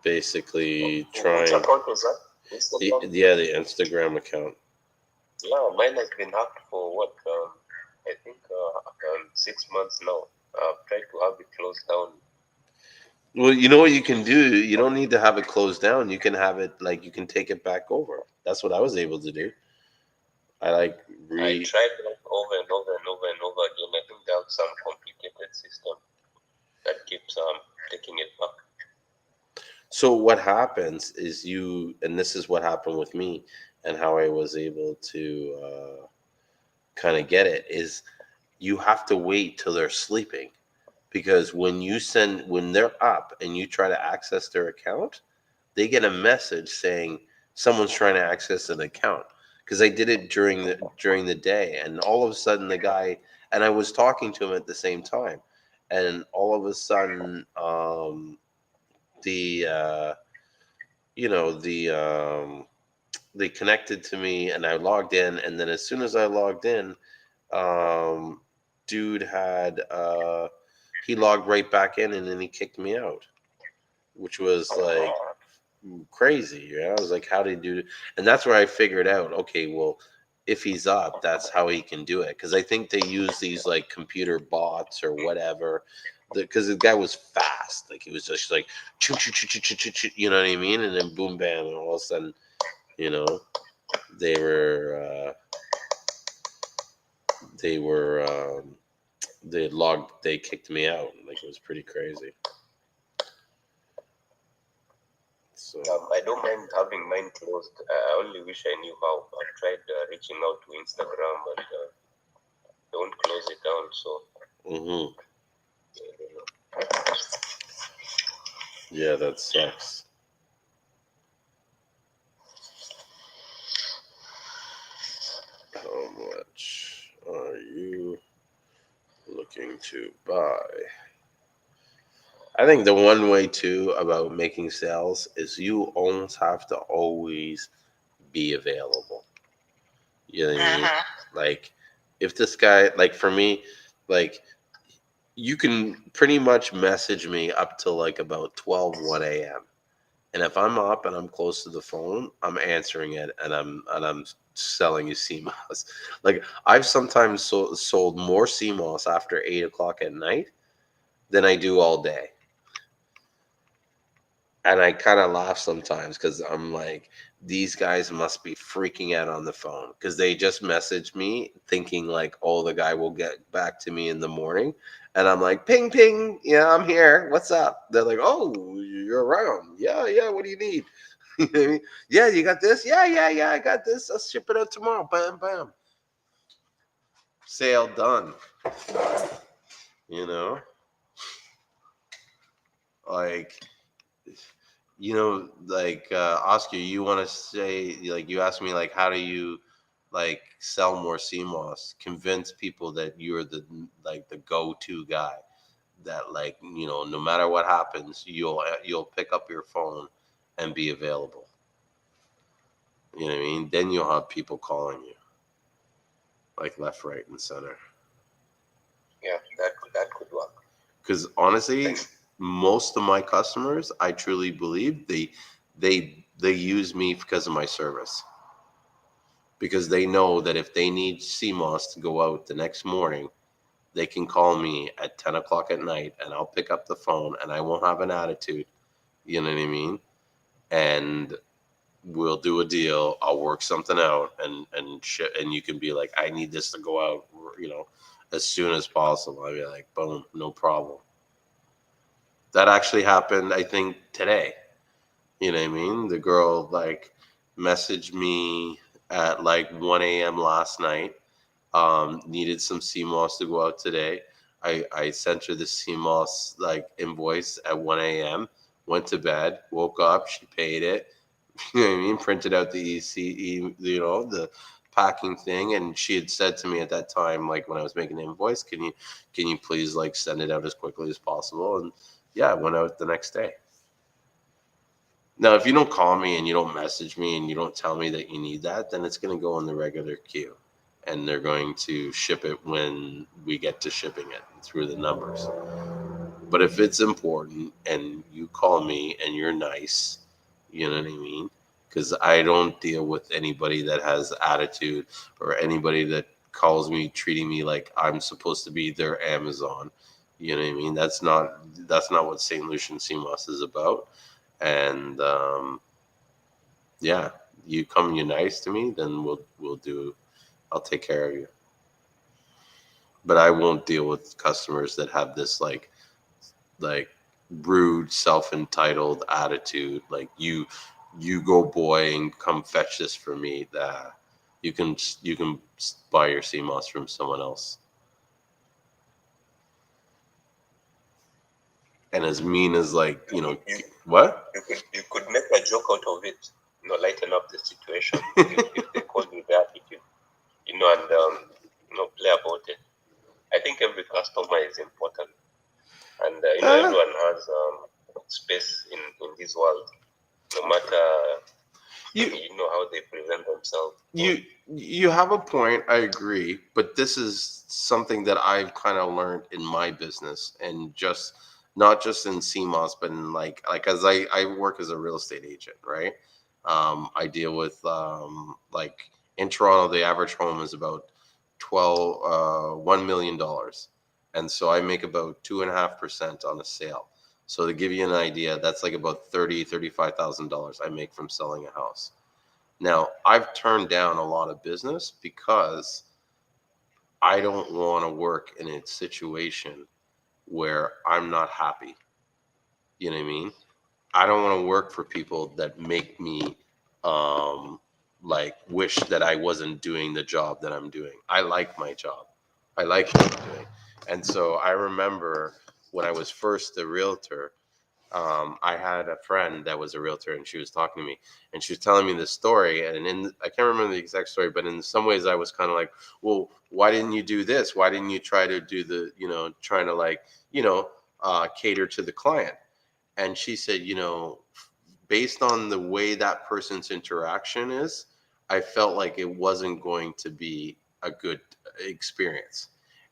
basically trying. Which account was that? Instagram? The Instagram account. Yeah, mine has been hacked for what? I think 6 months now. I've tried to have it closed down. Well, you know what you can do? You don't need to have it closed down. You can have it like you can take it back over. That's what I was able to do. I I tried like over and over and over and over again. I think that's some complicated system that keeps taking it back. So what happens is and this is what happened with me, and how I was able to kind of get it is you have to wait till they're sleeping, because when they're up and you try to access their account, they get a message saying someone's trying to access an account. Because I did it during the day, and all of a sudden the guy, and I was talking to him at the same time, and all of a sudden the they connected to me, and I logged in, and then as soon as I logged in, dude had he logged right back in, and then he kicked me out, which was like crazy. I was like, how did he do it? And that's where I figured out, okay, well, if he's up, that's how he can do it. Because I think they use these like computer bots or whatever. Because the guy was fast, like he was just like, you know what I mean? And then boom, bam, and all of a sudden, you know, they were they kicked me out. Like it was pretty crazy. So I don't mind having mine closed. I only wish I knew how. I've tried reaching out to Instagram, but don't close it down. So. Mm-hmm. Yeah, that sucks. How much are you looking to buy? I think the one way too about making sales is you almost have to always be available. You know what I mean? Like if this guy, like for me, like you can pretty much message me up till like about 1 a.m. And if I'm up and I'm close to the phone, I'm answering it, and I'm selling you Seamoss. Like I've sometimes sold more Seamoss after 8 o'clock at night than I do all day. And I kind of laugh sometimes because I'm like, these guys must be freaking out on the phone because they just messaged me thinking like, oh, the guy will get back to me in the morning. And I'm like, ping, ping. Yeah, I'm here. What's up? They're like, oh, you're around. Yeah, yeah. What do you need? You know what I mean? Yeah, you got this? Yeah, yeah, yeah. I got this. I'll ship it out tomorrow. Bam, bam. Sale done. You know? Like, like Oscar, you want to say, like, you asked me, like, how do you like sell more CMOS? Convince people that you're the go-to guy. That like no matter what happens, you'll pick up your phone and be available. You know what I mean? Then you'll have people calling you, like left, right, and center. Yeah, that could work. Because honestly, most of my customers, I truly believe they use me because of my service. Because they know that if they need CMOS to go out the next morning, they can call me at 10 o'clock at night and I'll pick up the phone and I won't have an attitude. You know what I mean? And we'll do a deal. I'll work something out and shit. And you can be like, I need this to go out, as soon as possible. I'll be like, boom, no problem. That actually happened, I think, today. You know what I mean? The girl like messaged me at like 1 a.m. last night. Needed some Seamoss to go out today. I sent her the Seamoss like invoice at 1 a.m. Went to bed, woke up, she paid it. You know what I mean? Printed out the the packing thing, and she had said to me at that time, like when I was making the invoice, can you please like send it out as quickly as possible? And yeah, it went out the next day. Now, if you don't call me and you don't message me and you don't tell me that you need that, then it's going to go in the regular queue. And they're going to ship it when we get to shipping it through the numbers. But if it's important and you call me and you're nice, you know what I mean? Because I don't deal with anybody that has attitude or anybody that calls me treating me like I'm supposed to be their Amazon. You know what I mean? That's not what St. Lucian Seamoss is about. And yeah, you come, you're nice to me, then I'll take care of you. But I won't deal with customers that have this like rude, self-entitled attitude. Like you go boy and come fetch this for me. That you can buy your Seamoss from someone else. And as mean as like what? You could make a joke out of it, lighten up the situation if they call you the attitude, and play about it. I think every customer is important, and everyone has space in this world, no matter how they present themselves. You have a point. I agree, but this is something that I've kind of learned in my business, and just not just in Seamoss, but in like as I work as a real estate agent, right? I deal with like in Toronto, the average home is about $1 million, and so I make about 2.5% on a sale. So to give you an idea, that's like about $35,000 I make from selling a house. Now, I've turned down a lot of business because I don't want to work in a situation where I'm not happy. You know what I mean? I don't want to work for people that make me like wish that I wasn't doing the job that I'm doing. I like my job. I like what I'm doing. And so I remember when I was first a realtor, I had a friend that was a realtor, and she was talking to me, and she was telling me this story. And I can't remember the exact story, but in some ways, I was kind of like, "Well, why didn't you do this? Why didn't you try to do the, trying to like, cater to the client?" And she said, based on the way that person's interaction is, I felt like it wasn't going to be a good experience.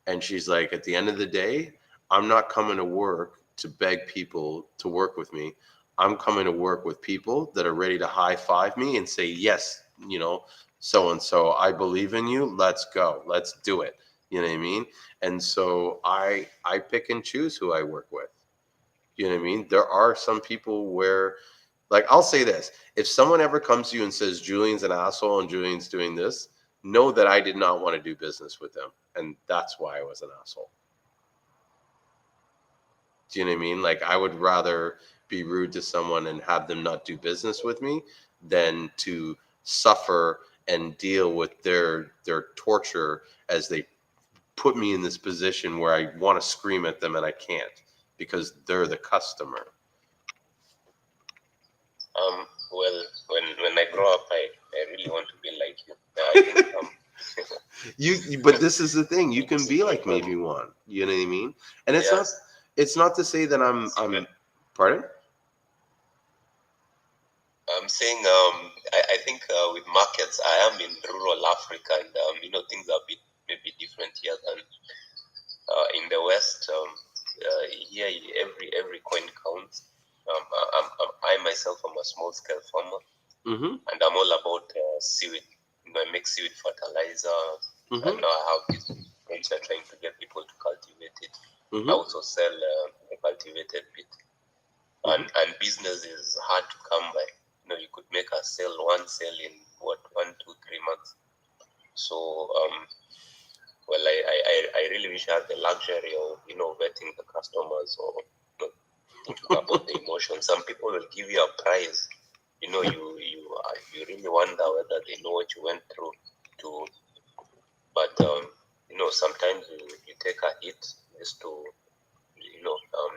And she's like, at the end of the day, I'm not coming to work to beg people to work with me. I'm coming to work with people that are ready to high five me and say, yes, so and so, I believe in you. Let's go. Let's do it. You know what I mean? And so I pick and choose who I work with. You know what I mean? There are some people where, like, I'll say this. If someone ever comes to you and says, Julian's an asshole and Julian's doing this, know that I did not want to do business with them. And that's why I was an asshole. Do you know what I mean? Like, I would rather be rude to someone and have them not do business with me than to suffer and deal with their torture as they put me in this position where I want to scream at them and I can't because they're the customer. Well, when I grow up, I really want to be like you. I think, But this is the thing. You can be like me if you want. You know what I mean? And it's not to say that I'm pardon? I'm saying I think with markets, I am in rural Africa, and things are a bit maybe different here than in the West. Here, every coin counts. I myself am a small scale farmer, and I'm all about seaweed. I make seaweed fertilizer, and now I have this great which are trying to get people to cultivate it. Mm-hmm. I also sell a cultivated bit. And business is hard to come by. You could make one sale in 1, 2, 3 months. So, well, I really wish I had the luxury of, vetting the customers or thinking about the emotion. Some people will give you a prize. You really wonder whether they know what you went through to, but sometimes you take a hit just to,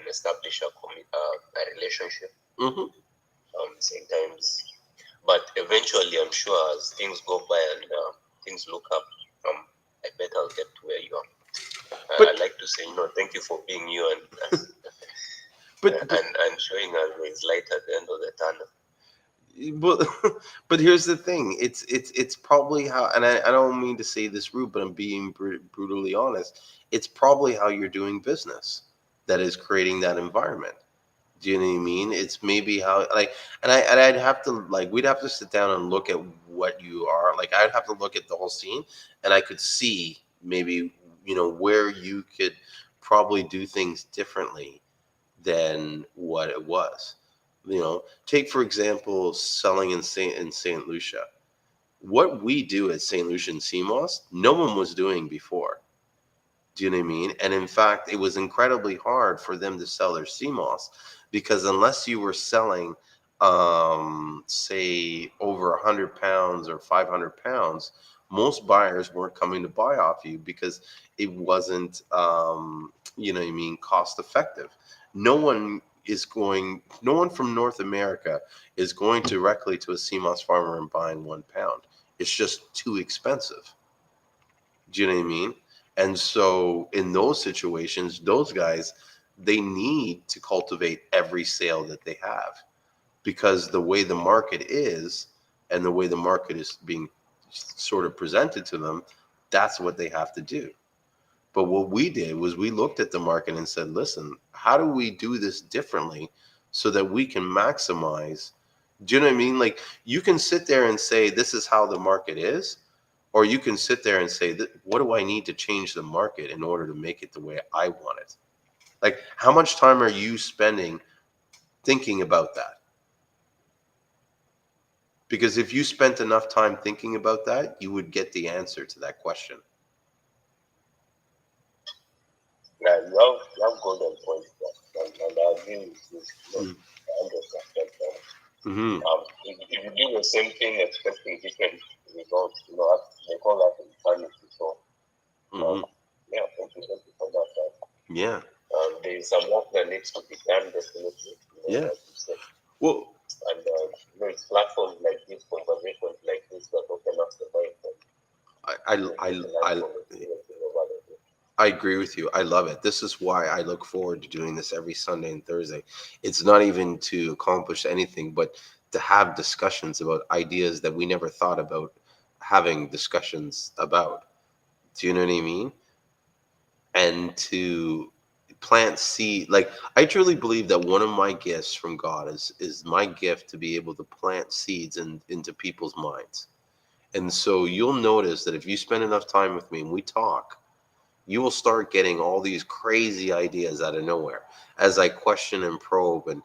establish a relationship. Sometimes, but eventually, I'm sure as things go by and things look up, I bet I'll get to where you are. I'd like to say, thank you for being you and and showing us there's light at the end of the tunnel. But here's the thing. It's probably how, and I don't mean to say this rude, but I'm being brutally honest. It's probably how you're doing business that is creating that environment. Do you know what I mean? It's maybe how, like, and I'd have to, like, we'd have to sit down and look at what you are. Like, I'd have to look at the whole scene, and I could see maybe, where you could probably do things differently than what it was. Take for example, selling in Saint Lucia. What we do at Saint Lucia and Seamoss, no one was doing before. Do you know what I mean? And in fact, it was incredibly hard for them to sell their Seamoss because unless you were selling, say, over 100 pounds or 500 pounds, most buyers weren't coming to buy off you because it wasn't, cost effective. No one from North America is going directly to a Seamoss farmer and buying 1 pound. It's just too expensive. Do you know what I mean? And so in those situations, those guys, they need to cultivate every sale that they have because the way the market is and the way the market is being sort of presented to them, that's what they have to do. But what we did was we looked at the market and said, listen, how do we do this differently so that we can maximize? Do you know what I mean? Like, you can sit there and say, this is how the market is. Or you can sit there and say, what do I need to change the market in order to make it the way I want it? Like, how much time are you spending thinking about that? Because if you spent enough time thinking about that, you would get the answer to that question. Yeah, you have golden points there. And I agree with you. 100%. If you do the same thing expecting different results, they call that insanity. So, yeah, thank you for that. Yeah. There's some work that needs to be done, definitely. Yeah. Like you said. Well, and it's platforms like this, conversations like this that open up the mind. I agree with you. I love it. This is why I look forward to doing this every Sunday and Thursday. It's not even to accomplish anything, but to have discussions about ideas that we never thought about having discussions about. Do you know what I mean? And to plant seed. Like, I truly believe that one of my gifts from God is my gift to be able to plant seeds into people's minds. And so you'll notice that if you spend enough time with me and we talk, you will start getting all these crazy ideas out of nowhere as I question and probe and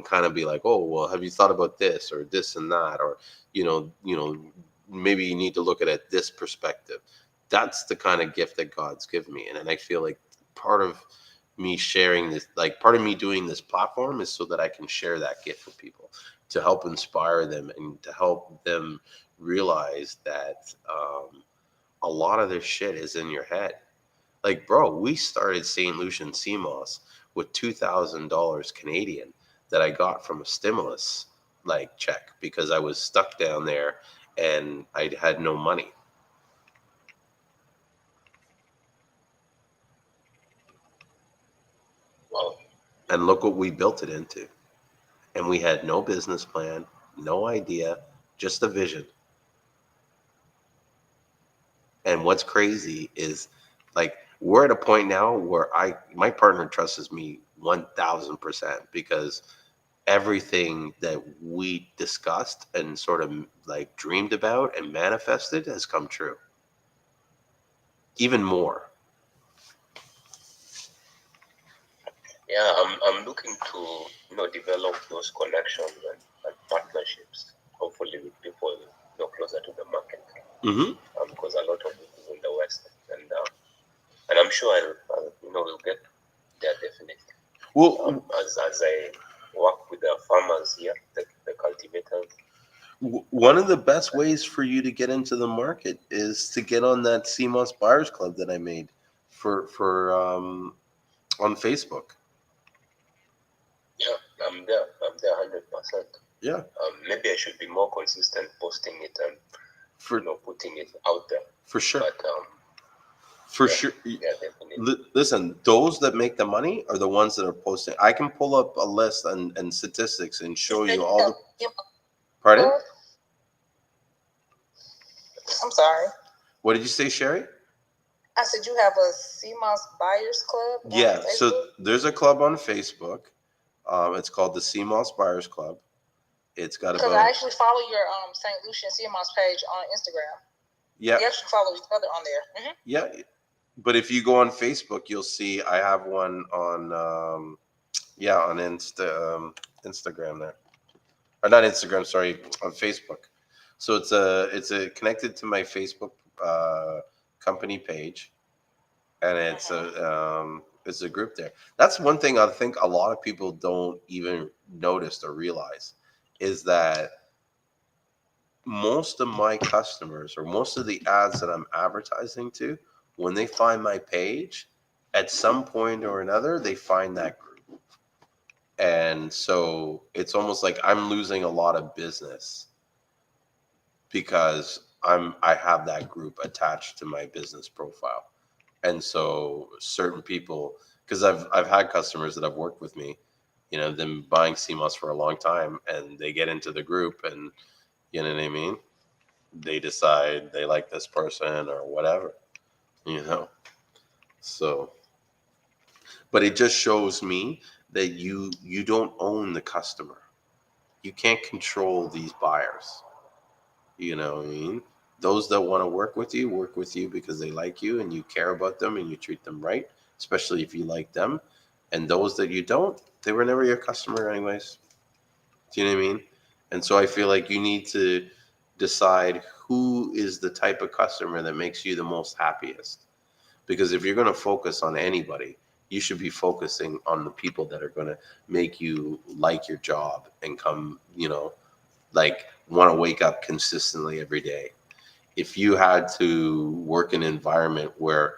kind of be like, oh, well, have you thought about this or this and that? Or, maybe you need to look at it this perspective. That's the kind of gift that God's given me. And I feel like part of me sharing this, like part of me doing this platform is so that I can share that gift with people to help inspire them and to help them realize that, a lot of this shit is in your head. Like, bro, we started St. Lucian Seamoss with $2,000 Canadian that I got from a stimulus check because I was stuck down there and I had no money. Wow. And look what we built it into. And we had no business plan, no idea, just a vision. And what's crazy is, like, we're at a point now where my partner trusts me 1,000% because everything that we discussed and sort of like dreamed about and manifested has come true. even more. Yeah, I'm looking to develop those connections and partnerships. Hopefully with people closer to the market. Mm-hmm. Because a lot of it is in the West, and I'm sure I'll we'll get there definitely. Well, as I work with the farmers here, the cultivators. one of the best ways for you to get into the market is to get on that Cmos Buyers Club that I made for on Facebook. Yeah, I'm there. I'm there 100%. Yeah. Maybe I should be more consistent posting it and for putting it out there. For sure. But for sure. Yeah, definitely. Listen, those that make the money are the ones that are posting. I can pull up a list and statistics and show you all the. Pardon? I'm sorry. What did you say, Sherry? I said you have a Seamoss Buyers Club. Yeah, so there's a club on Facebook. It's called the Seamoss Buyers Club. It's got because I actually follow your St. Lucian Seamoss page on Instagram. Yeah, we actually follow each other on there. Mm-hmm. Yeah, but if you go on Facebook, you'll see I have one on on Instagram there, or not Instagram, sorry, on Facebook. So it's a connected to my Facebook company page, and it's a group there. That's one thing I think a lot of people don't even notice or realize is that most of my customers or most of the ads that I'm advertising to, when they find my page, at some point or another, they find that group. And so it's almost like I'm losing a lot of business because I have that group attached to my business profile. And so certain people, because I've had customers that have worked with me, them buying Cmos for a long time, and they get into the group, and you know what I mean? They decide they like this person or whatever, So, but it just shows me that you don't own the customer. You can't control these buyers. You know what I mean? Those that want to work with you because they like you and you care about them and you treat them right, especially if you like them. And those that you don't, they were never your customer anyways. Do you know what I mean? And so I feel like you need to decide who is the type of customer that makes you the most happiest. Because if you're going to focus on anybody, you should be focusing on the people that are going to make you like your job and come, like want to wake up consistently every day. If you had to work in an environment where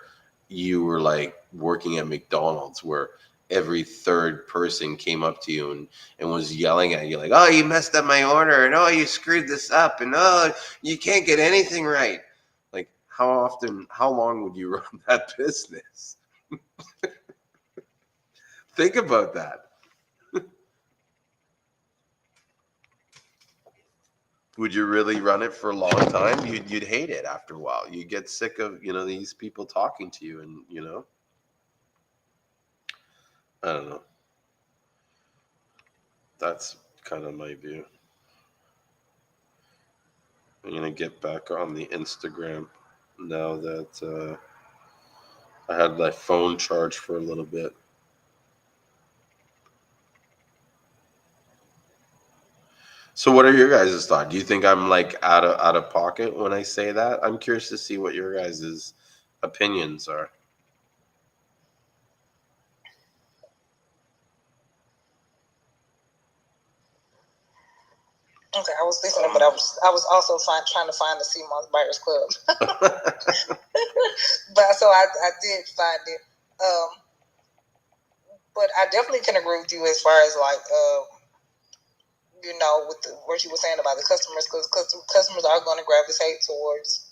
you were like working at McDonald's, where every third person came up to you and was yelling at you like, oh, you messed up my order, and oh, you screwed this up, and oh, you can't get anything right. Like, how long would you run that business? Think about that. Would you really run it for a long time? You'd hate it after a while. You'd get sick of, these people talking to you, and, I don't know. That's kind of my view. I'm going to get back on the Instagram now that I had my phone charged for a little bit. So what are your guys' thoughts? Do you think I'm like out of pocket when I say that? I'm curious to see what your guys' opinions are. Okay, I was listening, but I was also trying to find the Seamoss Buyers Club. But so I did find it. But I definitely can agree with you as far as like with what you were saying about the customers, because customers are going to gravitate towards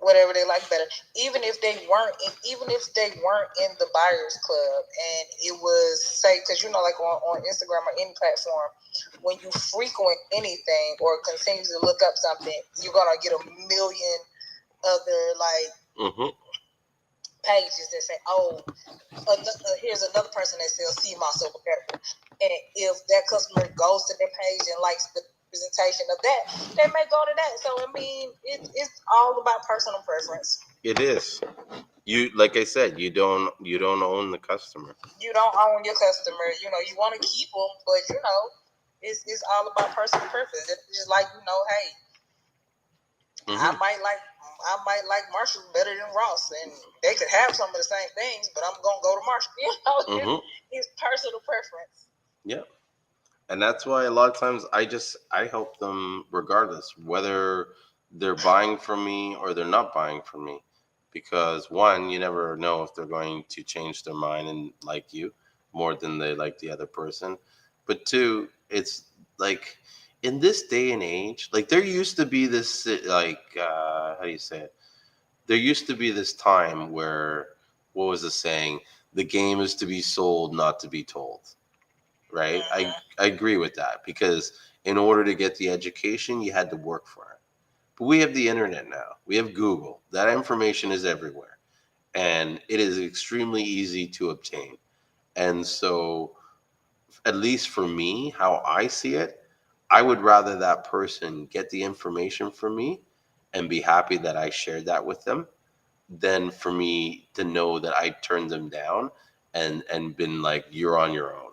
whatever they like better, even if they weren't in the buyers club, and it was, say, because like on Instagram or any platform, when you frequent anything or continue to look up something, you're gonna get a million other pages that say, oh, here's another person that sells Seamoss or whatever. And if that customer goes to their page and likes the representation of that, they may go to that. So I mean, it's all about personal preference. It is. You, like I said, you don't own the customer. You don't own your customer. You know, you want to keep them, but you know, it's all about personal preference. It's just like, you know, hey, I might like Marshall better than Ross, and they could have some of the same things, but I'm gonna go to Marshall. You know, it's personal preference. Yeah. And that's why a lot of times I help them regardless, whether they're buying from me or they're not buying from me. Because one, you never know if they're going to change their mind and like you more than they like the other person. But two, it's like in this day and age, like there used to be this how do you say it? There used to be this time where, what was the saying? The game is to be sold, not to be told. Right? I agree with that, because in order to get the education, you had to work for it. But we have the internet now. We have Google. That information is everywhere, and it is extremely easy to obtain. And so, at least for me, how I see it, I would rather that person get the information from me and be happy that I shared that with them, than for me to know that I turned them down and been like, you're on your own.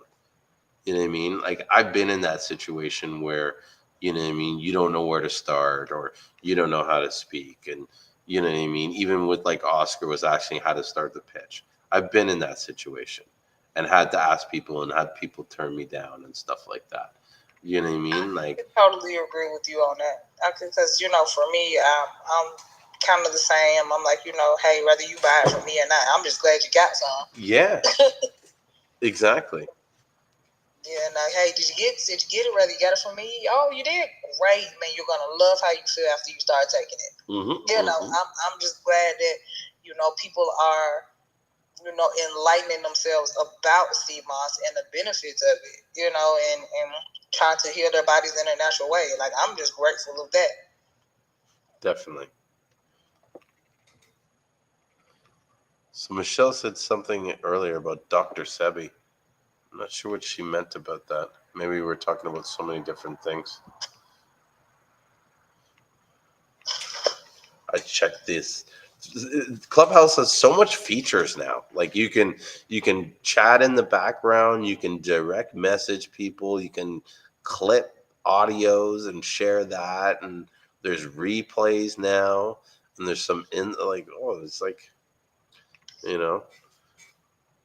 You know what I mean? Like I've been in that situation where, you know what I mean, you don't know where to start, or you don't know how to speak. And you know what I mean? Even with like Oscar was asking how to start the pitch. I've been in that situation and had to ask people and had people turn me down and stuff like that. You know what I mean? Like I totally agree with you on that. Because, you know, for me, I'm kind of the same. I'm like, you know, hey, whether you buy it from me or not, I'm just glad you got some. Yeah. Exactly. Yeah, like, hey, did you get it? Whether you got it from me? Oh, you did? Great, man. You're gonna love how you feel after you start taking it. You know, I'm just glad that, you know, people are, you know, enlightening themselves about Seamoss and the benefits of it, you know, and trying to heal their bodies in a natural way. Like, I'm just grateful of that. Definitely. So Michelle said something earlier about Dr. Sebi. I'm not sure what she meant about that. Maybe we were talking about so many different things. I checked this. Clubhouse has so much features now. Like you can chat in the background, you can direct message people, you can clip audios and share that, and there's replays now, and there's some it's like, you know.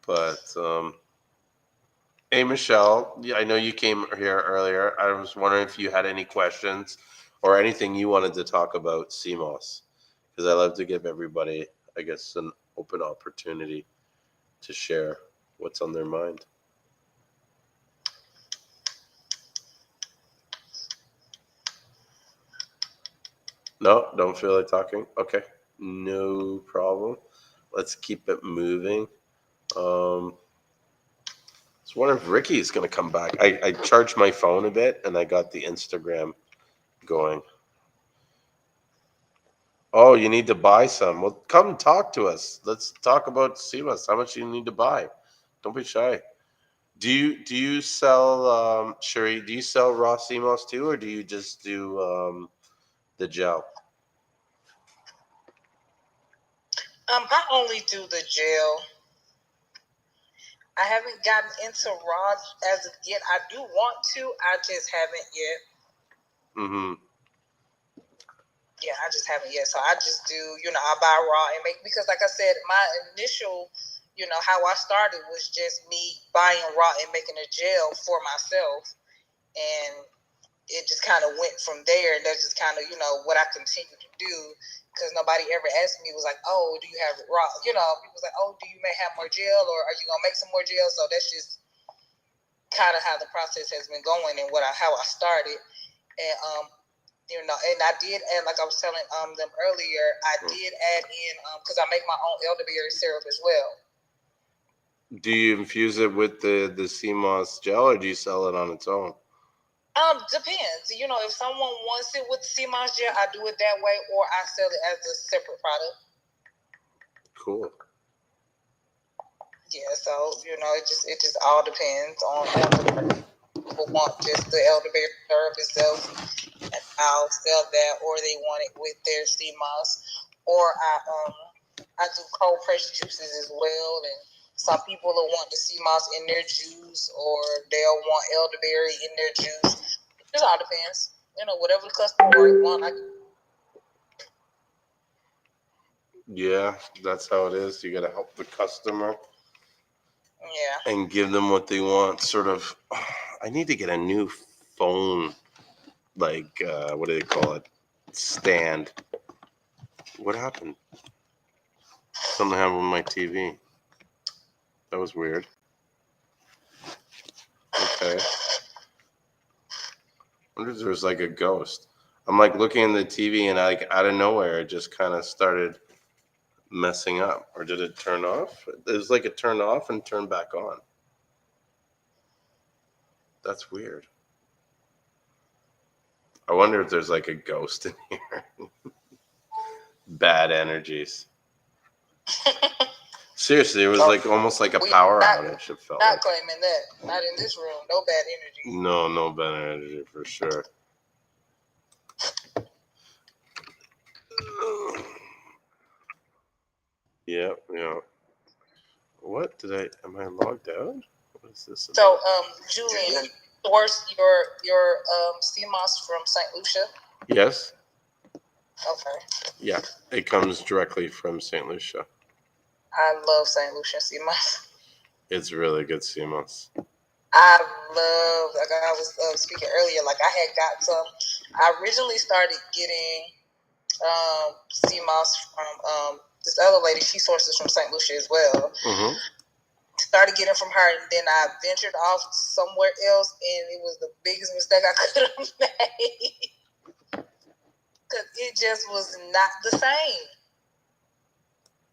But hey Michelle, yeah, I know you came here earlier. I was wondering if you had any questions or anything you wanted to talk about Seamoss, because I love to give everybody, I guess, an open opportunity to share what's on their mind. No, don't feel like talking? Okay, no problem. Let's keep it moving. I was wondering if Ricky is going to come back. I charged my phone a bit, and I got the Instagram going. Oh, you need to buy some. Well, come talk to us. Let's talk about Seamoss. How much you need to buy? Don't be shy. Do you sell Sherry? Do you sell raw Seamoss too, or do you just do the gel? I only do the gel. I haven't gotten into raw as of yet. I do want to. I just haven't yet. Yeah, I just haven't yet. So I just do, you know, I buy raw and make, because like I said, my initial, you know, how I started was just me buying raw and making a gel for myself. And it just kind of went from there. And that's just kind of, you know, what I continue to do. Because nobody ever asked me, was like, oh, do you have it raw? You know, people was like, oh, do you may have more gel, or are you going to make some more gel? So that's just kind of how the process has been going and how I started. And, you know, and I did add, like I was telling them earlier, I did add in, because I make my own elderberry syrup as well. Do you infuse it with the Cmos Gel, or do you sell it on its own? Depends. You know, if someone wants it with the Cmos Gel, I do it that way, or I sell it as a separate product. Cool. Yeah, so, you know, it just all depends on the person. people want just the elderberry syrup itself, and I'll sell that, or they want it with their Seamoss, or I do cold pressed juices as well, and some people will want the Seamoss in their juice, or they'll want elderberry in their juice. It just all depends. Whatever the customer wants. Yeah, that's how it is. You got to help the customer. Yeah. And give them what they want. Sort of. I need to get a new phone, like what do they call it? Stand. What happened? Something happened with my TV. That was weird. Okay. I wonder if there's like a ghost. I'm like looking at the TV and like out of nowhere it just kind of started messing up. Or did it turn off? It was like it turned off and turned back on. That's weird. I wonder if there's like a ghost in here. Bad energies. Seriously, it was like almost like a power outage. It felt not like. Claiming that. Not in this room. No bad energy. No bad energy for sure. Yeah. What am I logged out? What is this about? So, Julien, you source your Seamoss from St. Lucia? Yes. Okay. Yeah, it comes directly from St. Lucia. I love St. Lucia Seamoss. It's really good Seamoss. I love, like I was speaking earlier, like I had got some. I originally started getting Seamoss from this other lady. She sources from St. Lucia as well. Mm-hmm. Started getting from her, and then I ventured off somewhere else, and it was the biggest mistake I could have made because it just was not the same.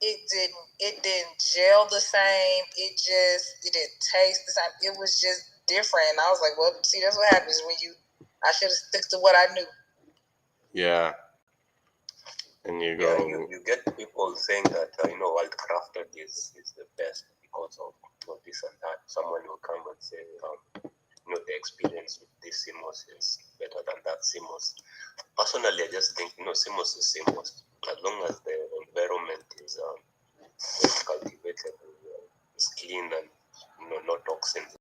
It didn't gel the same. It didn't taste the same. It was just different. And I was like, well, see, that's what happens when I should have stuck to what I knew. Yeah. And you go. Yeah, you get people saying that Wild Crafted is the best because of this and that. Someone will come and say the experience with this Cmos is better than that Cmos. Personally, I just think Cmos is Cmos. As long as the environment is well cultivated, is clean, and no toxins.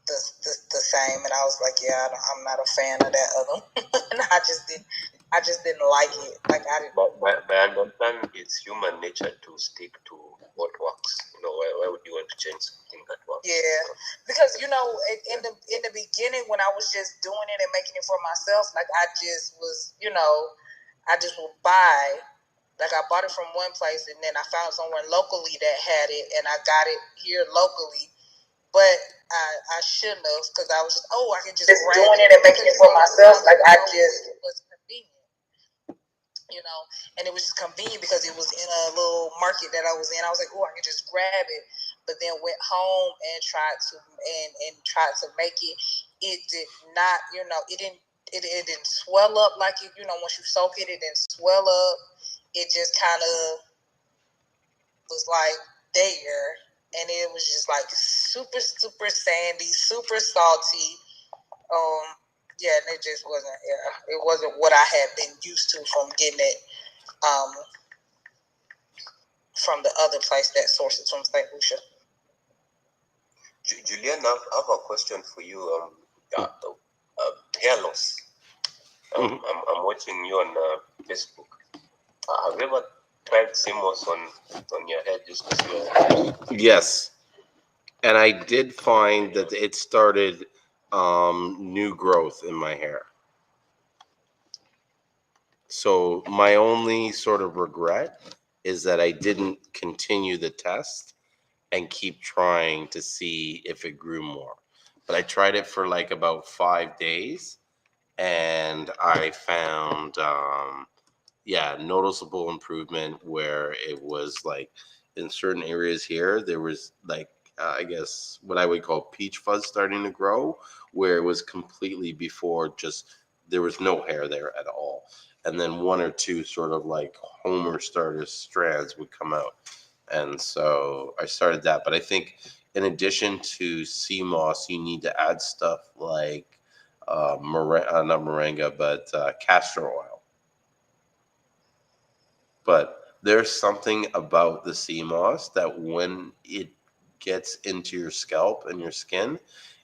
The same, and I was like, yeah, I'm not a fan of that other one. And I just didn't like it. Like I didn't. But I understand it's human nature to stick to what works. Why would you want to change something that works? Yeah, because in the beginning when I was just doing it and making it for myself, like I just was, I just would buy. Like I bought it from one place, and then I found someone locally that had it, and I got it here locally. But I shouldn't have, because I was I can just doing it and making it for myself. Like I just was convenient, and it was just convenient because it was in a little market that I was in. I was like, I can just grab it. But then went home and tried to make it. It did not, it didn't swell up like it. Once you soak it, it didn't swell up. It just kind of was like there. And it was just like super, super sandy, super salty. And it just wasn't. Yeah, it wasn't what I had been used to from getting it from the other place that sources from St. Lucia. Julien, I have a question for you. Hair loss. I'm watching you on Facebook. Have you ever tried Seamoss on your head just to see? Yes. And I did find that it started new growth in my hair. So my only sort of regret is that I didn't continue the test and keep trying to see if it grew more. but I tried it for like about 5 days, and I found noticeable improvement where it was like in certain areas here there was like I guess what I would call peach fuzz starting to grow, where it was completely before just there was no hair there at all, and then one or two sort of like Homer starter strands would come out, and so I started that. But I think in addition to Seamoss, you need to add stuff like not moringa, but castor oil. But there's something about the sea moss that when it gets into your scalp and your skin,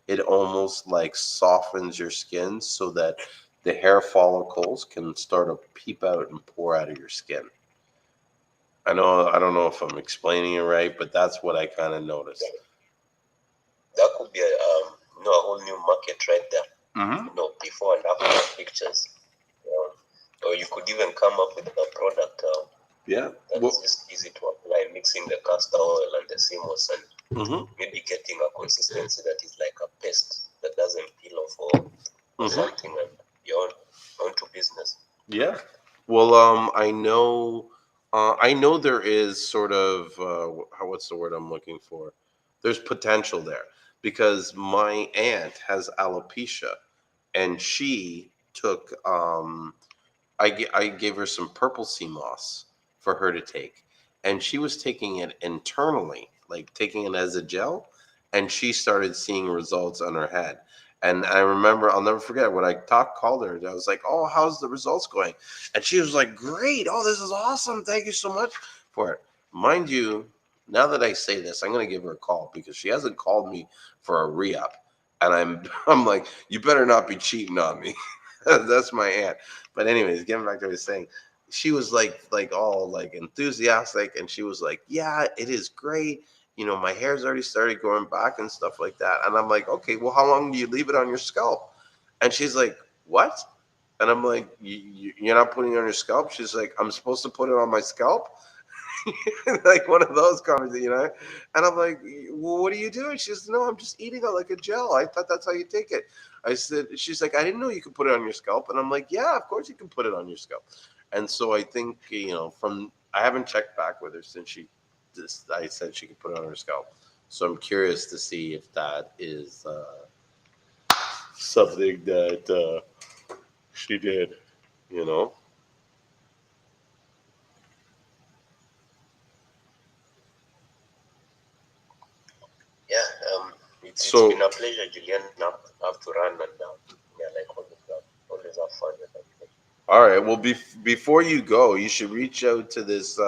it almost like softens your skin so that the hair follicles can start to peep out and pour out of your skin. I don't know if I'm explaining it right, but that's what I kind of noticed. That could be a whole new market right there. Mm-hmm. Before and after pictures. Or you could even come up with a product that's just easy to apply, mixing the castor oil and the Seamoss, and maybe getting a consistency that is like a paste that doesn't peel off or something, and you're on to business. Yeah. Well, I know there is sort of what's the word I'm looking for? There's potential there because my aunt has alopecia, and she took I gave her some purple sea moss for her to take, and she was taking it internally, like taking it as a gel, and she started seeing results on her head. And I remember, I'll never forget when I called her. I was like, "Oh, how's the results going?" And she was like, "Great! Oh, this is awesome! Thank you so much for it." Mind you, now that I say this, I'm going to give her a call because she hasn't called me for a re-up, and I'm like, "You better not be cheating on me." That's my aunt. But anyways, getting back to what I was saying, she was like all like enthusiastic, and she was like, "Yeah, it is great. You know, my hair's already started growing back and stuff like that." And I'm like, "Okay, well, how long do you leave it on your scalp?" And she's like, "What?" And I'm like, "You're not putting it on your scalp?" She's like, "I'm supposed to put it on my scalp?" Like one of those comments, you know. And I'm like, "Well, what are you doing?" She says, "No, I'm just eating it like a gel. I thought that's how you take it." I said, "She's like, I didn't know you could put it on your scalp." And I'm like, "Yeah, of course you can put it on your scalp." And so I think from I haven't checked back with her since I said she could put it on her scalp. So I'm curious to see if that is something that she did. You know. Yeah, it's been a pleasure, Julien. Now I have to run, and like always have fun with everything. All right. Well, before you go, you should reach out to this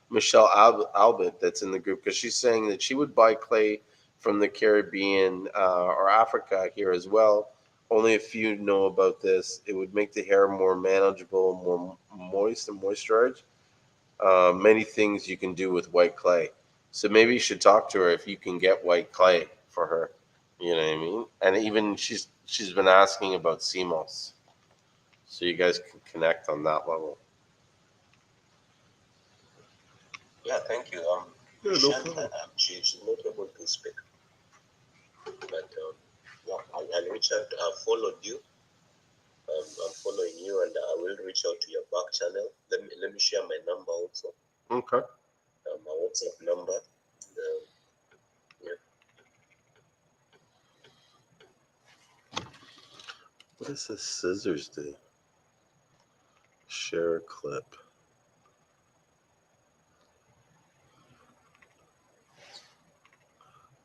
Michelle Albert that's in the group because she's saying that she would buy clay from the Caribbean or Africa here as well. Only if you know about this, it would make the hair more manageable, more moist and moisturized. Many things you can do with white clay. So maybe you should talk to her if you can get white clay for her. You know what I mean? And even she's been asking about CMOS. So you guys can connect on that level. Yeah, thank you. Yeah, no problem. She's not able to speak, but I'll reach out. I followed you. I'm following you, and I will reach out to your back channel. Let me share my number also. Okay. My WhatsApp number. Yeah. What does this scissors do? Share a clip.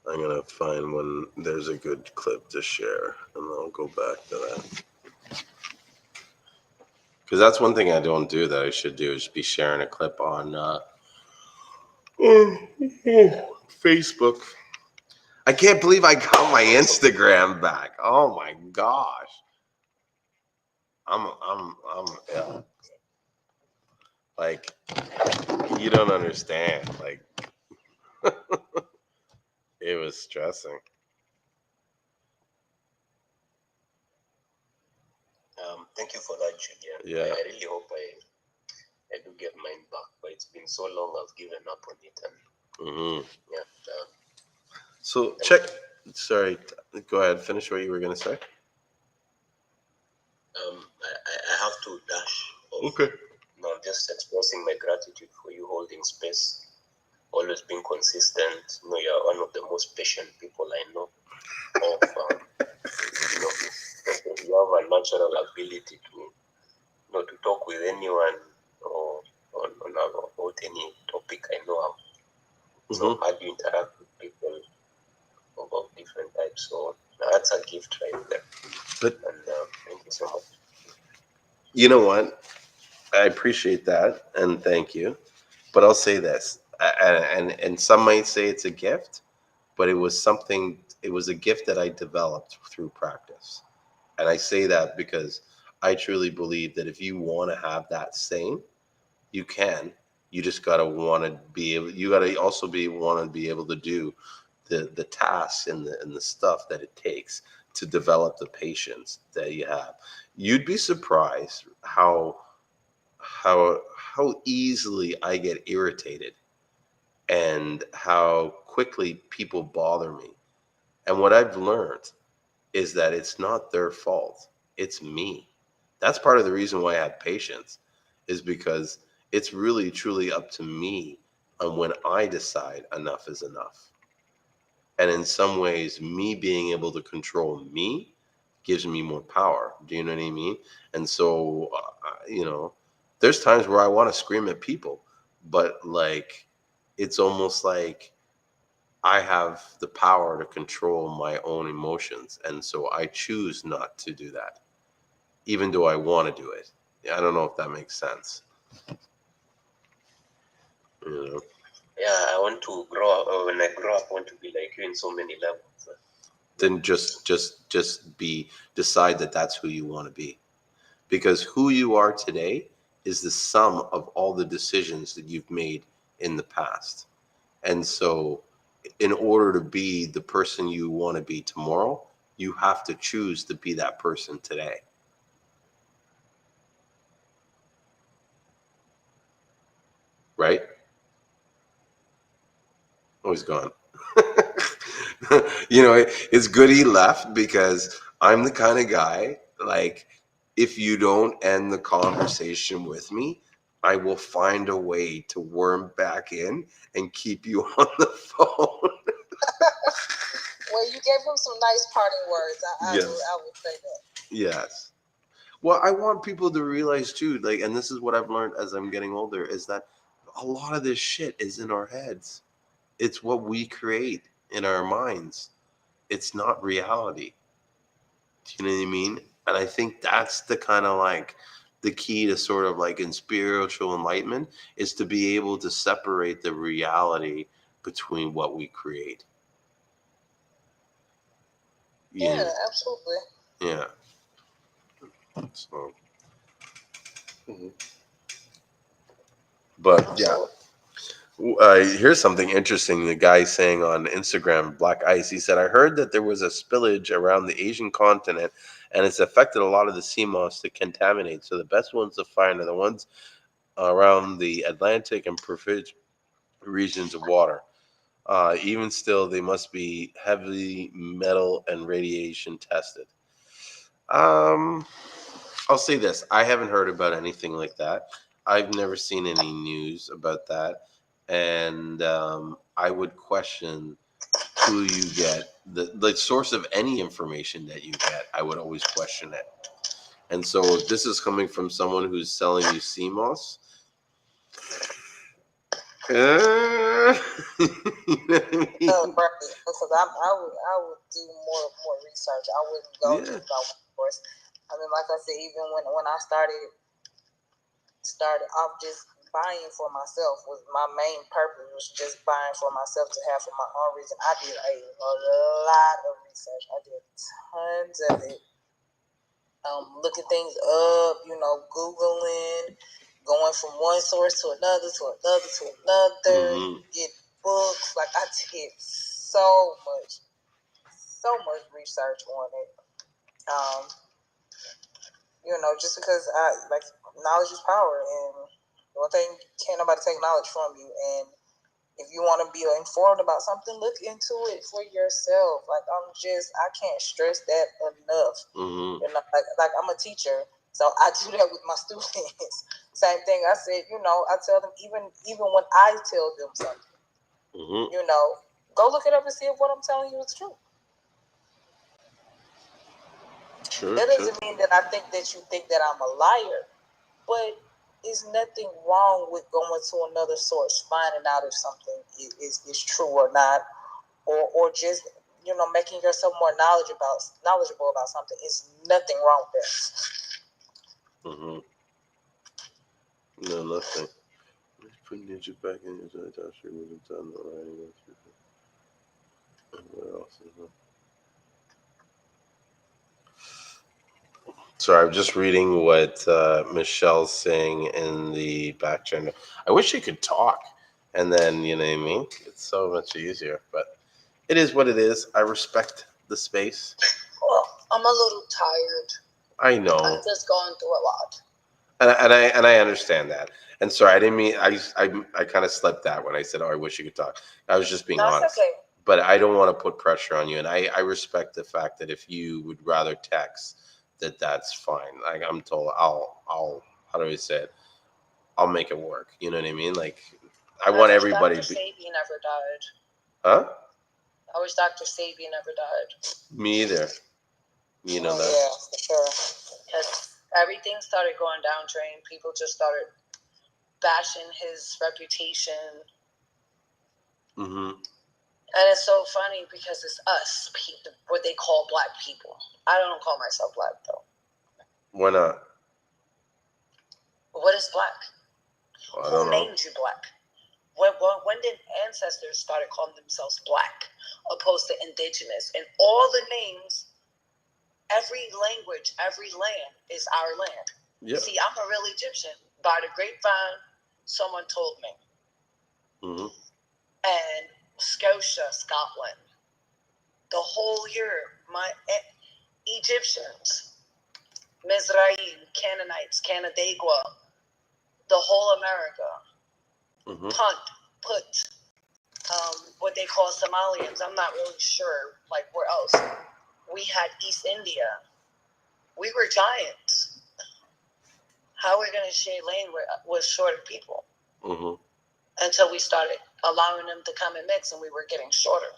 I'm gonna find when there's a good clip to share, and I'll go back to that. Because that's one thing I don't do that I should do is be sharing a clip on Facebook. I can't believe I got my Instagram back. Oh my gosh. I'm yeah. Like you don't understand. Like it was stressing. Thank you for that, Julien. Yeah. I really hope I do get mine back, but it's been so long I've given up on it. And Mm-hmm. yeah. So Sorry, go ahead. Finish what you were going to say. I have to dash off. Okay. No, just expressing my gratitude for you holding space, always being consistent. You're one of the most patient people I know. You have a natural ability to talk with anyone or about any topic. I know how do you interact with people of different types. So that's a gift right there. And thank you so much. You know what? I appreciate that, and thank you. But I'll say this, and some might say it's a gift, but it was something. It was a gift that I developed through practice, and I say that because I truly believe that if you want to have that same, you can. You just gotta want to be able. You gotta also want to be able to do the tasks and the stuff that it takes to develop the patience that you have. You'd be surprised how easily I get irritated and how quickly people bother me. And what I've learned is that it's not their fault. It's me. That's part of the reason why I have patience, is because it's really truly up to me on when I decide enough is enough. And in some ways, me being able to control me gives me more power. Do you know what I mean? And so, there's times where I want to scream at people, but like, it's almost like I have the power to control my own emotions. And so I choose not to do that, even though I want to do it. I don't know if that makes sense. Yeah, I want to grow up. When I grow up, I want to be like you in so many levels. Then just decide that that's who you want to be, because who you are today is the sum of all the decisions that you've made in the past. And so, in order to be the person you want to be tomorrow, you have to choose to be that person today. Right? Oh, he's gone. It's good he left, because I'm the kind of guy, like, if you don't end the conversation with me, I will find a way to worm back in and keep you on the phone. Well, you gave him some nice parting words. Yes. I would say that. Yes. Well, I want people to realize too, like, and this is what I've learned as I'm getting older, is that a lot of this shit is in our heads. It's what we create in our minds. It's not reality. Do you know what I mean? And I think that's the kind of like the key to sort of like in spiritual enlightenment, is to be able to separate the reality between what we create. Yeah, absolutely. Yeah. So, but yeah. Here's something interesting. The guy saying on Instagram, Black Ice, he said, I heard that there was a spillage around the Asian continent and it's affected a lot of the Seamoss to contaminate. So the best ones to find are the ones around the Atlantic and Pacific regions of water. Even still, they must be heavily metal and radiation tested. I'll say this. I haven't heard about anything like that. I've never seen any news about that. And I would question who you get. The source of any information that you get, I would always question it. And so if this is coming from someone who's selling you Seamoss, you know what I mean? Right, because I would do more research. I wouldn't go just by one course. I mean, like I said, even when I started off just buying for myself, was my main purpose, was just buying for myself to have for my own reason. I did a lot of research. I did tons of it. Looking things up, Googling, going from one source to another, get books. Like, I did so much research on it. Just because knowledge is power, and one thing, can't nobody take knowledge from you. And If you want to be informed about something, look into it for yourself. Like I can't stress that enough. Mm-hmm. You know, like I'm a teacher, so I do that with my students. Same thing. I said, you know, I tell them even when I tell them something, mm-hmm. you know, go look it up and see if what I'm telling you is true. True. That doesn't mean that I think that you think that I'm a liar, but there's nothing wrong with going to another source, finding out if something is true or not, or just, you know, making yourself more knowledgeable about something. Is nothing wrong with that. Mm-hmm. No, nothing. Just putting Ninja back in your job stream with the done already. What else is there? Sorry, I'm just reading what Michelle's saying in the back channel. I wish she could talk, and then, you know what I mean? It's so much easier, but it is what it is. I respect the space. Well, I'm a little tired. I know. I'm just going through a lot. And I understand that. And sorry, I didn't mean, I kind of slipped that when I said, oh, I wish you could talk. I was just being honest. Okay. But I don't want to put pressure on you, and I respect the fact that if you would rather text, that's fine. Like I'm told, I'll how do I say it? I'll make it work. You know what I mean? Like I want everybody. Dr. Sabi never died. Huh? I wish Dr. Sabi never died. Me either. You know that? Yeah, for sure. Because everything started going down drain. People just started bashing his reputation. Mm-hmm. And it's so funny because it's us, what they call black people. I don't call myself black, though. Why not? What is black? Who named you black? When did ancestors started calling themselves black, opposed to indigenous? And all the names, every language, every land is our land. Yep. See, I'm a real Egyptian. By the grapevine, someone told me. Mm-hmm. And Scotia, Scotland, the whole year, my Egyptians, Mizraim, Canaanites, Canandaigua, the whole America, mm-hmm. put, what they call Somalians. I'm not really sure, like where else. We had East India. We were giants. How are we going to share land with shorter people? Mm-hmm. Until we started allowing them to come and mix, and we were getting shorter.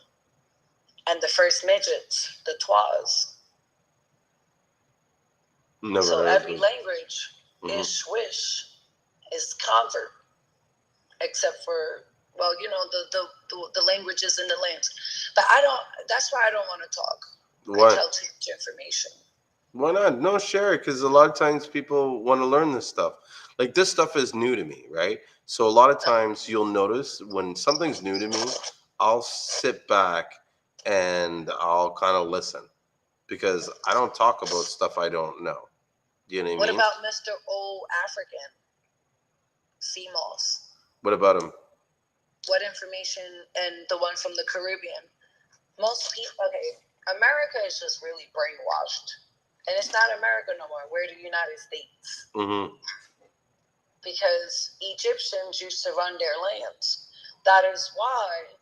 And the first midgets, the Twas. Never so heard every of language mm-hmm. is Swish, is Convert, except for, well, you know, the languages in the lands. But that's why I don't want to talk. Why? I tell too much information. Why not? No, share it, because a lot of times people want to learn this stuff. Like this stuff is new to me, right? So a lot of times you'll notice when something's new to me, I'll sit back and I'll kind of listen, because I don't talk about stuff I don't know. Do you know what I mean? What about Mr. Old African? Seamoss. What about him? What information, and the one from the Caribbean? Most people, okay, America is just really brainwashed. And it's not America no more. We're the United States. Mm-hmm. Because Egyptians used to run their lands. That is why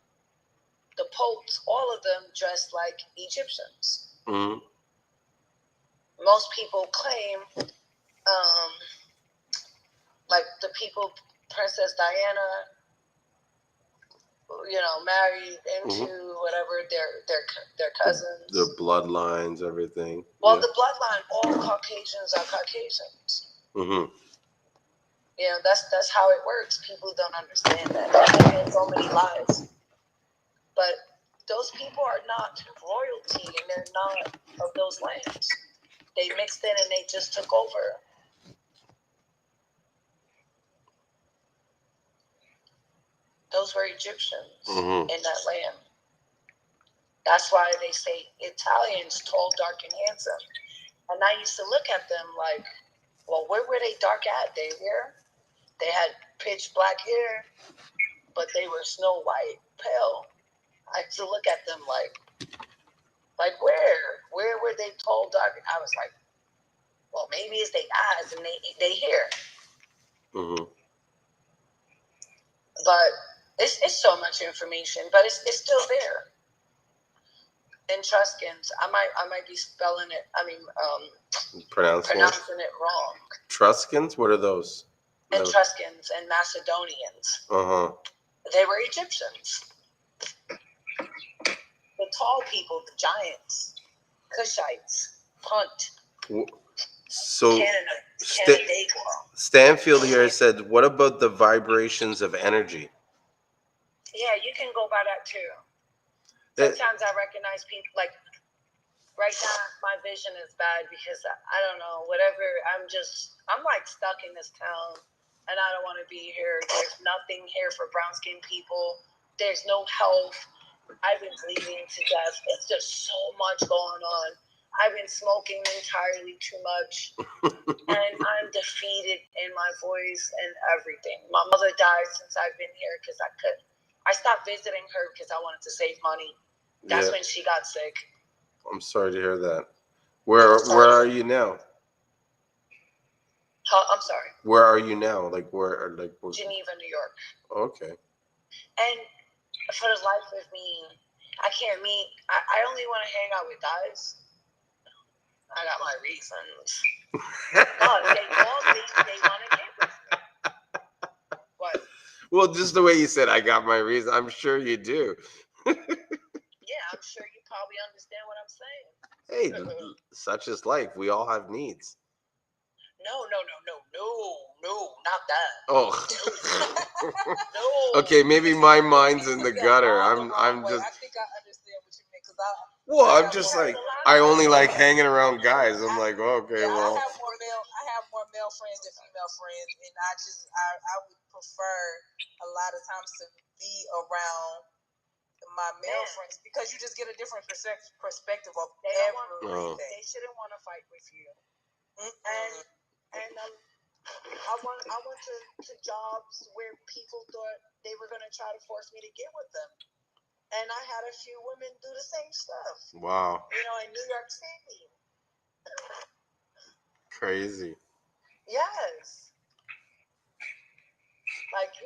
the popes, all of them, dressed like Egyptians. Mm-hmm. Most people claim, like the people, Princess Diana, you know, married into whatever their cousins, their bloodlines, everything. Well, the bloodline, all Caucasians are Caucasians. Mm-hmm. You know, that's how it works. People don't understand that. There's so many lies, but those people are not royalty, and they're not of those lands. They mixed in and they just took over. Those were Egyptians in that land. That's why they say Italians, tall, dark, and handsome. And I used to look at them like, well, where were they dark at? They here? They had pitch black hair, but they were snow white, pale. I used to look at them like where? Where were they tall, dark? I was like, well, maybe it's their eyes and they hair. Mm-hmm. But It's so much information, but it's still there. Etruscans. I might be spelling it. Pronouncing it wrong. Etruscans? What are those? Etruscans and Macedonians. They were Egyptians. The tall people, the giants, Cushites, Punt. So Canada. Stanfield here said, what about the vibrations of energy? Yeah, you can go by that too. Sometimes I recognize people, like right now my vision is bad because I don't know, whatever, I'm like stuck in this town and I don't want to be here. There's nothing here for brown skinned people. There's no health. I've been bleeding to death. It's just so much going on. I've been smoking entirely too much, and I'm defeated in my voice and everything. My mother died since I've been here because I stopped visiting her because I wanted to save money. That's when she got sick. I'm sorry to hear that. Where are you now? I'm sorry. Where are you now? Where? Geneva, New York. Okay. And for the life of me, I can't meet. I only want to hang out with guys. I got my reasons. They want to get with me. What? Well, just the way you said, I got my reason. I'm sure you do. Yeah, I'm sure you probably understand what I'm saying. Hey, such is life. We all have needs. No, not that. Oh. No. Okay, maybe my mind's in the gutter. I'm just. I think I understand what you mean because I'm just like, I only like hanging around guys. I'm like, okay, well. I have more male friends than female friends, and I would prefer a lot of times to be around my male friends because you just get a different perspective of everything. They shouldn't want to fight with you, and I went to jobs where people thought they were going to try to force me to get with them. And I had a few women do the same stuff. Wow. In New York City. Crazy. Yes. Like you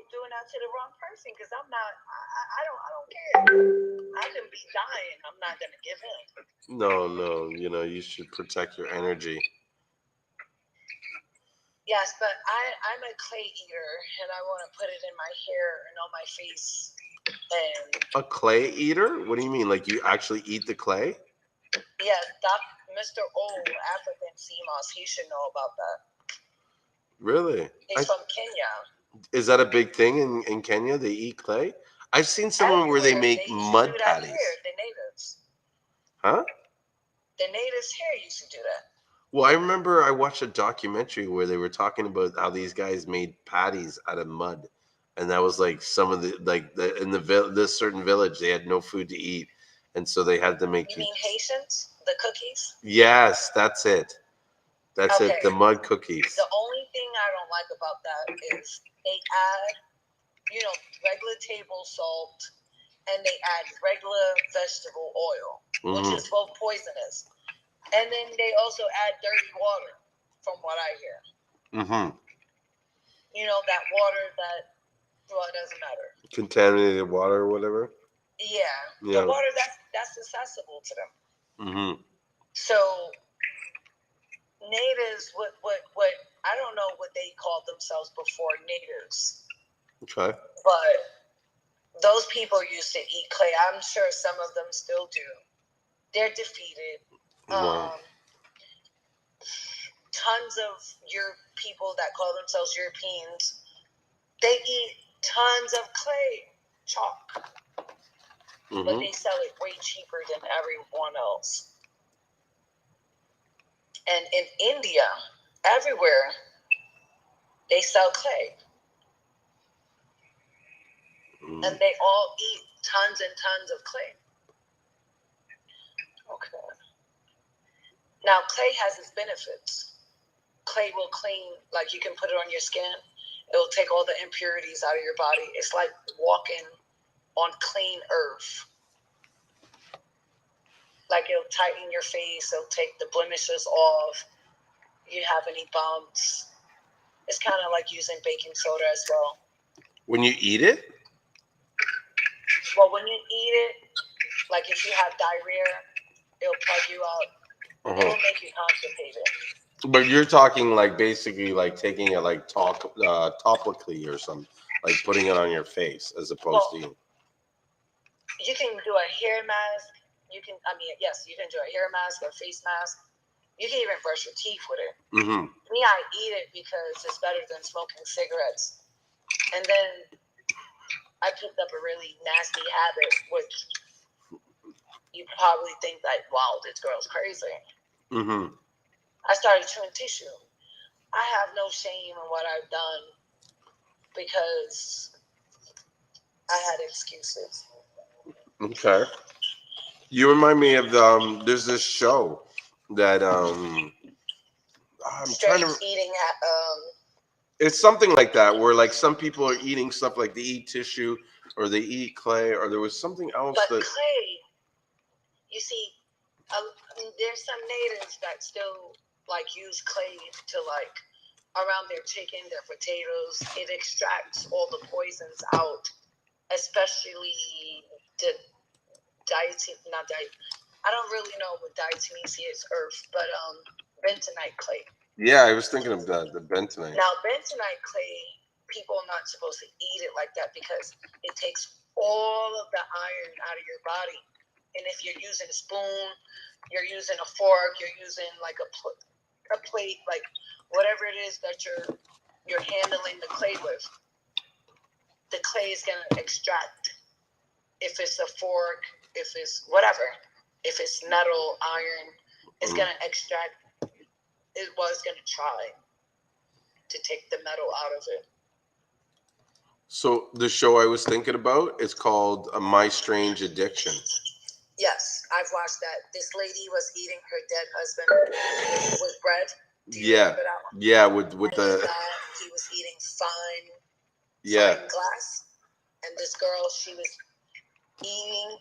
doing that to the wrong person because I'm not. I don't care. I can be dying. I'm not going to give in. No. You should protect your energy. Yes, but I'm a clay eater, and I want to put it in my hair and on my face. And a clay eater? What do you mean? Like you actually eat the clay? Yeah, Mr. Old African Seamoss, he should know about that. Really? He's from Kenya. Is that a big thing in Kenya? They eat clay? I've seen someone where they make mud patties. Here, the natives. Huh? The natives here used to do that. Well, I remember I watched a documentary where they were talking about how these guys made patties out of mud, and that was like some of this certain village they had no food to eat, and so they had to make. You mean Haitians? The cookies? Yes, that's it. That's it. The mud cookies. The only thing I don't like about that is they add, regular table salt, and they add regular vegetable oil, which is both poisonous. And then they also add dirty water, from what I hear. That water it doesn't matter. Contaminated water or whatever? Yeah. The water that's accessible to them. So, natives, what I don't know what they called themselves before natives. Okay. But those people used to eat clay. I'm sure some of them still do. They're defeated. Wow. Tons of people that call themselves Europeans, they eat tons of clay chalk, but they sell it way cheaper than everyone else. And in India, everywhere, they sell clay. And they all eat tons and tons of clay. Okay. Now, clay has its benefits. Clay will clean, like you can put it on your skin. It will take all the impurities out of your body. It's like walking on clean earth. Like it'll tighten your face. It'll take the blemishes off. You have any bumps. It's kind of like using baking soda as well. When you eat it? Well, when you eat it, like if you have diarrhea, it'll plug you out. It will make you constipated. But you're talking like basically like taking it like topically or something, like putting it on your face as opposed to eating. You can do a hair mask. Yes, you can do a hair mask or face mask. You can even brush your teeth with it. Mm-hmm. Me, I eat it because it's better than smoking cigarettes. And then I picked up a really nasty habit, which you probably think like, wow, this girl's crazy. Mm-hmm. I started chewing tissue. I have no shame in what I've done because I had excuses. Okay. You remind me of there's this show that I'm trying to. Eating. It's something like that where like some people are eating stuff like they eat tissue or they eat clay or there was something else but that. Clay, you see, there's some natives that still like use clay to like around their chicken, their potatoes. It extracts all the poisons out, especially the I don't really know what diatomaceous earth, but bentonite clay. Yeah, I was thinking of that, the bentonite. Now, bentonite clay, people are not supposed to eat it like that because it takes all of the iron out of your body. And if you're using a spoon, you're using a fork, you're using like a plate, like whatever it is that you're handling the clay with, the clay is gonna extract. If it's a fork, if it's whatever, if it's metal, iron, it's gonna extract. It was gonna try to take the metal out of it. So the show I was thinking about is called My Strange Addiction. Yes, I've watched that. This lady was eating her dead husband with bread. Yeah, yeah, with the. He was eating fine glass, and this girl, she was eating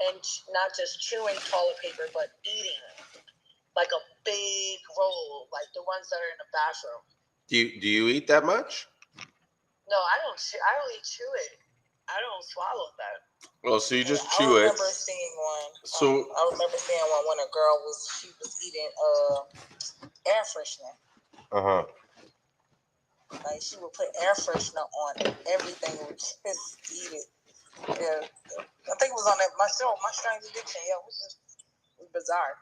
and not just chewing toilet paper, but eating like a big roll, like the ones that are in the bathroom. Do you eat that much? No, I don't. I only chew it. I don't swallow that. Well, so you just chew it. I remember seeing one. So I remember seeing one when a girl was eating air freshener. Uh-huh. Like she would put air freshener on everything and just eat it. Yeah, I think it was on my show, My Strange Addiction. Yeah, it was just bizarre.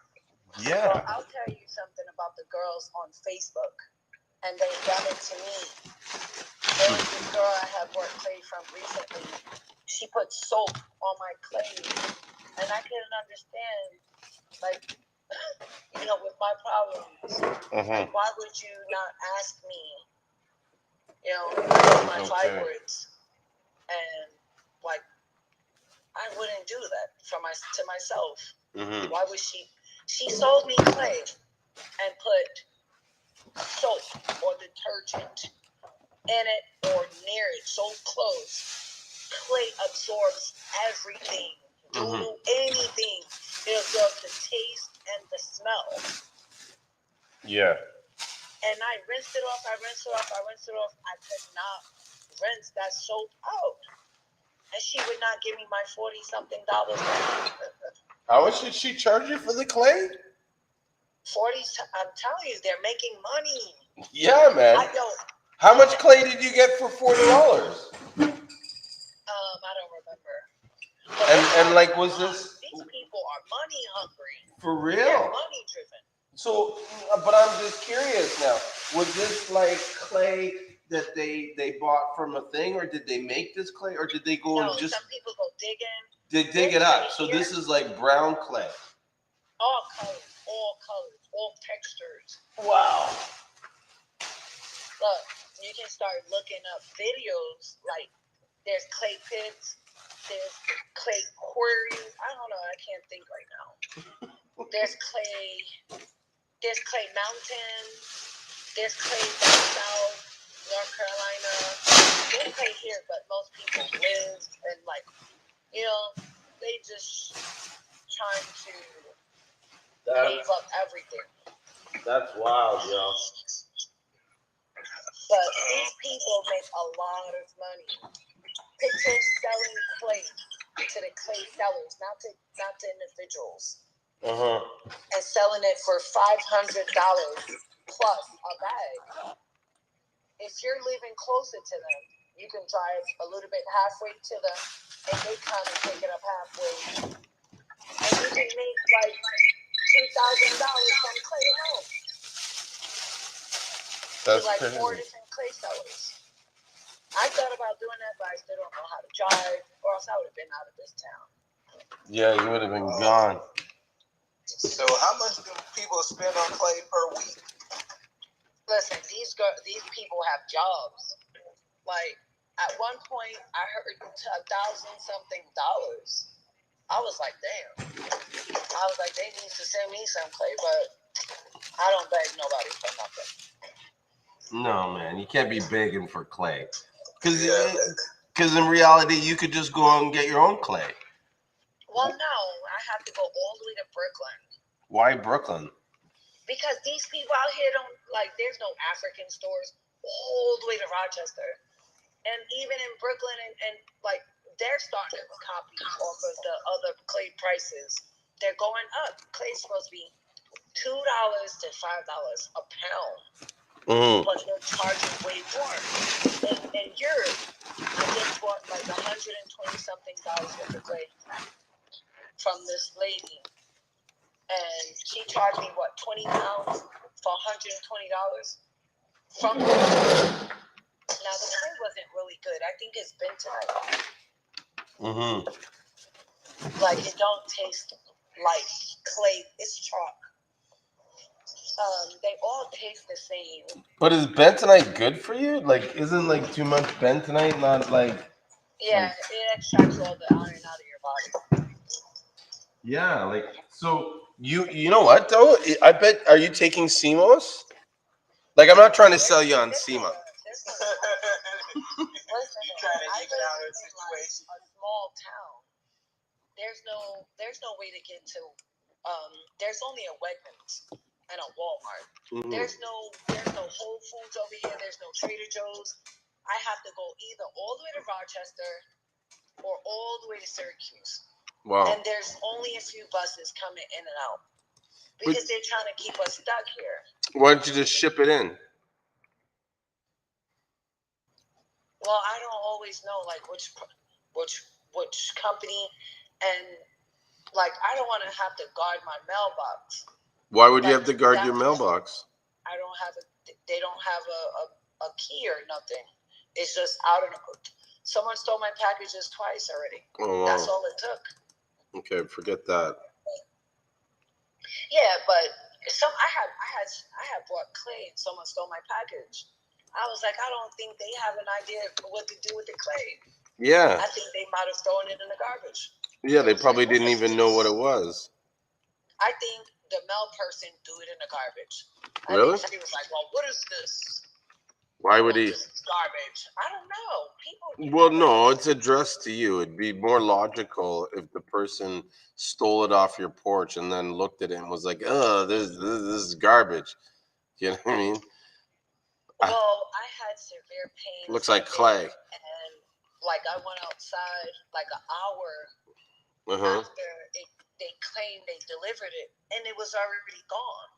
Yeah. So I'll tell you something about the girls on Facebook, and they've done it to me. There was this girl I have worked clay from recently. She put soap on my clay, and I couldn't understand, like, with my problems. Like, why would you not ask me, my fibroids, and like, I wouldn't do that to myself. Mm-hmm. Why would she? She sold me clay and put soap or detergent in it or near it, so close. Clay absorbs everything. Do anything. It absorbs the taste and the smell. Yeah. And I rinsed it off. I could not rinse that soap out. And she would not give me my $40-something back. How much did she charge you for the clay? 40. I'm telling you, they're making money. Yeah, man. How much clay did you get for $40? I don't remember. And like, was this? These people are money hungry. For real? They're money driven. So, but I'm just curious now. Was this like clay that they bought from a thing, or did they make this clay, or did they go and just? Some people go digging. They dig it up. So this is like brown clay. All colors, all textures. Wow. Look, you can start looking up videos. Like, there's clay pits, there's clay quarries. I don't know. I can't think right now. There's clay mountains. There's clay down south, North Carolina. There's clay here, but most people live and they just trying to save up everything. That's wild, yo. But these people make a lot of money. Picture selling clay to the clay sellers, not to individuals. And selling it for $500 plus a bag. If you're living closer to them, you can drive a little bit halfway to them, and they come and pick it up halfway, and you can make like $2,000 from clay alone. That's like crazy. 4 different clay sellers. I thought about doing that, but I still don't know how to drive, or else I would have been out of this town. Yeah, you would have been gone. So how much do people spend on clay per week? Listen, these people have jobs. Like at one point, I heard $1,000-something. I was like, damn. I was like, they need to send me some clay, but I don't beg nobody for nothing. No, man, you can't be begging for clay. Because in reality, you could just go out and get your own clay. Well, no, I have to go all the way to Brooklyn. Why Brooklyn? Because these people out here don't, like, there's no African stores all the way to Rochester. And even in Brooklyn, and like, they're starting to copy off of the other clay prices. They're going up. Clay's supposed to be $2 to $5 a pound. But they're charging way more. In Europe, I just bought like $120-something worth of clay from this lady. And she charged me, 20 pounds for $120 from her. Now, the clay wasn't really good. I think it's bentonite. Like, it don't taste like clay. It's chalk. They all taste the same. But is bentonite good for you? Like, isn't like too much bentonite not like? Yeah, like... it extracts all the iron out of your body. Yeah, like so. You know what though? I bet. Are you taking Seamoss? Like, I'm not trying to sell you on Seamoss. Listen, I live in like a small town. There's no way to get to. There's only a Wegmans and a Walmart. There's no Whole Foods over here. There's no Trader Joe's. I have to go either all the way to Rochester or all the way to Syracuse. Wow. And there's only a few buses coming in and out because they're trying to keep us stuck here. Why don't you just ship it in? Well, I don't always know like which company, and like I don't want to have to guard my mailbox. Why would you have to guard your mailbox? I don't have they don't have a key or nothing. It's just out of someone stole my packages twice already. Oh, wow. That's all it took. Okay, forget that. Yeah, but I had bought clay and someone stole my package. I was like, I don't think they have an idea of what to do with the clay. Yeah. I think they might have thrown it in the garbage. Yeah, they probably didn't even know what it was. I think the mail person threw it in the garbage. Really? I think he was like, well, what is this? Why would he? This is garbage. I don't know. People. Well, no, it's addressed to you. It'd be more logical if the person stole it off your porch and then looked at it and was like, "Oh, this is garbage." You know what I mean? Well, I had severe pain. Looks like clay. And like I went outside like an hour after they claimed they delivered it, and it was already gone.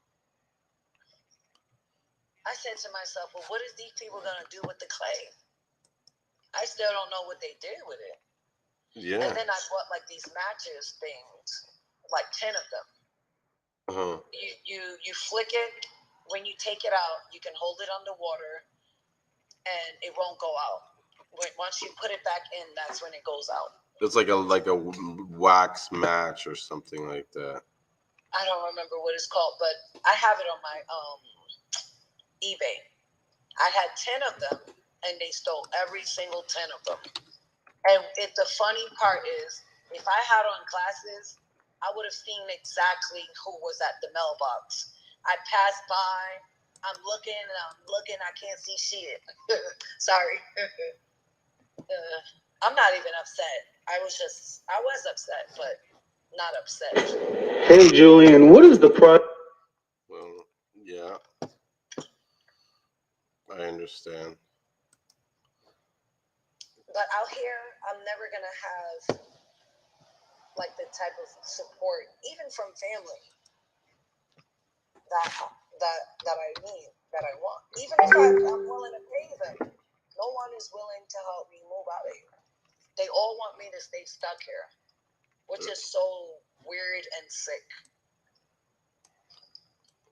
I said to myself, well, what is these people going to do with the clay? I still don't know what they did with it. Yeah. And then I bought like these matches things, like 10 of them. You flick it. When you take it out, you can hold it underwater, and it won't go out. Once you put it back in, that's when it goes out. It's like a wax match or something like that. I don't remember what it's called, but I have it on my eBay. I had 10 of them, and they stole every single 10 of them. And the funny part is, if I had on glasses, I would have seen exactly who was at the mailbox. I passed by, I'm looking, I can't see shit. Sorry. I'm not even upset. I was upset, but not upset. Hey, Julien, what is the price? Well, yeah. I understand. But out here, I'm never gonna have like the type of support, even from family, that I need, that I want. Even if I'm willing to pay them, no one is willing to help me move out of here. They all want me to stay stuck here, which is so weird and sick.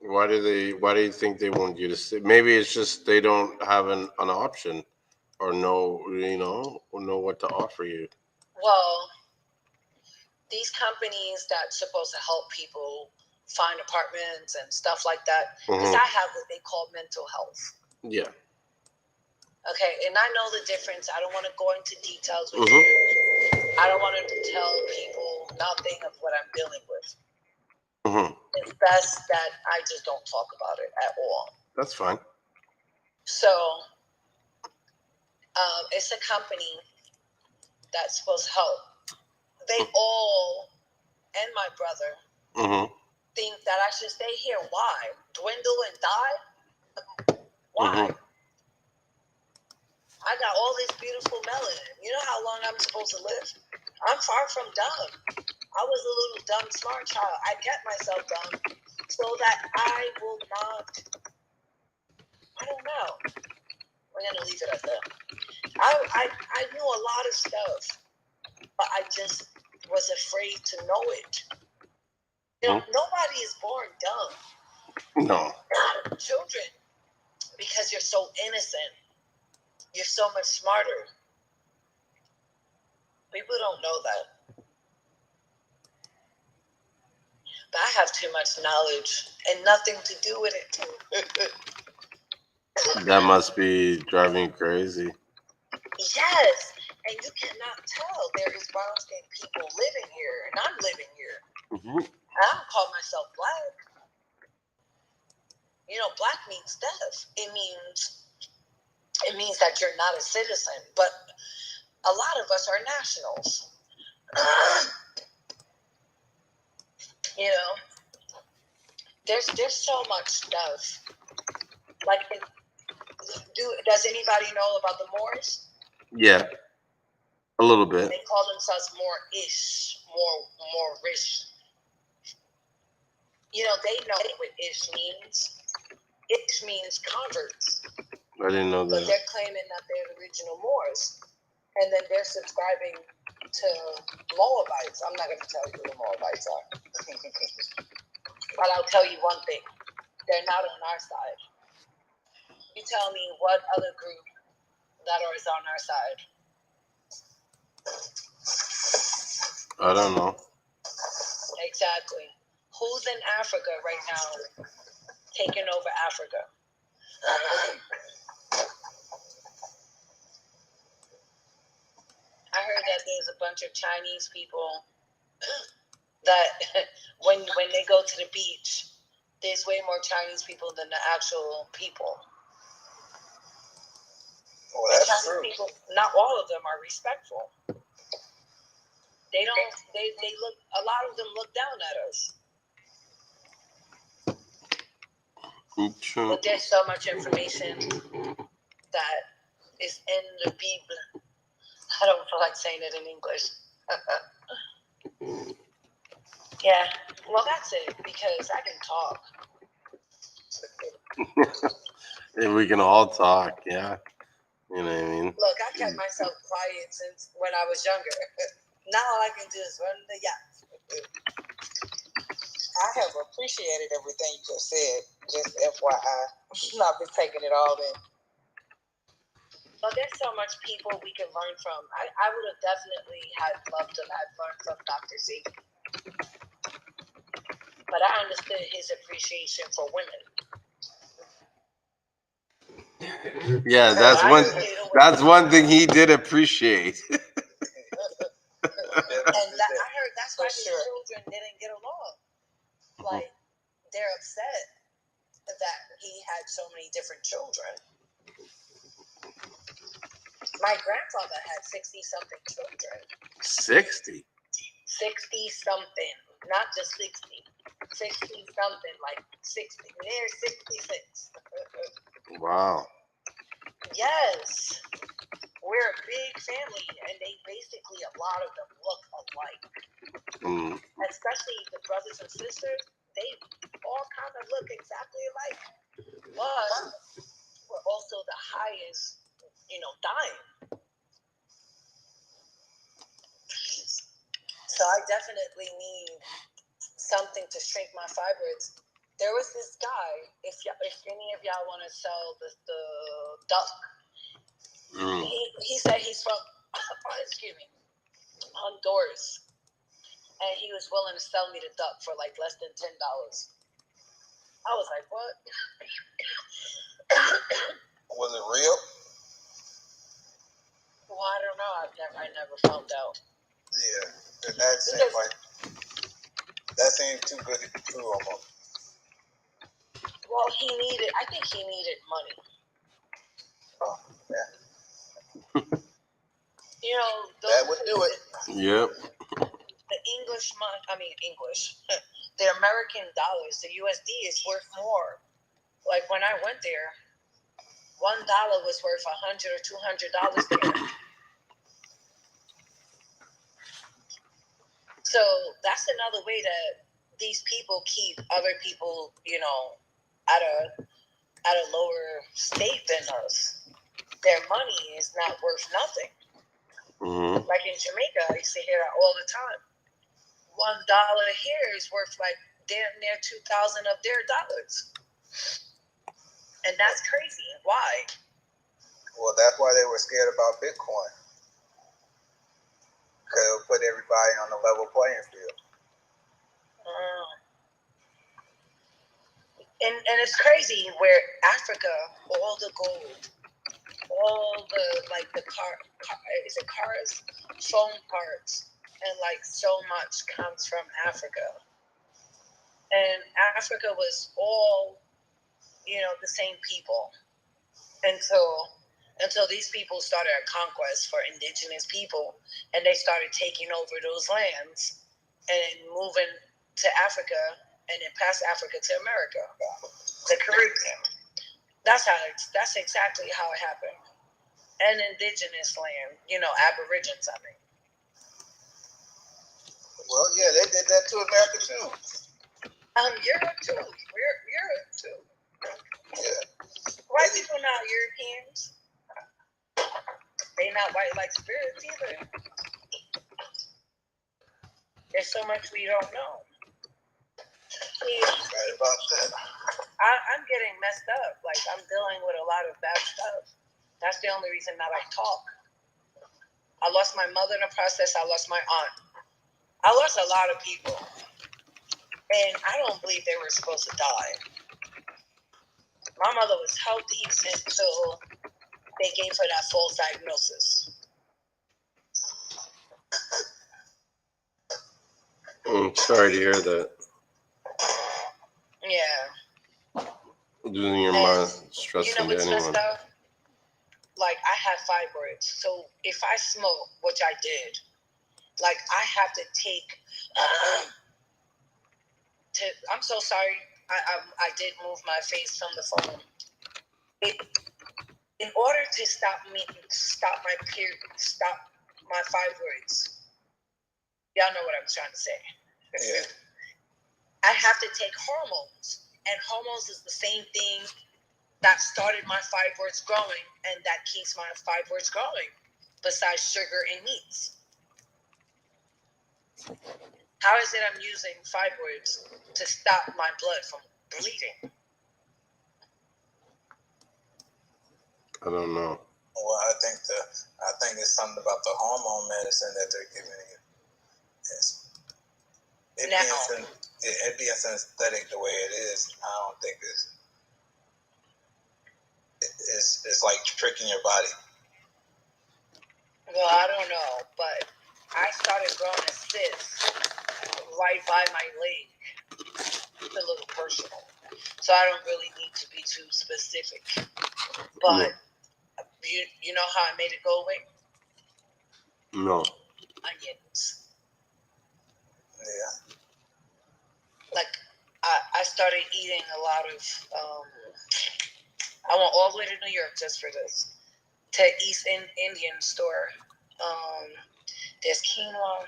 Why do you think they want you to stay? Maybe it's just they don't have an option or know what to offer you. Well, these companies that's supposed to help people find apartments and stuff like that, because I have what they call mental health. Yeah. Okay, and I know the difference. I don't want to go into details with you. I don't want to tell people nothing of what I'm dealing with. It's best that I just don't talk about it at all. That's fine. So, it's a company that's supposed to help. They all, and my brother, think that I should stay here. Why? Dwindle and die? Why? I got all this beautiful melanin. You know how long I'm supposed to live? I'm far from dumb. I was a little dumb, smart child. I kept myself dumb so that I will not. I don't know. We're gonna leave it at that. I knew a lot of stuff, but I just was afraid to know it. You know, nobody is born dumb. No. Children, because you're so innocent, you're so much smarter. People don't know that. But I have too much knowledge and nothing to do with it. That must be driving you crazy. Yes, and you cannot tell there is brown skinned people living here, and I'm living here. I don't call myself black. You know, black means death. It means that you're not a citizen. But a lot of us are nationals. You know, there's so much stuff. Like, does anybody know about the Moors? Yeah, a little bit. They call themselves more rich. You know, they know what ish means. Ish means converts. I didn't know that. But they're claiming that they're the original Moors. And then they're subscribing to Moabites. I'm not going to tell you who the Moabites are. But I'll tell you one thing. They're not on our side. You tell me what other group that is on our side. I don't know. Exactly. Who's in Africa right now taking over Africa? I heard that there's a bunch of Chinese people that when they go to the beach, there's way more Chinese people than the actual people. Oh, that's true. People, not all of them are respectful. They don't. They look. A lot of them look down at us. True. But there's so much information that is in the Bible. I don't feel like saying it in English. Yeah. Well, that's it because I can talk. And we can all talk. Yeah. You know what I mean? Look, I kept myself quiet since when I was younger. Now all I can do is run the yacht. I have appreciated everything you just said. Just FYI, I've been taking it all in. Well, there's so much people we can learn from. I would have definitely loved to have learned from Dr. Z. But I understood his appreciation for women. Yeah, that's one thing he did appreciate. And I heard that's why his children didn't get along. Like, they're upset that he had so many different children. My grandfather had 60-something children. 60? 60-something. Not just 60. 60-something, like 60. Near 66. Wow. Yes. we're a big family, and they basically, a lot of them look alike. Especially the brothers and sisters, they all kind of look exactly alike. But we're also the highest, dying. So I definitely need something to shrink my fibroids. There was this guy, if any of y'all want to sell the duck, he said he's from, Honduras, and he was willing to sell me the duck for like less than $10. I was like, what? Was it real? Well, I don't know. I never found out. Yeah, that seemed too good to be true almost. Well, I think he needed money. Oh, yeah. That would do it. Yep. The English, the American dollars, the USD is worth more. Like when I went there, $1 was worth $100 or $200 there. So that's another way that these people keep other people, at a lower state than us. Their money is not worth nothing. Like in Jamaica, I used to hear that all the time. $1 here is worth like damn near 2,000 of their dollars. And that's crazy. Why? Well, that's why they were scared about Bitcoin. Because it'll put everybody on a level playing field. And it's crazy where Africa, all the gold, all the cars, phone parts, and like so much comes from Africa. And Africa was all, the same people until these people started a conquest for indigenous people, and they started taking over those lands and moving to Africa, and then past Africa to America, the Caribbean. That's exactly how it happened. And indigenous land, Aborigines, I mean. Well, yeah, they did that to America too. Europe too. Europe too. Yeah. White people not Europeans. They not white like spirits either. There's so much we don't know. Right about that. I'm getting messed up. Like, I'm dealing with a lot of bad stuff. That's the only reason that I talk. I lost my mother in the process. I lost my aunt. I lost a lot of people. And I don't believe they were supposed to die. My mother was healthy until they gave her that false diagnosis. I'm sorry to hear that. Yeah. Losing your mind, stressing to what's anyone. messed up? Like, I have fibroids. So if I smoke, which I did, like, I have to take... I'm so sorry. I did move my face from the phone. In order to stop my fibroids, y'all know what I'm trying to say. Yeah. I have to take hormones, and hormones is the same thing that started my fibroids growing, and that keeps my fibroids growing, besides sugar and meats. How is it I'm using fibroids to stop my blood from bleeding? I don't know. Well, I think it's something about the hormone medicine that they're giving you. It being synthetic the way it is, I don't think it's like tricking your body. Well, I don't know, but I started growing a cyst right by my leg. It's a little personal, so I don't really need to be too specific. But you know how I made it go away? No. Onions. Yeah. Like, I started eating a lot of, I went all the way to New York just for this. to East Indian store. There's quinoa,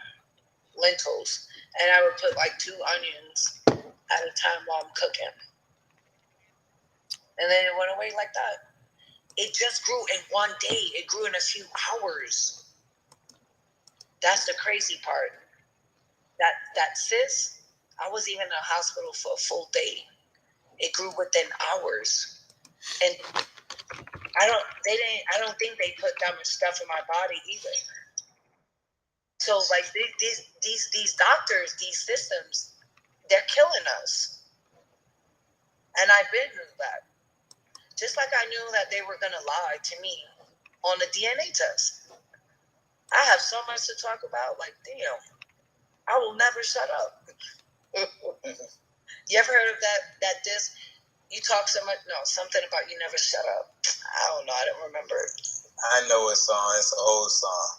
lentils, and I would put like 2 onions at a time while I'm cooking. And then it went away like that. It just grew in one day. It grew in a few hours. That's the crazy part. That cyst, I was even in the hospital for a full day. It grew within hours. And I don't think they put that much stuff in my body either. So like these doctors, these systems, they're killing us. And I've been through that. Just like I knew that they were gonna lie to me on the DNA test. I have so much to talk about, like damn, I will never shut up. You ever heard of that disc? You talk so much, no, something about you never shut up. I don't know, I don't remember. I know what song. It's an old song.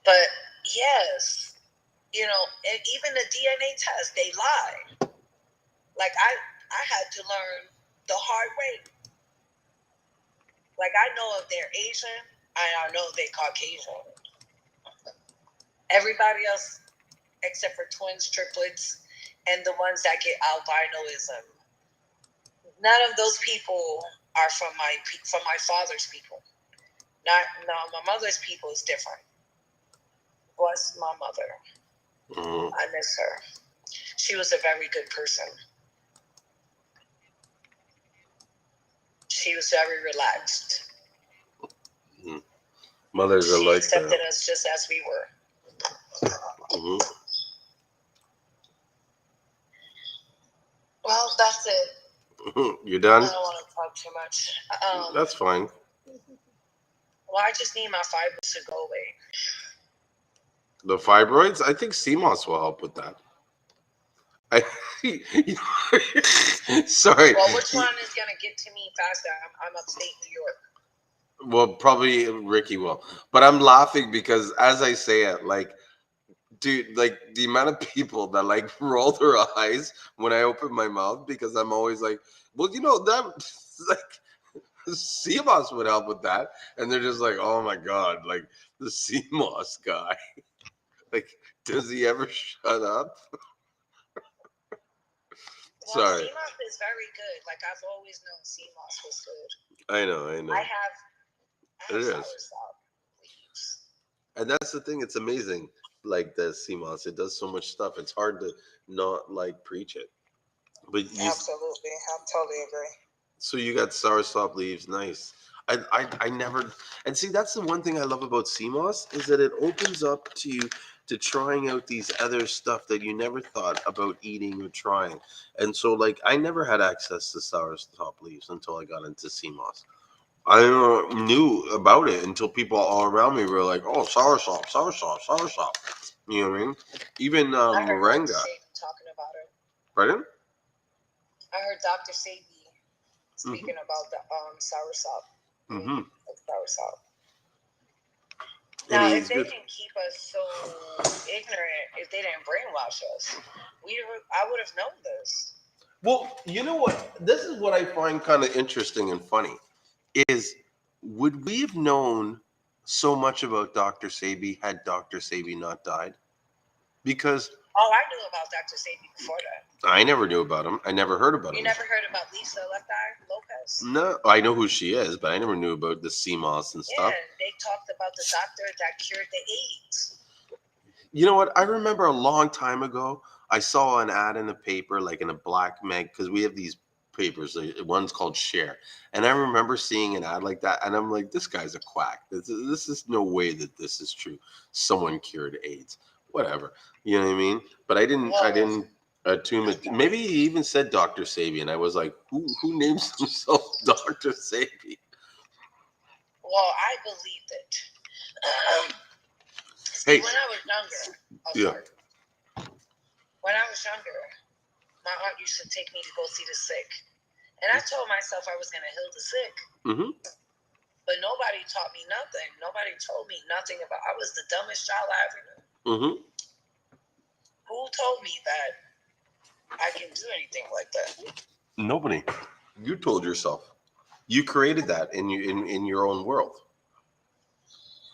But yes, you know, and even the DNA test, they lie. Like I had to learn the hard way. Like I know if they're Asian, I know they're Caucasian. Everybody else, except for twins, triplets, and the ones that get albinoism, none of those people are from my father's people. My mother's people is different. Bless my mother. Mm-hmm. I miss her. She was a very good person. She was very relaxed. Mm-hmm. Mothers are she like accepted that. us just as we were. Mm-hmm. Well, that's it. You're done? I don't want to talk too much. That's fine. Well, I just need my fibers to go away. The fibroids? I think Cmos will help with that. Sorry. Well, which one is going to get to me faster? I'm upstate New York. Well, probably Ricky will. But I'm laughing because as I say it, like, dude, like the amount of people that like roll their eyes when I open my mouth because I'm always like, well, you know, that like Seamoss would help with that. And they're just like, oh my God, like the Seamoss guy. Like, does he ever shut up? Well, Sorry. Cmos is very good. Like I've always known Cmos was good. I know. I have It is. soursop leaves. And that's the thing, it's amazing. Like the Seamoss, it does so much stuff. It's hard to not like preach it. But you, Absolutely. I totally agree. so you got soursop leaves, nice. I never, and see that's the one thing I love about Seamoss is that it opens up to you to trying out these other stuff that you never thought about eating or trying. And so like I never had access to soursop leaves until I got into Seamoss. I never knew about it until people all around me were like, "Oh, soursop, soursop, soursop." You know what I mean? Even I heard moringa. Dr. Sabi talking about it. Pardon? I heard Dr. Sabi speaking about the soursop. Mm-hmm. Soursop. Now, if they didn't keep us so ignorant, if they didn't brainwash us, I would have known this. Well, you know what? This is what I find kind of interesting and funny. Is would we have known so much about Dr. Sabi had Dr. Sabi not died? Because I knew about Dr. Sabi before that. I never knew about him. I never heard about him. You never heard about Lisa Lopez? No, I know who she is, but I never knew about the Seamoss and stuff. Yeah, they talked about the doctor that cured the AIDS. You know what? I remember a long time ago, I saw an ad in the paper, like in a black mag, because we have these papers. One's called Share, and I remember seeing an ad like that, and I'm like, "This guy's a quack. This is no way that this is true. Someone cured AIDS, whatever." You know what I mean? But I didn't assume it. Maybe he even said Dr. Sabi, and I was like, "Who names himself Dr. Sabi?" Well, I believed it. Hey, when I was younger, when I was younger, my aunt used to take me to go see the sick. And I told myself I was going to heal the sick. Mm-hmm. But nobody taught me nothing. Nobody told me nothing about I was the dumbest child I ever knew. Mm-hmm. Who told me that I can do anything like that? Nobody. You told yourself. You created that in your own world.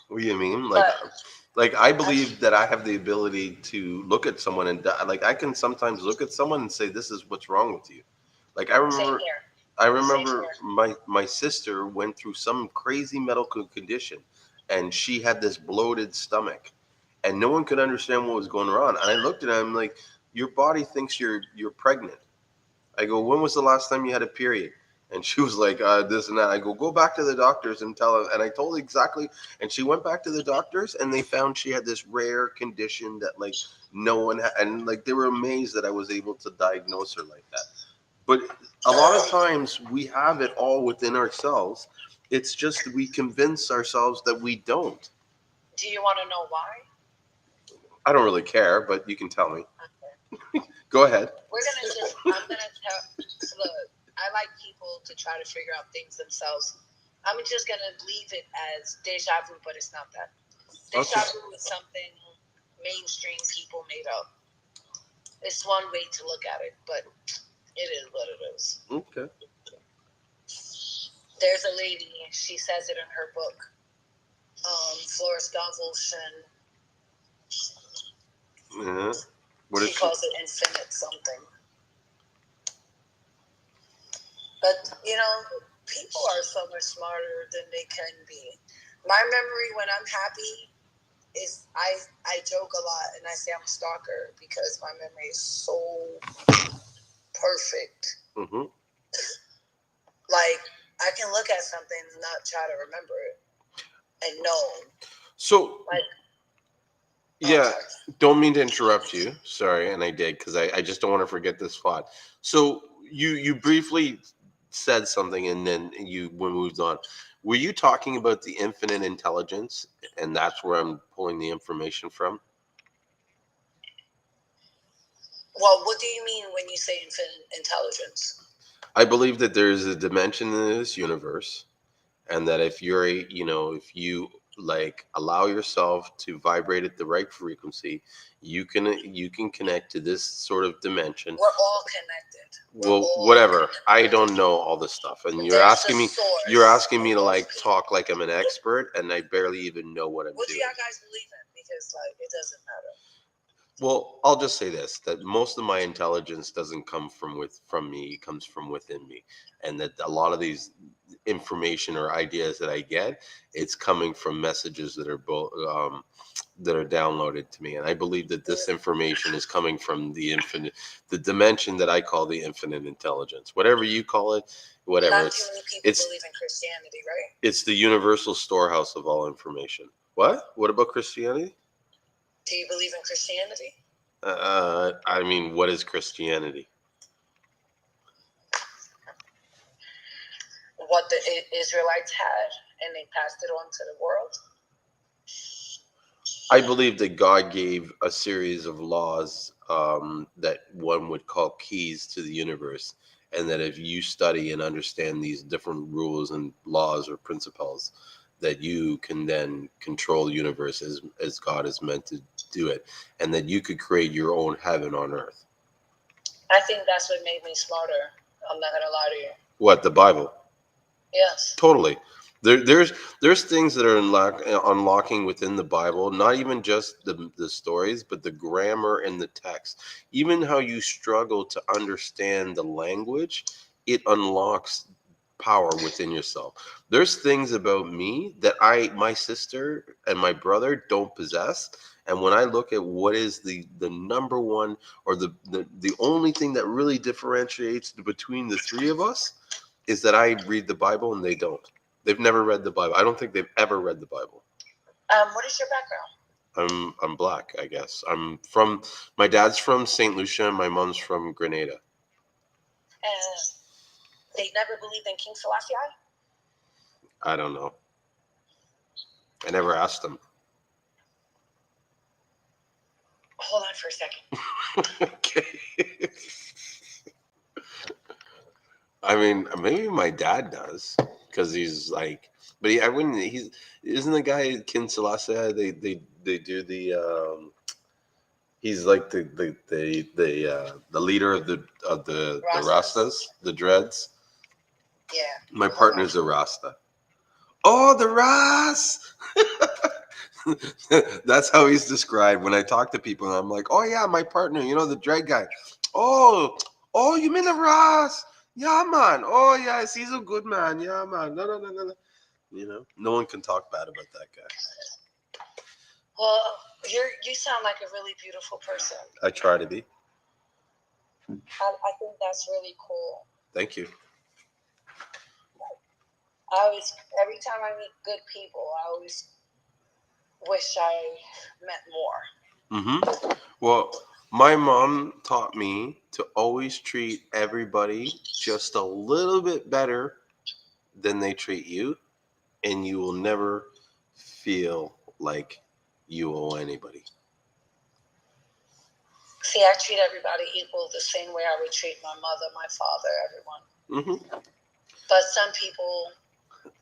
What do you mean? Like I believe that I have the ability to look at someone and like I can sometimes look at someone and say, "This is what's wrong with you." Like I remember my sister went through some crazy medical condition, and she had this bloated stomach, and no one could understand what was going on. And I looked at her, I'm like, "Your body thinks you're pregnant." I go, "When was the last time you had a period?" And she was like, "This and that." I go back to the doctors and tell her. And I told her exactly. And she went back to the doctors, and they found she had this rare condition that like no one had, and like they were amazed that I was able to diagnose her like that. But a lot of times we have it all within ourselves. It's just we convince ourselves that we don't. Do you want to know why? I don't really care, but you can tell me. Go ahead. I'm gonna tell. Look, I like people to try to figure out things themselves. I'm just gonna leave it as deja vu, but it's not that. Deja vu is something mainstream people made up. It's one way to look at it, but it is what it is. Okay. There's a lady. She says it in her book. Florence Donaldson. Yeah. She calls it infinite something. But, people are so much smarter than they can be. My memory when I'm happy is I joke a lot and I say I'm a stalker because my memory is so perfect. Mm-hmm. Like, I can look at something and not try to remember it and know. So, yeah, don't mean to interrupt you. Sorry, and I did because I just don't want to forget this thought. So you briefly said something and then we moved on. Were you talking about the infinite intelligence, and that's where I'm pulling the information from? Well, what do you mean when you say infinite intelligence? I believe that there's a dimension in this universe, and that if if you like allow yourself to vibrate at the right frequency, you can connect to this sort of dimension. We're all connected. Whatever. I don't know all this stuff, and you're asking me to like talk like I'm an expert, and I barely even know what I'm doing. What do y'all guys believe in? Because it doesn't matter. Well, I'll just say this: that most of my intelligence doesn't come from me; it comes from within me, and that a lot of these information or ideas that I get, it's coming from messages that are that are downloaded to me, and I believe that this information is coming from the dimension that I call the infinite intelligence, whatever you call it, whatever. Not too many people believe in Christianity, right? It's the universal storehouse of all information. What? What about Christianity? Do you believe in Christianity? I mean, what is Christianity? What the Israelites had, and they passed it on to the world? I believe that God gave a series of laws that one would call keys to the universe, and that if you study and understand these different rules and laws or principles, that you can then control the universe as God is meant to do it, and that you could create your own heaven on earth. I think that's what made me smarter. I'm not gonna lie to you. What, the Bible? Yes. Totally. There's things that are unlocking within the Bible, not even just the stories, but the grammar and the text. Even how you struggle to understand the language, it unlocks power within yourself. There's things about me that my sister and my brother don't possess. And when I look at what is the number one or the only thing that really differentiates between the three of us is that I read the Bible and they don't. They've never read the Bible. I don't think they've ever read the Bible. What is your background? I'm black, I guess. My dad's from St. Lucia and my mom's from Grenada. They never believed in King Selassie? I don't know. I never asked them. Hold on for a second. Okay. I mean, maybe my dad does, because he's like, but I wouldn't. Isn't the guy King Selassie? They do the. He's like the leader of the Rastas, the Dreads. Yeah. My partner's a Rasta. Oh, the Ras! That's how he's described when I talk to people. And I'm like, oh yeah, my partner, you know, the dread guy. Oh, you mean the Ras? Yeah, man. Oh yes, he's a good man. Yeah, man. No. You know, no one can talk bad about that guy. Well, you sound like a really beautiful person. I try to be. I think that's really cool. Thank you. Every time I meet good people, I always wish I met more. Mm-hmm. Well, my mom taught me to always treat everybody just a little bit better than they treat you, and you will never feel like you owe anybody. See, I treat everybody equal the same way I would treat my mother, my father, everyone. Mm-hmm. But some people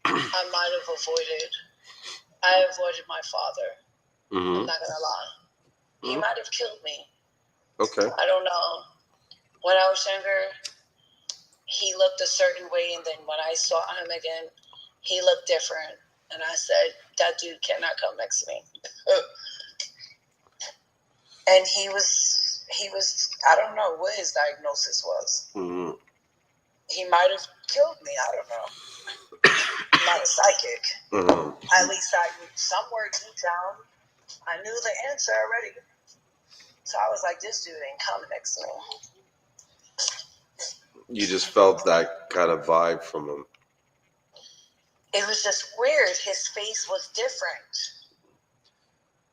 I might have avoided. I avoided my father. Mm-hmm. I'm not going to lie. He might have killed me. Okay. I don't know. When I was younger, he looked a certain way, and then when I saw him again, he looked different. And I said, that dude cannot come next to me. And he was, I don't know what his diagnosis was. Mm-hmm. He might have killed me. I don't know. I'm not a psychic. Mm-hmm. At least somewhere deep down, I knew the answer already. So I was like, this dude ain't coming next to me. You just felt that kind of vibe from him. It was just weird. His face was different.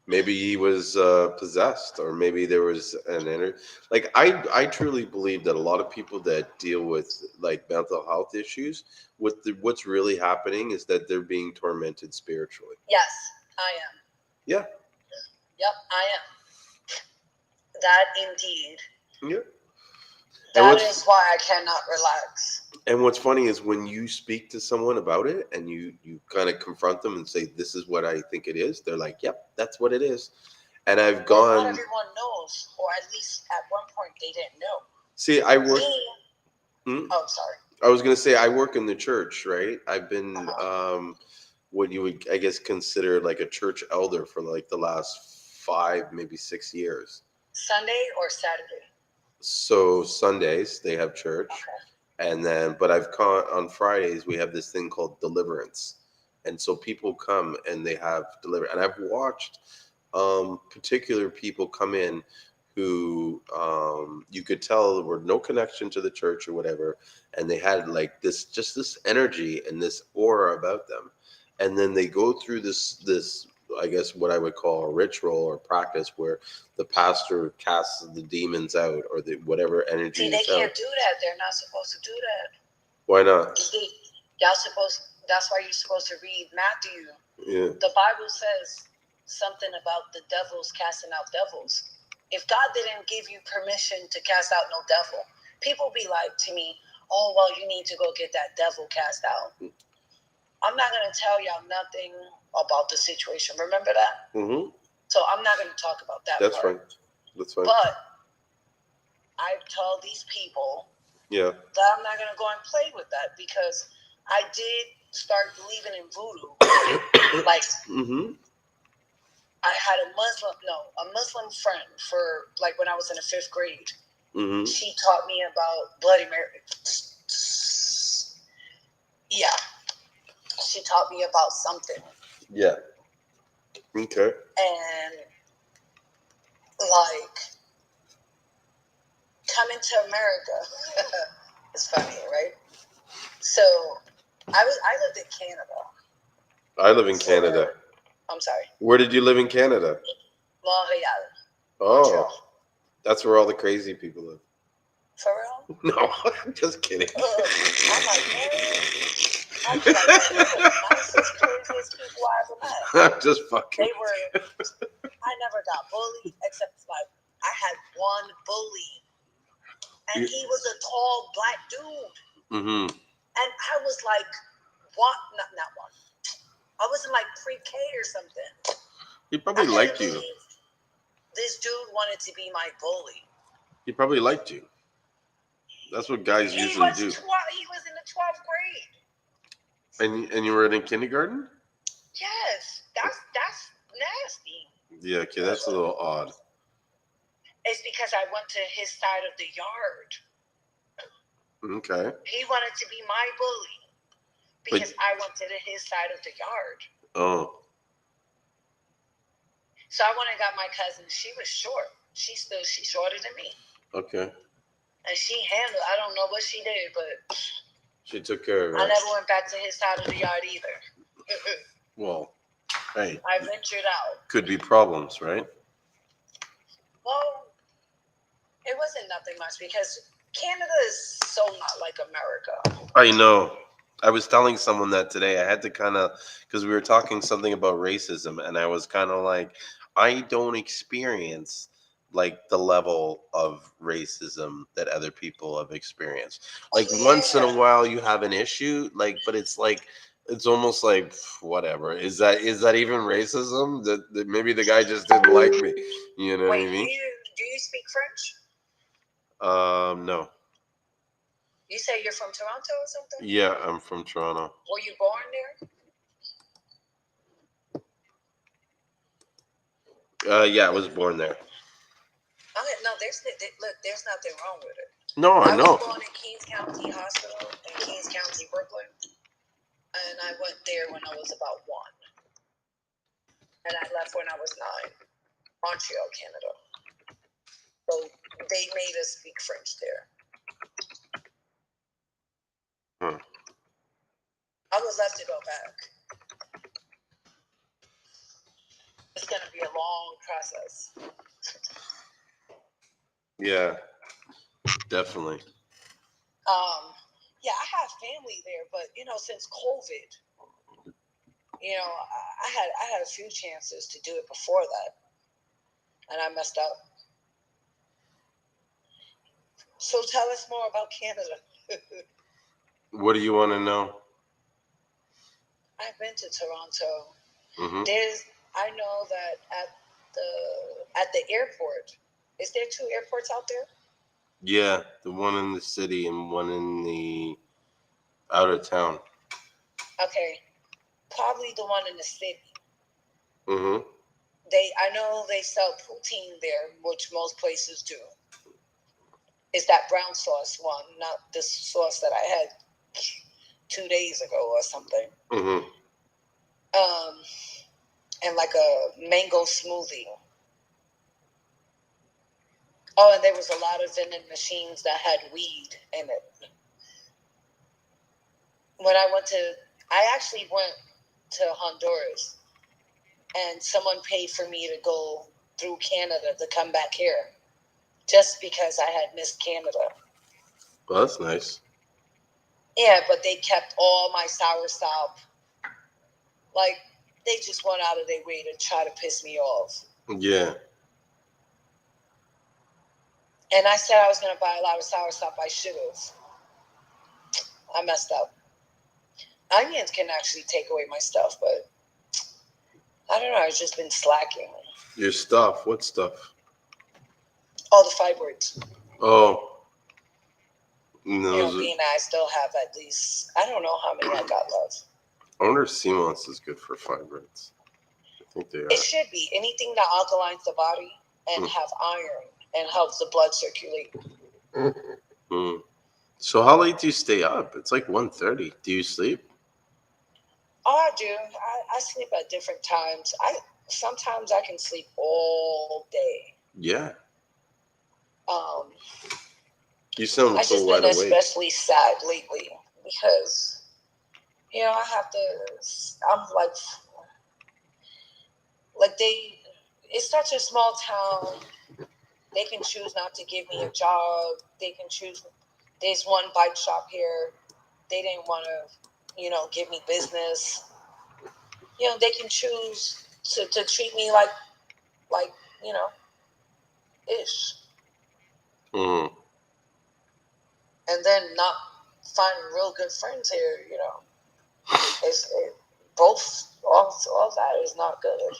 Maybe he was possessed, or maybe there was an energy. Like I truly believe that a lot of people that deal with like mental health issues, what's really happening is that they're being tormented spiritually. Yes, I am. Yeah. Yep, I am. That indeed. Yeah. That is why I cannot relax. And what's funny is when you speak to someone about it and you kind of confront them and say, this is what I think it is, they're like, yep, that's what it is. And I've gone. Not everyone knows, or at least at one point they didn't know. See, I work. Oh, sorry. I was going to say I work in the church, right? I've been what you would, I guess, consider like a church elder for like the last 5, maybe 6 years. Sunday or Saturday? So Sundays they have church. Okay. And then, but I've caught on Fridays, we have this thing called deliverance. And so people come and they have deliver. And I've watched particular people come in who you could tell were no connection to the church or whatever. And they had like this energy and this aura about them. And then they go through this, I guess what I would call a ritual or practice where the pastor casts the demons out or the whatever energy. See, they can't do that. They're not supposed to do that. Why not? That's why you're supposed to read Matthew. Yeah. The Bible says something about the devils casting out devils. If God didn't give you permission to cast out no devil, people be like to me, oh, well, you need to go get that devil cast out. I'm not going to tell y'all nothing about the situation. Remember that? Mm-hmm. So I'm not going to talk about that. That's fine. That's fine. But I've told these people that I'm not going to go and play with that because I did start believing in voodoo. Like, I had a Muslim friend for like when I was in the 5th grade. Mm-hmm. She taught me about Bloody Mary. Yeah. She taught me about something. Yeah. Okay. And like coming to America is funny, right? So I lived in Canada. I live in Canada. I'm sorry. Where did you live in Canada? Montreal. Oh, Montreal. That's where all the crazy people live. For real? No, I'm just kidding. I'm like, man. I'm like, man, they're the nicest, craziest people I ever met. I'm just fucking. They were. I never got bullied except like I had one bully, and he was a tall black dude. Mm-hmm. And I was like, what? Not one. I was in like pre-K or something. He probably liked you. This dude wanted to be my bully. He probably liked you. That's what guys He usually was do. 12. He was in the 12th grade. And you were in kindergarten? Yes, that's nasty. Yeah, okay, that's a little odd. It's because I went to his side of the yard. Okay. He wanted to be my bully because I went to his side of the yard. Oh. So I went and got my cousin. She was short. She's shorter than me. Okay. And she handled. I don't know what she did, but she took care of it. I never went back to his side of the yard either. Well, hey. I ventured out. Could be problems, right? Well, it wasn't nothing much because Canada is so not like America. I know. I was telling someone that today. I had to kind of, because we were talking something about racism, and I was kind of like, I don't experience like the level of racism that other people have experienced. Like once in a while you have an issue, like, but it's like, it's almost like whatever. Is that even racism? That maybe the guy just didn't like me. You know what I mean? Do you speak French? No. You say you're from Toronto or something? Yeah, I'm from Toronto. Were you born there? Yeah, I was born there. Okay, no, there's nothing wrong with it. No, I know. I was born in Kings County Hospital in Kings County, Brooklyn, and I went there when I was about 1, and I left when I was 9. Montreal, Canada. So they made us speak French there. I would love to go back. It's going to be a long process. Yeah, definitely. Yeah, I have family there, but since COVID, I had a few chances to do it before that, and I messed up. So tell us more about Canada. What do you want to know? I've been to Toronto. Mm-hmm. I know that at the airport, is there 2 airports out there? Yeah, the one in the city and one in the out of town. Okay, probably the one in the city. Mm-hmm. I know they sell poutine there, which most places do. It's that brown sauce one, not this sauce that I had 2 days ago or something. Mm-hmm. And like a mango smoothie. Oh, and there was a lot of vending machines that had weed in it. I actually went to Honduras, and someone paid for me to go through Canada to come back here, just because I had missed Canada. Well, that's nice. Yeah, but they kept all my soursop. Like, they just went out of their way to try to piss me off. Yeah. And I said I was going to buy a lot of soursop. I should have. I messed up. Onions can actually take away my stuff, but I don't know. I've just been slacking. Your stuff? What stuff? All the fibroids. Oh. No, being I still have at least, I don't know how many I got left. I wonder if Seamoss is good for fibroids. I think they are. It should be. Anything that alkalines the body and have iron and helps the blood circulate. Mm. So how late do you stay up? It's like 1:30. Do you sleep? Oh, I do. I sleep at different times. Sometimes I can sleep all day. Yeah. You sound I've so just wide been awake. especially sad lately because, I have to. I'm like it's such a small town. They can choose not to give me a job. They can choose. There's one bike shop here. They didn't want to, give me business. They can choose to treat me like, ish. Mm. And then not find real good friends here, all that is not good.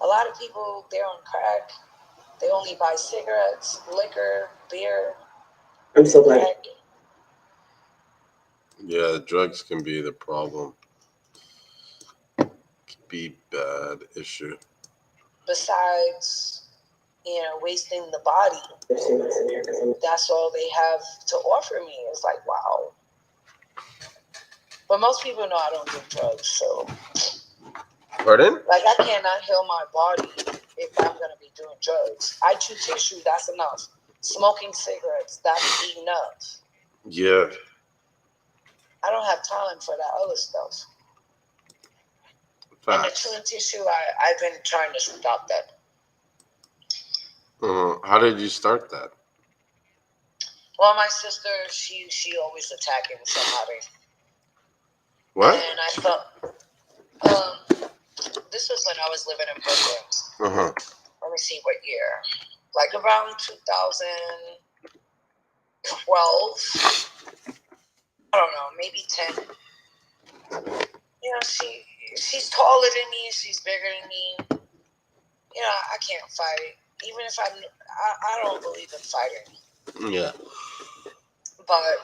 A lot of people, they're on crack. They only buy cigarettes, liquor, beer. I'm so glad. Crack. Yeah, drugs can be the problem. Be bad issue. Besides, wasting the body, that's all they have to offer me. It's like, wow. But most people know I don't do drugs, so. Pardon? Like, I cannot heal my body if I'm going to be doing drugs. I chew tissue, that's enough. Smoking cigarettes, that's enough. Yeah. I don't have time for that other stuff. Facts. And the chewing tissue, I've been trying to stop that. How did you start that? Well, my sister, she always attacking somebody. What? And I felt, this was when I was living in Brooklyn. Let me see what year. Like around 2012. I don't know, maybe 10. She's taller than me. She's bigger than me. I can't fight. Even if I don't believe in fighting. Yeah. But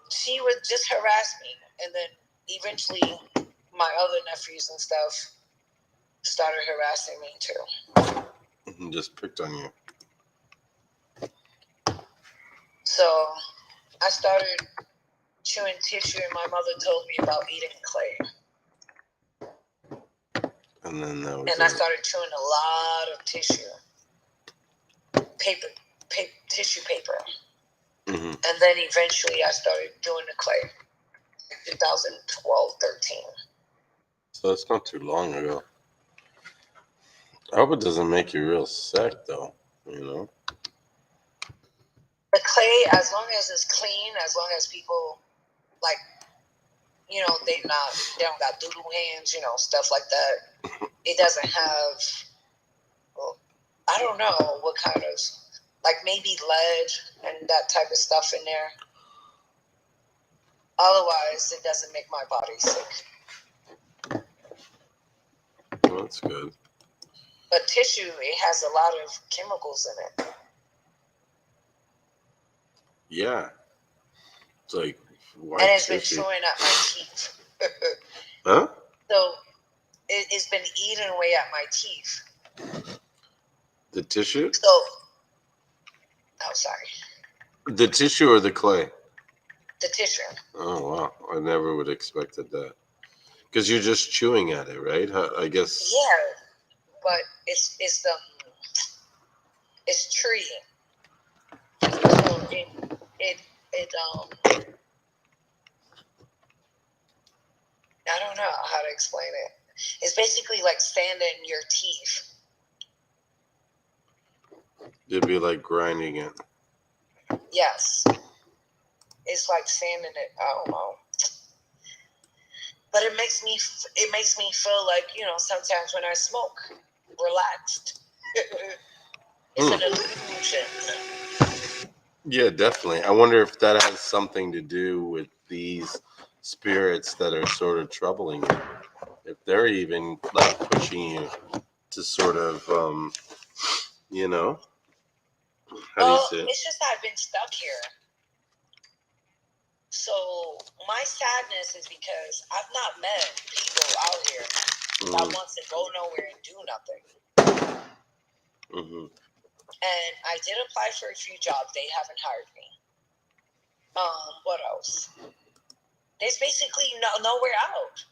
she would just harass me. And then eventually my other nephews and stuff started harassing me too. Just picked on you. So I started chewing tissue, and my mother told me about eating clay. And then that was And I started chewing a lot of tissue. Tissue paper. Mm-hmm. And then eventually I started doing the clay. 2012, 13. So it's not too long ago. I hope it doesn't make you real sick, though. The clay, as long as it's clean, as long as people, like, they don't got doodle hands, stuff like that. It doesn't have, I don't know what kind of, like maybe lead and that type of stuff in there. Otherwise, it doesn't make my body sick. Well, that's good. But tissue, it has a lot of chemicals in it. Yeah. It's like, why and it's tissue? been chewing at my teeth. Huh? So it's been eating away at my teeth. The tissue? So, sorry. The tissue or the clay? The tissue. Oh, wow. I never would have expected that. Because you're just chewing at it, right? I guess. Yeah, but it's treating. So I don't know how to explain it. It's basically like sanding your teeth. It'd be like grinding it. Yes. It's like sanding it. I don't know. But it makes me feel like, sometimes when I smoke, relaxed. It's an illusion. Yeah, definitely. I wonder if that has something to do with these spirits that are sort of troubling you. If they're even like pushing you to sort of, how do you say it? It's just I've been stuck here. So my sadness is because I've not met people out here that wants to go nowhere and do nothing. Mm-hmm. And I did apply for a few jobs. They haven't hired me. What else? There's basically nowhere out.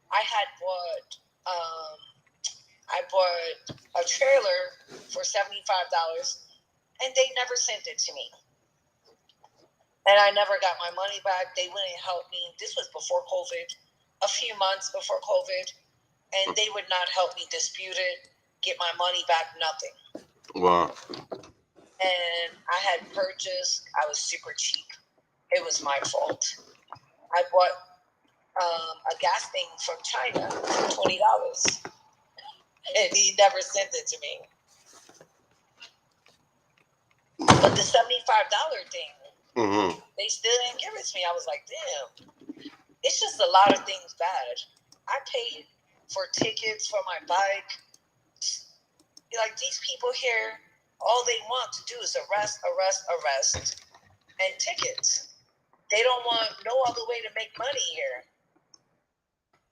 I bought a trailer for $75, and they never sent it to me. And I never got my money back. They wouldn't help me. This was before COVID, a few months before COVID, and they would not help me dispute it, get my money back, nothing. Wow. And I had purchased, I was super cheap. It was my fault. I bought a gas thing from China for $20, and he never sent it to me. But the $75 thing, they still didn't give it to me. I was like, damn. It's just a lot of things bad. I paid for tickets for my bike. Like, these people here, All they want to do is arrest, and tickets. They don't want no other way to make money here.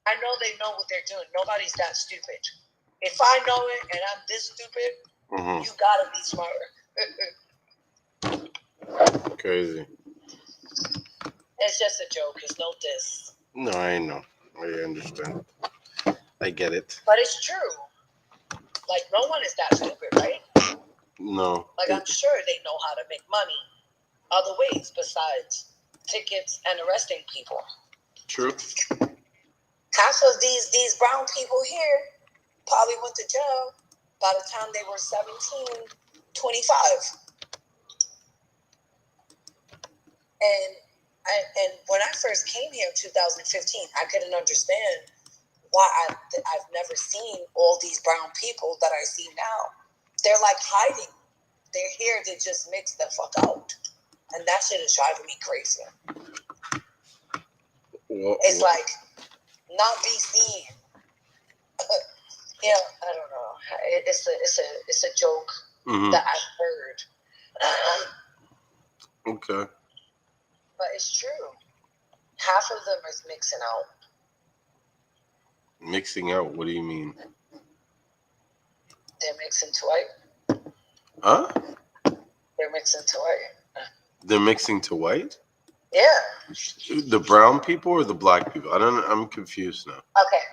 I know they know what they're doing. Nobody's that stupid. If I know it and I'm this stupid, you gotta be smarter. Crazy. It's just a joke. It's no diss. No, I know. I understand. I get it. But it's true. Like, no one is that stupid, right? No. Like, I'm sure they know how to make money other ways besides tickets and arresting people. True. Half of these brown people here probably went to jail by the time they were 17, 25. And when I first came here in 2015, I couldn't understand why I've never seen all these brown people that I see now. They're like hiding. They're here to just mix the fuck out. And that shit is driving me crazy. It's like, not be seen. Yeah, I don't know. It's a joke that I've heard. Okay. But it's true. Half of them is mixing out. Mixing out? What do you mean? They're mixing to white. Huh? They're mixing to white. They're mixing to white? Yeah. The brown people or the black people? I'm confused now. Okay.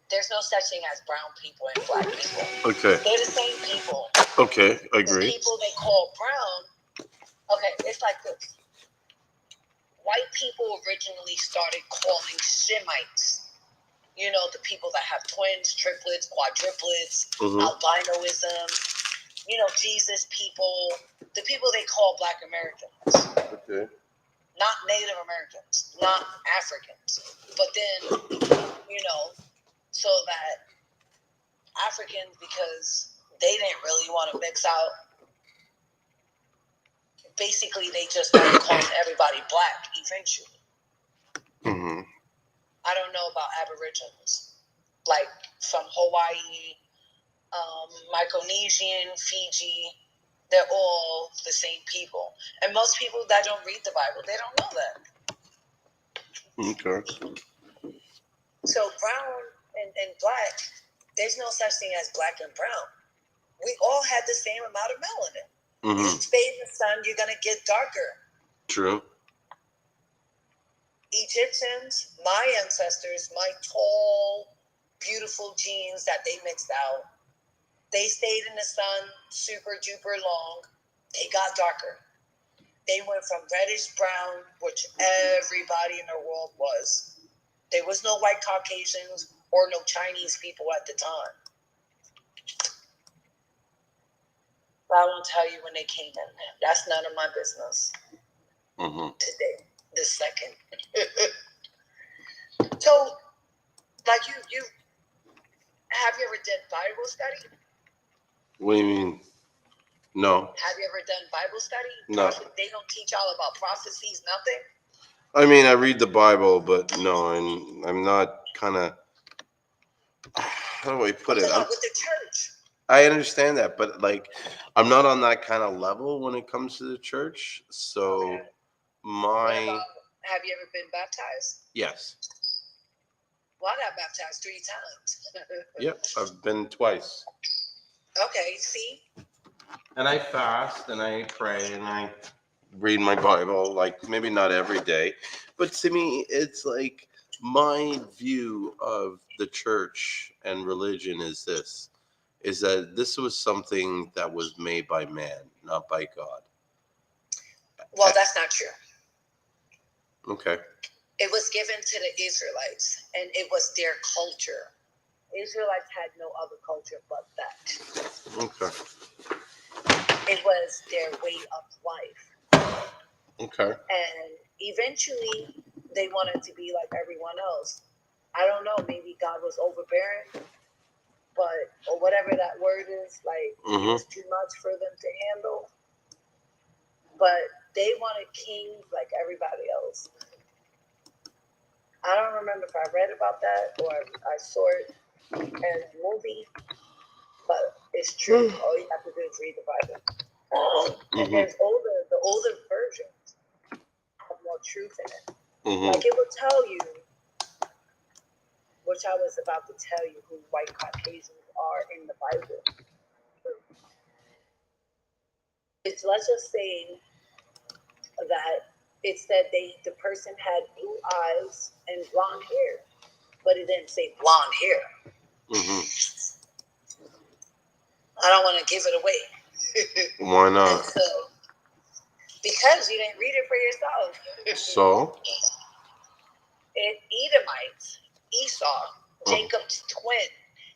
There's no such thing as brown people and black people. Okay. They're the same people. Okay, I agree. The people they call brown, okay, it's like this. White people originally started calling Semites. You know, the people that have twins, triplets, quadruplets, albinoism, you know, Jesus people, the people they call Black Americans. Okay. Not Native Americans, not Africans. But then, you know, so that Africans, because they didn't really want to mix out, basically they just started calling everybody black eventually. I don't know about Aborigines, like from Hawaii, Micronesian, Fiji. They're all the same people. And most people that don't read the Bible, they don't know that. Okay. So brown and black, there's no such thing as black and brown. We all had the same amount of melanin. You stay in the sun, you're going to get darker. True. Egyptians, my ancestors, my tall, beautiful genes that they mixed out, they stayed in the sun super duper long. They got darker. They went from reddish brown, which everybody in the world was. There was no white Caucasians or no Chinese people at the time. But I won't tell you when they came in. That's none of my business. Today, this second. So, like you have you ever done Bible study? What do you mean? No. Have you ever done Bible study? No. They don't teach all about prophecies, nothing? I mean, I read the Bible, but no, I'm not kind of, how do I put it? With the church. I understand that, but like, I'm not on that kind of level when it comes to the church. So Have you ever been baptized? Yes. Well, I got baptized 3 times. Yep, I've been twice. Okay, see? And I fast and I pray and I read my Bible, like maybe not every day, but to me, it's like my view of the church and religion is that this was something that was made by man, not by God. Well, that's not true. Okay. It was given to the Israelites, and it was their culture. Israelites had no other culture but that. Okay. It was their way of life. Okay. And eventually, they wanted to be like everyone else. I don't know, maybe God was overbearing, or whatever that word is, like, it was too much for them to handle. But they wanted kings like everybody else. I don't remember if I read about that or I saw it in a movie, but it's true. All you have to do is read the Bible. And there's the older versions have more truth in it. Like it will tell you, which I was about to tell you, who white Caucasians are in the Bible. It's, let's just say that it said the person had blue eyes and blonde hair, but it didn't say blonde hair. I don't want to give it away. Why not? So, because you didn't read it for yourself. So? Edomites, Esau, Jacob's twin.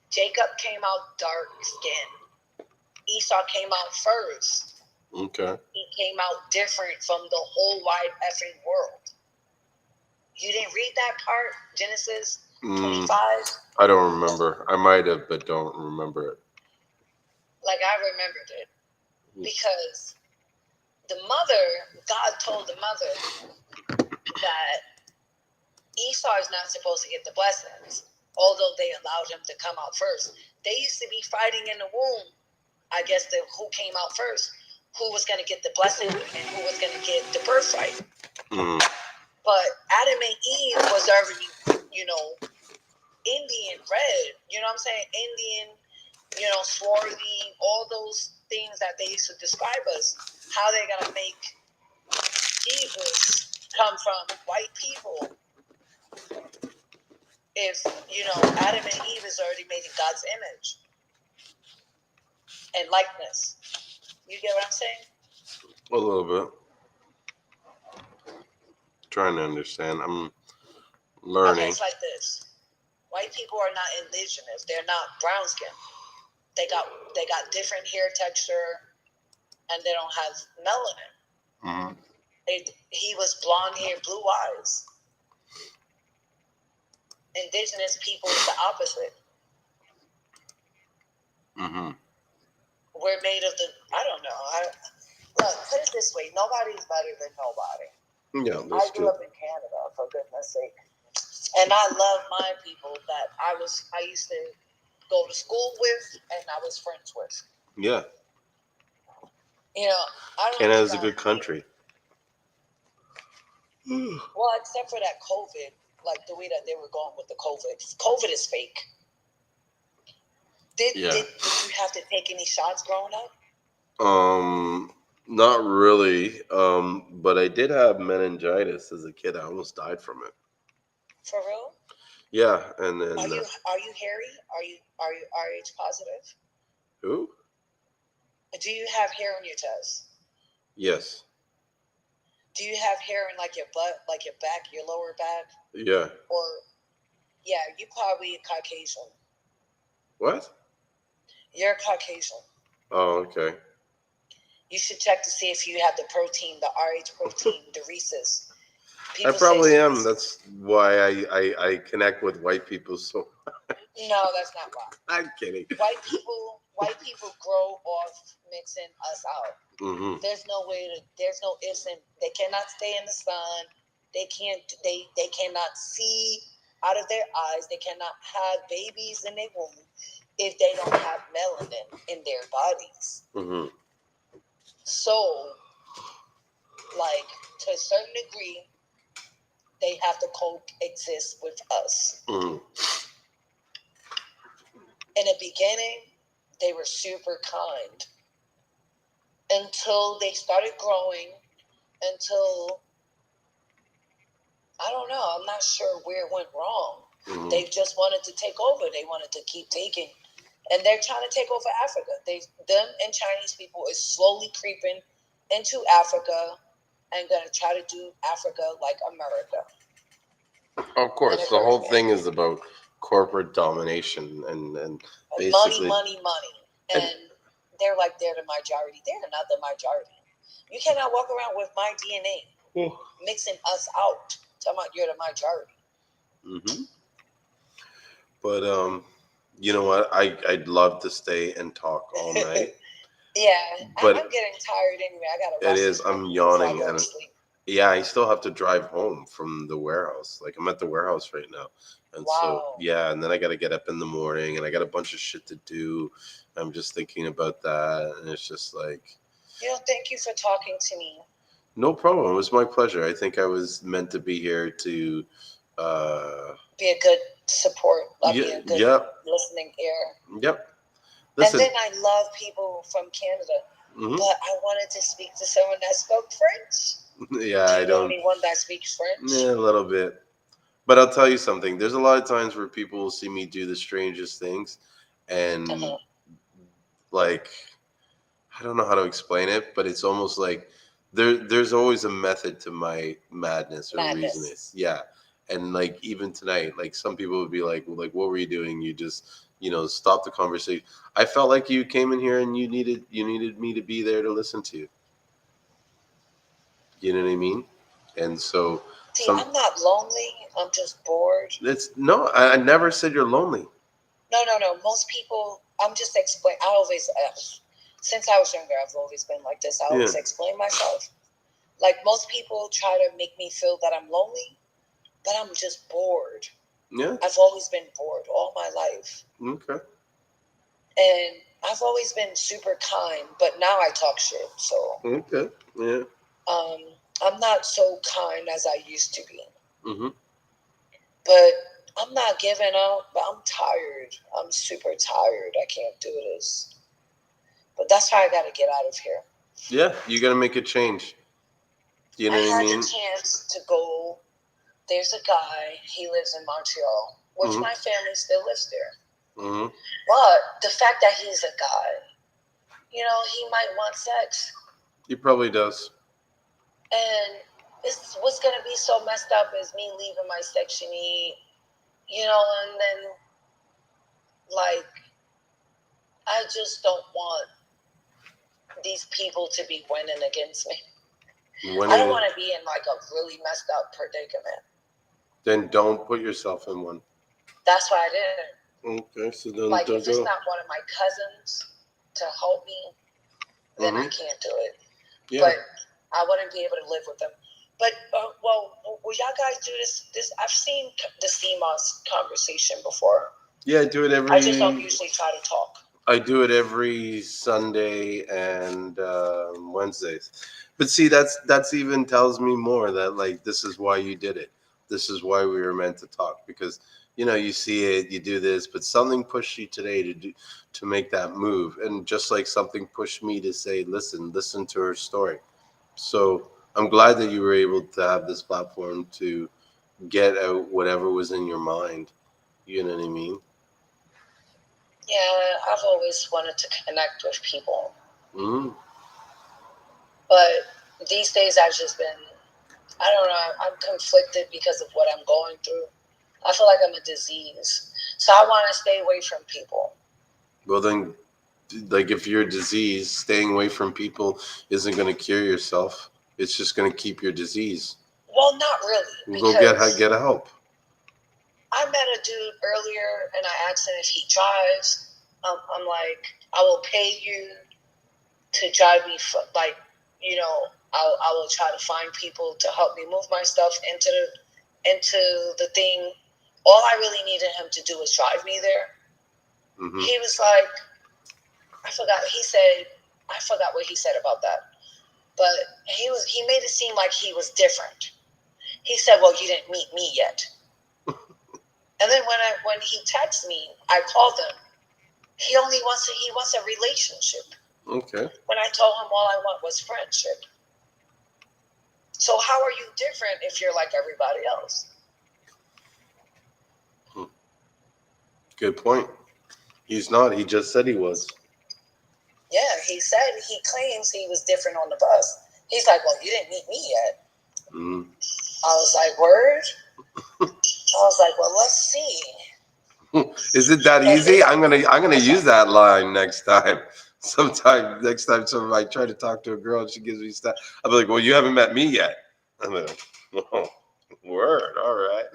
Jacob came out dark skinned. Esau came out first. Okay. He came out different from the whole wide effing world. You didn't read that part, Genesis 25? I don't remember. I might have, but don't remember it. Like I remembered it. Because the mother, God told the mother that Esau is not supposed to get the blessings, although they allowed him to come out first. They used to be fighting in the womb. I guess who came out first, who was going to get the blessing and who was going to get the birthright. But Adam and Eve was already, Indian red. You know what I'm saying? Indian, swarthy, all those things that they used to describe us. How they're going to make Jesus come from white people if, Adam and Eve is already made in God's image and likeness. You get what I'm saying? A little bit. Trying to understand. I'm learning. Okay, it's like this. White people are not indigenous. They're not brown skin. They got different hair texture, and they don't have melanin. He was blonde hair, blue eyes. Indigenous people is the opposite. We're made of I don't know. Look, put it this way: nobody's better than nobody. Yeah, I grew up in Canada, for goodness sake, and I love my people that I used to go to school with, and I was friends with. Yeah. I don't. Canada's a good country. Well, except for that COVID, like the way that they were going with the COVID. COVID is fake. Did you have to take any shots growing up? Not really. But I did have meningitis as a kid. I almost died from it. For real? Yeah, and then. Are you hairy? Are you RH positive? Who? Do you have hair on your chest? Yes. Do you have hair in like your butt, like your back, your lower back? Yeah. Or, yeah, you probably Caucasian. What? You're Caucasian. Oh, okay. You should check to see if you have the protein, the RH protein, the rhesus. I probably am. That's why I connect with white people so. No, that's not why. I'm kidding. White people grow off mixing us out. There's no ifs and they cannot stay in the sun. They cannot see out of their eyes. They cannot have babies in their womb if they don't have melanin in their bodies. So, like, to a certain degree, they have to coexist with us. In the beginning, they were super kind until they started growing, until, I don't know, I'm not sure where it went wrong. They just wanted to take over. They wanted to keep taking. And they're trying to take over Africa. Them and Chinese people is slowly creeping into Africa and going to try to do Africa like America. Of course, the whole thing is about corporate domination and basically money. And they're like, they're the majority. They're not the majority. You cannot walk around with my DNA mixing us out. Talking about you're the majority. But you know what? I'd love to stay and talk all night. Yeah, but I'm getting tired anyway. I gotta. It is. I'm yawning and Yeah, I still have to drive home from the warehouse. Like I'm at the warehouse right now. And so Wow. yeah, and then I gotta get up in the morning and I got a bunch of shit to do. I'm just thinking about that and it's just like Thank you for talking to me. no problem. It was my pleasure. I think I was meant to be here to Be a good support. Be yeah, a good yep, listening ear. yep. Listen. And then I love people from Canada. Mhm. But I wanted to speak to someone that spoke French. Yeah, Do I you know don't. anyone that speaks French? Yeah, a little bit. But I'll tell you something. There's a lot of times where people will see me do the strangest things, and like I don't know how to explain it, but it's almost like there's always a method to my madness or reasoning. Yeah. And like even tonight, like some people would be like, what were you doing? You just, stop the conversation. I felt like you came in here and you needed me to be there to listen to you. You know what I mean? And so See, I'm not lonely. I'm just bored. no, I never said you're lonely. No. Most people, I'm just explain. I always, since I was younger, I've always been like this. I always explain myself. Like most people try to make me feel that I'm lonely, but I'm just bored. Yeah. I've always been bored all my life. Okay. And I've always been super kind, but now I talk shit. So okay. Yeah. I'm not so kind as I used to be. Mm-hmm. But I'm not giving up. But I'm tired. I'm super tired. I can't do this. But that's why I got to get out of here. Yeah, you got to make a change. You know what I mean? I had the chance to go. There's a guy. He lives in Montreal, which my family still lives there. Mm-hmm. But the fact that he's a guy, he might want sex. He probably does. And what's going to be so messed up is me leaving my Section E, and then, like, I just don't want these people to be winning against me. I don't want to be in, like, a really messed up predicament. Then don't put yourself in one. That's why I didn't. Okay, so then like, if it's not one of my cousins to help me, then I can't do it. Yeah. But I wouldn't be able to live with them. But, will y'all guys do this? I've seen the Seamoss conversation before. Yeah, I do it every... I just don't usually try to talk. I do it every Sunday and Wednesdays. But see, that's even tells me more that, like, this is why you did it. This is why we were meant to talk. Because, you see it, you do this, but something pushed you today to make that move. And just like something pushed me to say, listen to her story. So I'm glad that you were able to have this platform to get out whatever was in your mind. You know what I mean? Yeah, I've always wanted to connect with people. Mm-hmm. But these days I've just been, I don't know, I'm conflicted because of what I'm going through. I feel like I'm a disease. So I want to stay away from people. Well, then, like, if you're a disease, staying away from people isn't going to cure yourself. It's just going to keep your disease. Well, not really. Go get help. I met a dude earlier, and I asked him if he drives. I'm like, I will pay you to drive me. I will try to find people to help me move my stuff into the thing. All I really needed him to do was drive me there. Mm-hmm. He was like, I forgot what he said about that. But he made it seem like he was different. He said, "Well, you didn't meet me yet." And then when he texts me, I called him. He wants a relationship. Okay. When I told him all I want was friendship. So how are you different if you're like everybody else? Good point. He's not. He just said he was. Yeah, he claims he was different on the bus. He's like, "Well, you didn't meet me yet." Mm. I was like, "Word?" I was like, "Well, let's see." Is it that easy? I'm gonna use that line next time. Next time somebody try to talk to a girl and she gives me stuff, I'll be like, "Well, you haven't met me yet." I'm like, "Oh, word, all right."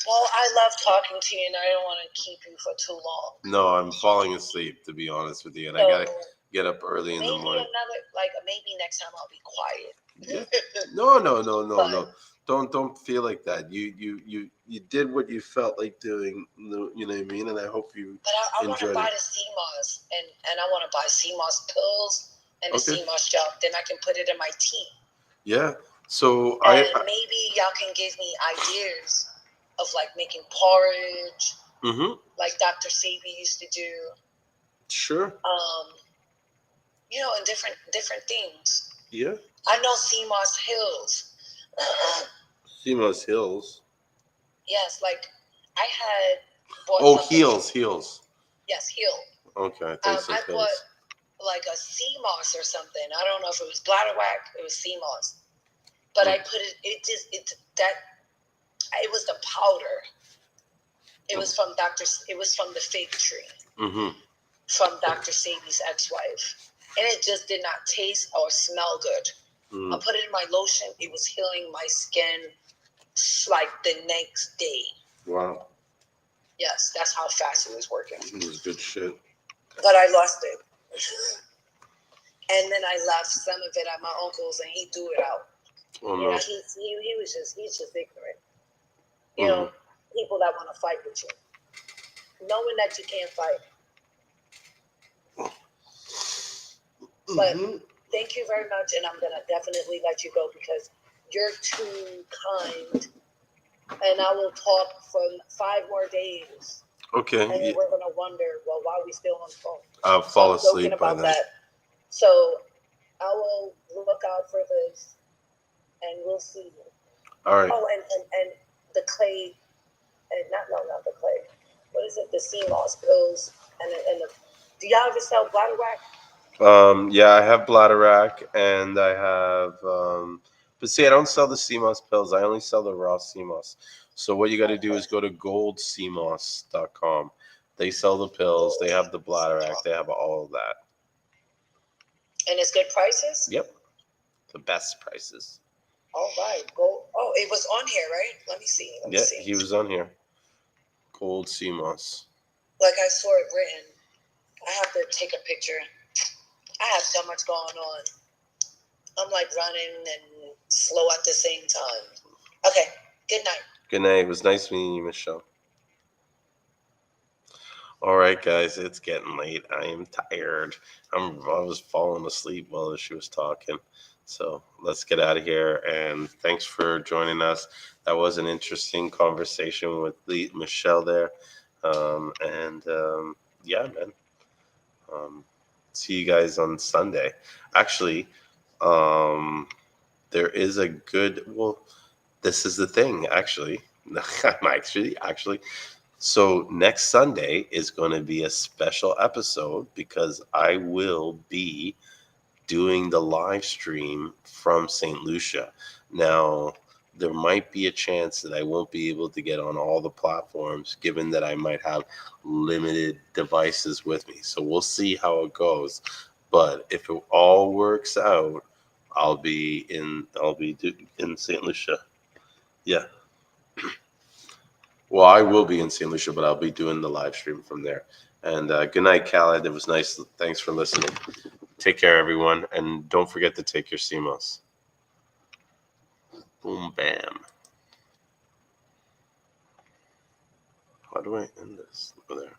Well, I love talking to you, and I don't want to keep you for too long. No, I'm falling asleep, to be honest with you, and I get up early in maybe the morning. Maybe next time I'll be quiet. Yeah. No, But- Don't feel like that. You did what you felt like doing. You know what I mean? And I hope you. But I want to enjoyed buy it. the Seamoss, and I want to buy Seamoss pills and the Okay. Seamoss gel. Then I can put it in my tea. Yeah. So And maybe y'all can give me ideas of like making porridge, like Dr. Sabi used to do. Sure. And different things. Yeah. I know Seamoss Hills. Seamoss Hills. Yes, like I had bought. Oh, heels. Yes, heel. Okay, I pills. bought like a Seamoss or something. I don't know if it was Bladderwhack. It was Seamoss, but I put it. It was the powder. It was from It was from the fig tree. From Dr. Sabi's ex-wife, and it just did not taste or smell good. I put it in my lotion. It was healing my skin like the next day. Wow. Yes, that's how fast it was working. It was good shit. But I lost it. And then I left some of it at my uncle's, and he threw it out. Oh no. He's just ignorant. You know, people that want to fight with you, knowing that you can't fight. But thank you very much, and I'm gonna definitely let you go because you're too kind. And I will talk for 5 more days. Okay. And then we're gonna wonder, well, why are we still on the phone? I'll fall asleep by then. So I will look out for this, and we'll see. All right. Oh, and the clay, and not the clay. What is it? The Seamoss pills, and the. Do y'all ever sell Bladderwhack? Yeah, I have Bladderwhack, and I have. But see, I don't sell the Cmos pills. I only sell the raw Seamoss. So what you got to do is go to goldcmos.com. They sell the pills. They have the Bladderwhack. They have all of that. And it's good prices? Yep. The best prices. All right. Gold. Oh, it was on here, right? Let me see. He was on here. Gold Seamoss. Like I saw it written. I have to take a picture. I have so much going on. I'm like running and slow at the same time. Okay. Good night. Good night. It was nice meeting you, Michelle. All right, guys, it's getting late. I am tired. I was falling asleep while she was talking. So let's get out of here. And thanks for joining us. That was an interesting conversation with Michelle there. Yeah, man. See you guys on Sunday. Actually, there is a good. Well, this is the thing. Actually, actually. So next Sunday is going to be a special episode because I will be doing the live stream from St. Lucia. Now, there might be a chance that I won't be able to get on all the platforms given that I might have limited devices with me. So we'll see how it goes. But if it all works out, I'll be in St. Lucia. Yeah. Well, I will be in St. Lucia, but I'll be doing the live stream from there. And good night, Khaled. It was nice. Thanks for listening. Take care, everyone. And don't forget to take your Seamoss. Boom, bam. How do I end this? Over there.